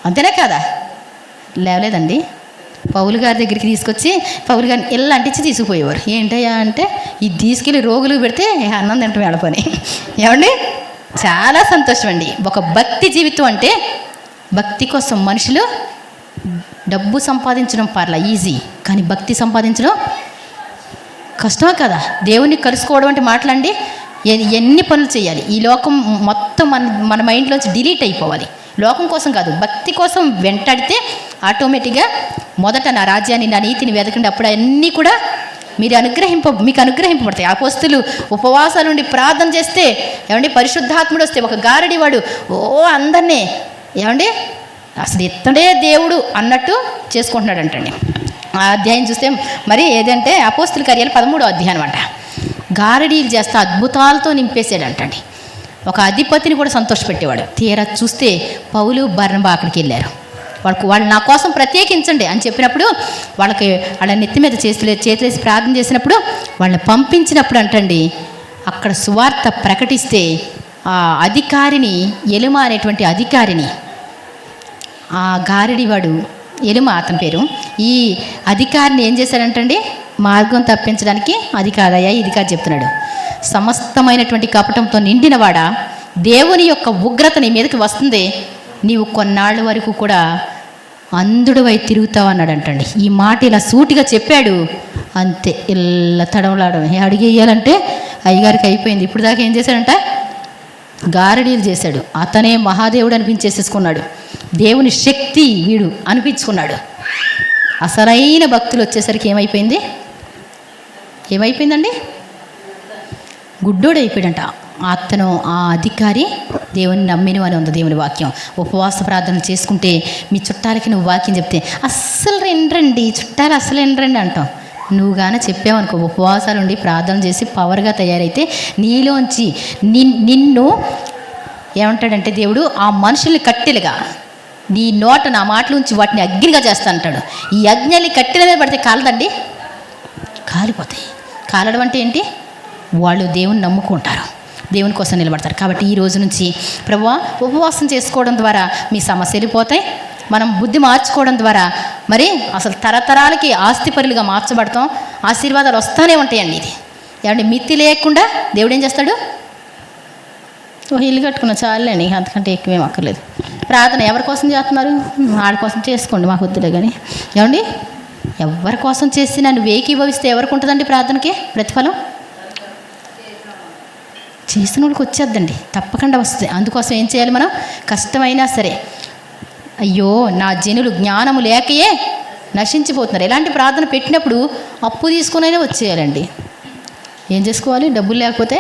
అంతేనా కాదా? లేవలేదండి, పౌలు గారి దగ్గరికి తీసుకొచ్చి పౌలు గారిని ఇల్లు అంటించి తీసుకుపోయేవారు. ఏంటయ్యా అంటే, ఇది తీసుకెళ్ళి రోగులకు పెడితే అన్నం తింటాం వెళ్ళపని. ఏమండి, చాలా సంతోషం అండి. ఒక భక్తి జీవితం అంటే, భక్తి కోసం మనుషులు డబ్బు సంపాదించడం పర్లా ఈజీ, కానీ భక్తి సంపాదించడం కష్టమే కదా. దేవుణ్ణి కలుసుకోవడం అంటే మాట్లాడండి, ఎన్ని పనులు చేయాలి. ఈ లోకం మొత్తం మన మైండ్లోంచి డిలీట్ అయిపోవాలి. లోకం కోసం కాదు, భక్తి కోసం వెంటాడితే ఆటోమేటిక్గా మొదట నా రాజ్యాన్ని నా నీతిని వెతకండి, అప్పుడు అన్నీ కూడా మీకు అనుగ్రహింపబడతాయి. అపోస్తలులు ఉపవాసాల నుండి ప్రార్థన చేస్తే ఏమండి, పరిశుద్ధాత్ముడు వస్తే ఒక గారడివాడు అందరినీ ఏమండి అసలు ఇతడే దేవుడు అన్నట్టు చేసుకుంటున్నాడు అంటండి. ఆ అధ్యాయం చూస్తే మరి ఏదంటే అపోస్తలుల కార్యాలు 13వ అధ్యాయం అనమాట. గారడీలు చేస్తే అద్భుతాలతో నింపేసాడంటండి. ఒక అధిపతిని కూడా సంతోషపెట్టేవాడు. తీరా చూస్తే పౌలు బర్నబా అక్కడికి వెళ్ళారు. వాళ్ళు నా కోసం ప్రత్యేకించండి అని చెప్పినప్పుడు వాళ్ళ నెత్తి మీద చేతులేసి ప్రార్థన చేసినప్పుడు వాళ్ళని పంపించినప్పుడు అంటండి, అక్కడ సువార్త ప్రకటిస్తే ఆ అధికారిని, ఎలుమ అనేటువంటి అధికారిని, ఆ గారడివాడు ఎలుమ అతని పేరు, ఈ అధికారిని ఏం చేశాడంటండి, మార్గం తప్పించడానికి అది కాదయ్యా ఇది కాదు చెప్తున్నాడు. సమస్తమైనటువంటి కపటంతో నిండినవాడా, దేవుని యొక్క ఉగ్రత నీ మీదకి వస్తుంది, నీవు కొన్నాళ్ళ వరకు కూడా అంధుడివై తిరుగుతావు అన్నాడు అంటండి. ఈ మాట ఇలా సూటిగా చెప్పాడు. అంతే, ఇలా తడవలాడడం అడిగేయాలంటే అయ్యగారికి అయిపోయింది. ఇప్పుడు దాకా ఏం చేశాడంట, గారడీలు చేశాడు. అతనే మహాదేవుడు అనిపించేసేసుకున్నాడు. దేవుని శక్తి వీడు అనిపించుకున్నాడు. అసలైన భక్తులు వచ్చేసరికి ఏమైపోయిందండి, గుడ్డోడు అయిపోయాడంట. అతను ఆ అధికారి దేవుని నమ్మిన అని ఉంది దేవుని వాక్యం. ఉపవాస ప్రార్థనలు చేసుకుంటే మీ చుట్టాలకి నువ్వు వాక్యం చెప్తే అస్సలు ఎండ్రండి, చుట్టాలు అస్సలు ఎండ్రండి అంటాం. నువ్వు గాన చెప్పావనుకో, ఉపవాసాలు ఉండి ప్రార్థన చేసి పవర్గా తయారైతే నీలోంచి నిన్ను ఏమంటాడంటే దేవుడు, ఆ మనుషుల్ని కట్టెలుగా నీ నోట నా మాటలోంచి వాటిని అగ్నిగా చేస్తా అంటాడు. ఈ అగ్ని కట్టెల మీద పడితే కాలదండి, కాలిపోతాయి. కాలడం అంటే ఏంటి, వాళ్ళు దేవుని నమ్ముకుంటారు, దేవుని కోసం నిలబడతారు. కాబట్టి ఈ రోజు నుంచి ప్రభువా ఉపవాసం చేసుకోవడం ద్వారా మీ సమస్యలు పోతాయి, మనం బుద్ధి మార్చుకోవడం ద్వారా మరి అసలు తరతరాలకి ఆస్తిపరులుగా మార్చబడతాం. ఆశీర్వాదాలు వస్తూనే ఉంటాయండి. ఇది ఏమంటే మిత్తి లేకుండా దేవుడు ఏం చేస్తాడు? ఇల్లు కట్టుకున్న చాలండి, అంతకంటే ఎక్కువేం అక్కర్లేదు. ప్రార్థన ఎవరి కోసం చేస్తున్నారు? ఆడి కోసం చేసుకోండి, మాకు వద్దులే. కానీ ఏమండి, ఎవరి కోసం చేసినా నువ్వు ఏకీభవిస్తే ఎవరికి ఉంటుందండి ప్రార్థనకి ప్రతిఫలం? చేసిన వాళ్ళకి వచ్చేద్దండి, తప్పకుండా వస్తుంది. అందుకోసం ఏం చేయాలి మనం? కష్టమైనా సరే, అయ్యో నా జనులు జ్ఞానము లేకయే నశించిపోతున్నారు, ఎలాంటి ప్రార్థన పెట్టినప్పుడు అప్పు తీసుకునైనా వచ్చేయాలండి. ఏం చేసుకోవాలి? డబ్బులు లేకపోతే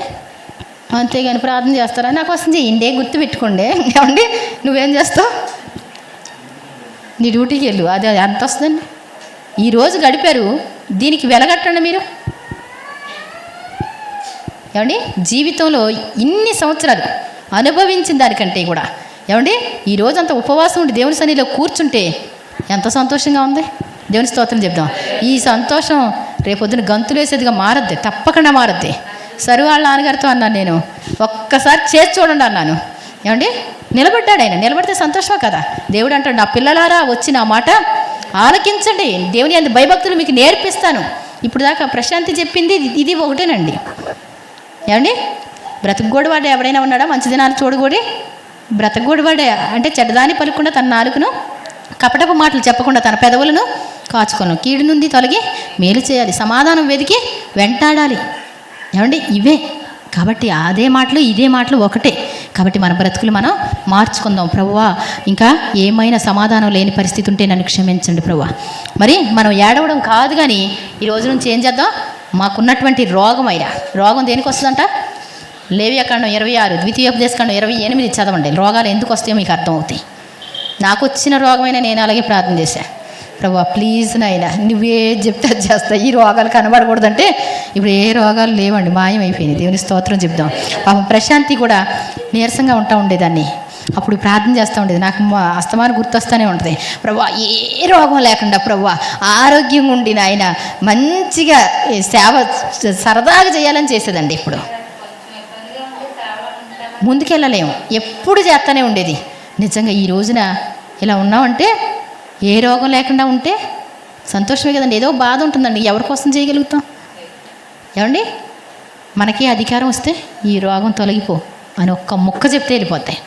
అంతేగాని ప్రార్థన చేస్తారా? నా కోసం చేయండి, గుర్తు పెట్టుకోండి. ఏమండి, నువ్వేం చేస్తావు? నీ డ్యూటీకి వెళ్ళు, అది ఎంత వస్తుందండి? ఈరోజు గడిపారు, దీనికి వెలగట్టండి మీరు. ఏమండి, జీవితంలో ఇన్ని సంవత్సరాలు అనుభవించిన దానికంటే కూడా ఏమండి ఈరోజు అంత ఉపవాసం ఉండి దేవుని సన్నిధిలో కూర్చుంటే ఎంత సంతోషంగా ఉంది. దేవుని స్తోత్రం చెప్దాం. ఈ సంతోషం రేపొద్దున గంతులు వేసేదిగా మారద్ది, తప్పకుండా మారద్ది. సరు వాళ్ళ నాన్నగారితో అన్నాను, నేను ఒక్కసారి చేసి చూడండి అన్నాను. ఏమండి, నిలబడ్డాడు ఆయన. నిలబడితే సంతోషమా కదా? దేవుడు అంటాడు, నా పిల్లలారా వచ్చి నా మాట ఆలకించండి, దేవుని అంత భయభక్తులు మీకు నేర్పిస్తాను. ఇప్పుడు దాకా ప్రశాంతి చెప్పింది ఇది ఒకటేనండి. ఏమండి, బ్రతకగోడివాడు ఎవడైనా ఉన్నాడా? మంచి దినాలు చూడగోడి బ్రతకగోడివాడే అంటే చెడ్డదాని పలుకుండా తన నాలుకను, కపటపు మాటలు చెప్పకుండా తన పెదవులను కాచుకోను, కీడు నుండి తొలగి మేలు చేయాలి, సమాధానం వెతికి వెంటాడాలి. ఏమండి, ఇవే కాబట్టి అదే మాటలు ఇదే మాటలు ఒకటే. కాబట్టి మన బ్రతుకులు మనం మార్చుకుందాం. ప్రభువా, ఇంకా ఏమైనా సమాధానం లేని పరిస్థితి ఉంటే నన్ను క్షమించండి ప్రభువా. మరి మనం ఏడవడం కాదు, కానీ ఈ రోజు నుంచి ఏం చేద్దాం? మాకున్నటువంటి రోగం దేనికి వస్తుందంట? లేవియాకాండం 26, ద్వితీయోపదేశకాండం 28 చదవండి. రోగాలు ఎందుకు వస్తాయో మీకు అర్థమవుతాయి. నాకు వచ్చిన రోగమైనా నేను అలాగే ప్రార్థన చేశాను, ప్రభువా ప్లీజ్ నాయనా నువ్వే చెప్తే అది చేస్తా, ఈ రోగాలు కనబడకూడదంటే ఇప్పుడు ఏ రోగాలు లేవండి, మాయమైపోయినాయి. దేవుని స్తోత్రం చెప్దాం. పాపం ప్రశాంతి కూడా నీరసంగా ఉంటా ఉండేదాన్ని, అప్పుడు ప్రార్థన చేస్తూ ఉండేది. నాకు అస్తమానం గుర్తొస్తూనే ఉంటుంది, ప్రభువా ఏ రోగం లేకుండా ప్రభువా ఆరోగ్యంగా ఉండి నాయన మంచిగా సేవ సరదాగా చేయాలని చేసేదండి. ఇప్పుడు ముందుకెళ్ళలేము, ఎప్పుడు చేస్తూనే ఉండేది. నిజంగా ఈ రోజున ఇలా ఉన్నామంటే, ఏ రోగం లేకుండా ఉంటే సంతోషమే కదండి. ఏదో బాధ ఉంటుందండి, ఎవరి కోసం చేయగలుగుతాం? ఏమండి, మనకి అధికారం వస్తే ఈ రోగం తొలగిపో అని ఒక్క ముక్క చెప్తే వెళ్ళిపోతాయి.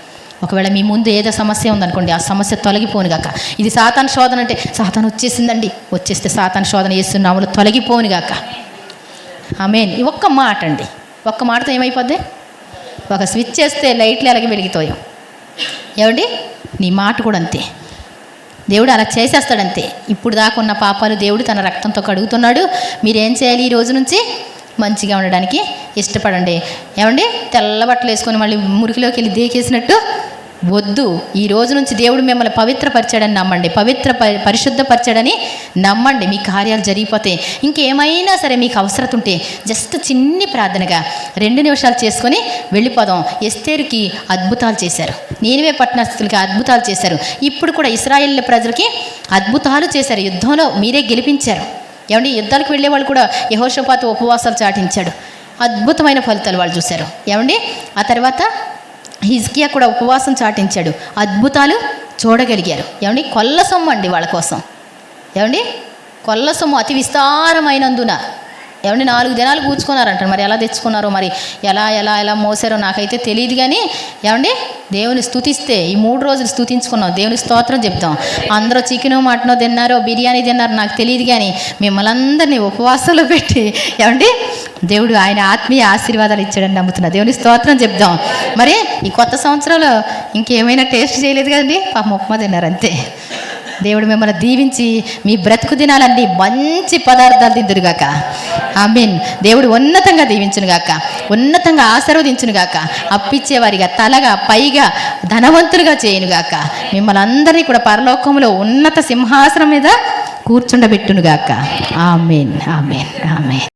ఒకవేళ మీ ముందు ఏదో సమస్య ఉందనుకోండి, ఆ సమస్య తొలగిపోను గాక. ఇది సాతాను శోధన అంటే సాతాను వచ్చేసిందండి, వచ్చేస్తే సాతాను శోధన చేస్తున్నాములు తొలగిపోను గాక. ఆమేన్. ఈ ఒక్క మాట అండి, ఒక్క మాటతో ఏమైపోద్ది? ఒక స్విచ్ చేస్తే లైట్లు ఎలాగే వెలుగుతాయి. ఏమండి, నీ మాట కూడా అంతే, దేవుడు అలా చేసేస్తాడంతే. ఇప్పుడు దాకా ఉన్న పాపాలు దేవుడు తన రక్తంతో కడుగుతున్నాడు. మీరేం చేయాలి? ఈ రోజు నుంచి మంచిగా ఉండడానికి ఇష్టపడండి. ఏమండి, తెల్ల బట్టలు వేసుకొని మళ్ళీ మురికిలోకి వెళ్ళి దేకేసినట్టు వద్దు. ఈ రోజు నుంచి దేవుడు మిమ్మల్ని పవిత్రపరిచాడని నమ్మండి, పరిశుద్ధపరిచాడని నమ్మండి. మీ కార్యాలు జరిగిపోతాయి. ఇంకేమైనా సరే మీకు అవసరం ఉంటే జస్ట్ చిన్ని ప్రార్థనగా 2 నిమిషాలు చేసుకొని వెళ్ళిపోదాం. ఎస్తేరుకి అద్భుతాలు చేశారు, నీనివే పట్టణస్థులకి అద్భుతాలు చేశారు. ఇప్పుడు కూడా ఇశ్రాయేల్ ప్రజలకి అద్భుతాలు చేశారు. యుద్ధంలో మీరే గెలిపించారు. ఏమండి, యుద్ధాలకు వెళ్ళే వాళ్ళు కూడా యెహోషాపాతు ఉపవాసాలు చాటించాడు, అద్భుతమైన ఫలితాలు వాళ్ళు చూశారు. ఏమండి, ఆ తర్వాత హిజ్కియా కూడా ఉపవాసం చాటించాడు, అద్భుతాలు చూడగలిగారు. ఏమండి, కొల్ల సొమ్ము అండి వాళ్ళ కోసం. ఏమండి, కొల్ల సొమ్ము అతి విస్తారమైనందున ఏమండి 4 దినాలు కూర్చుకున్నారంట. మరి ఎలా తెచ్చుకున్నారో, మరి ఎలా మోసారో నాకైతే తెలియదు. కానీ ఏమండి, దేవుని స్తుతిస్తే ఈ 3 రోజులు స్తుతించుకున్నాం, దేవుని స్తోత్రం చెప్తాం. అందరూ చికెను మటనో తిన్నారో బిర్యానీ తిన్నారో నాకు తెలియదు, కానీ మిమ్మల్ని అందరినీ ఉపవాసాలు పెట్టి ఏమండి దేవుడు ఆయన ఆత్మీయ ఆశీర్వాదాలు ఇచ్చాడని నమ్ముతున్నా. దేవుని స్తోత్రం చెప్దాం. మరి ఈ కొత్త సంవత్సరంలో ఇంకేమైనా టేస్ట్ చేయలేదు కదండి, పాపం ఉప్మా తిన్నారు అంతే. దేవుడు మిమ్మల్ని దీవించి మీ బ్రతుకు దినాలన్నీ మంచి పదార్థాలు తిందురుగాక. ఆమేన్. దేవుడు ఉన్నతంగా దీవించునుగాక, ఉన్నతంగా ఆశీర్వదించునుగాక, అప్పిచ్చేవారిగా తలగా పైగా ధనవంతులుగా చేయనుగాక. మిమ్మల్ని అందరినీ కూడా పరలోకంలో ఉన్నత సింహాసనం మీద కూర్చుండబెట్టునుగాక. ఆమేన్, ఆమేన్, ఆమేన్.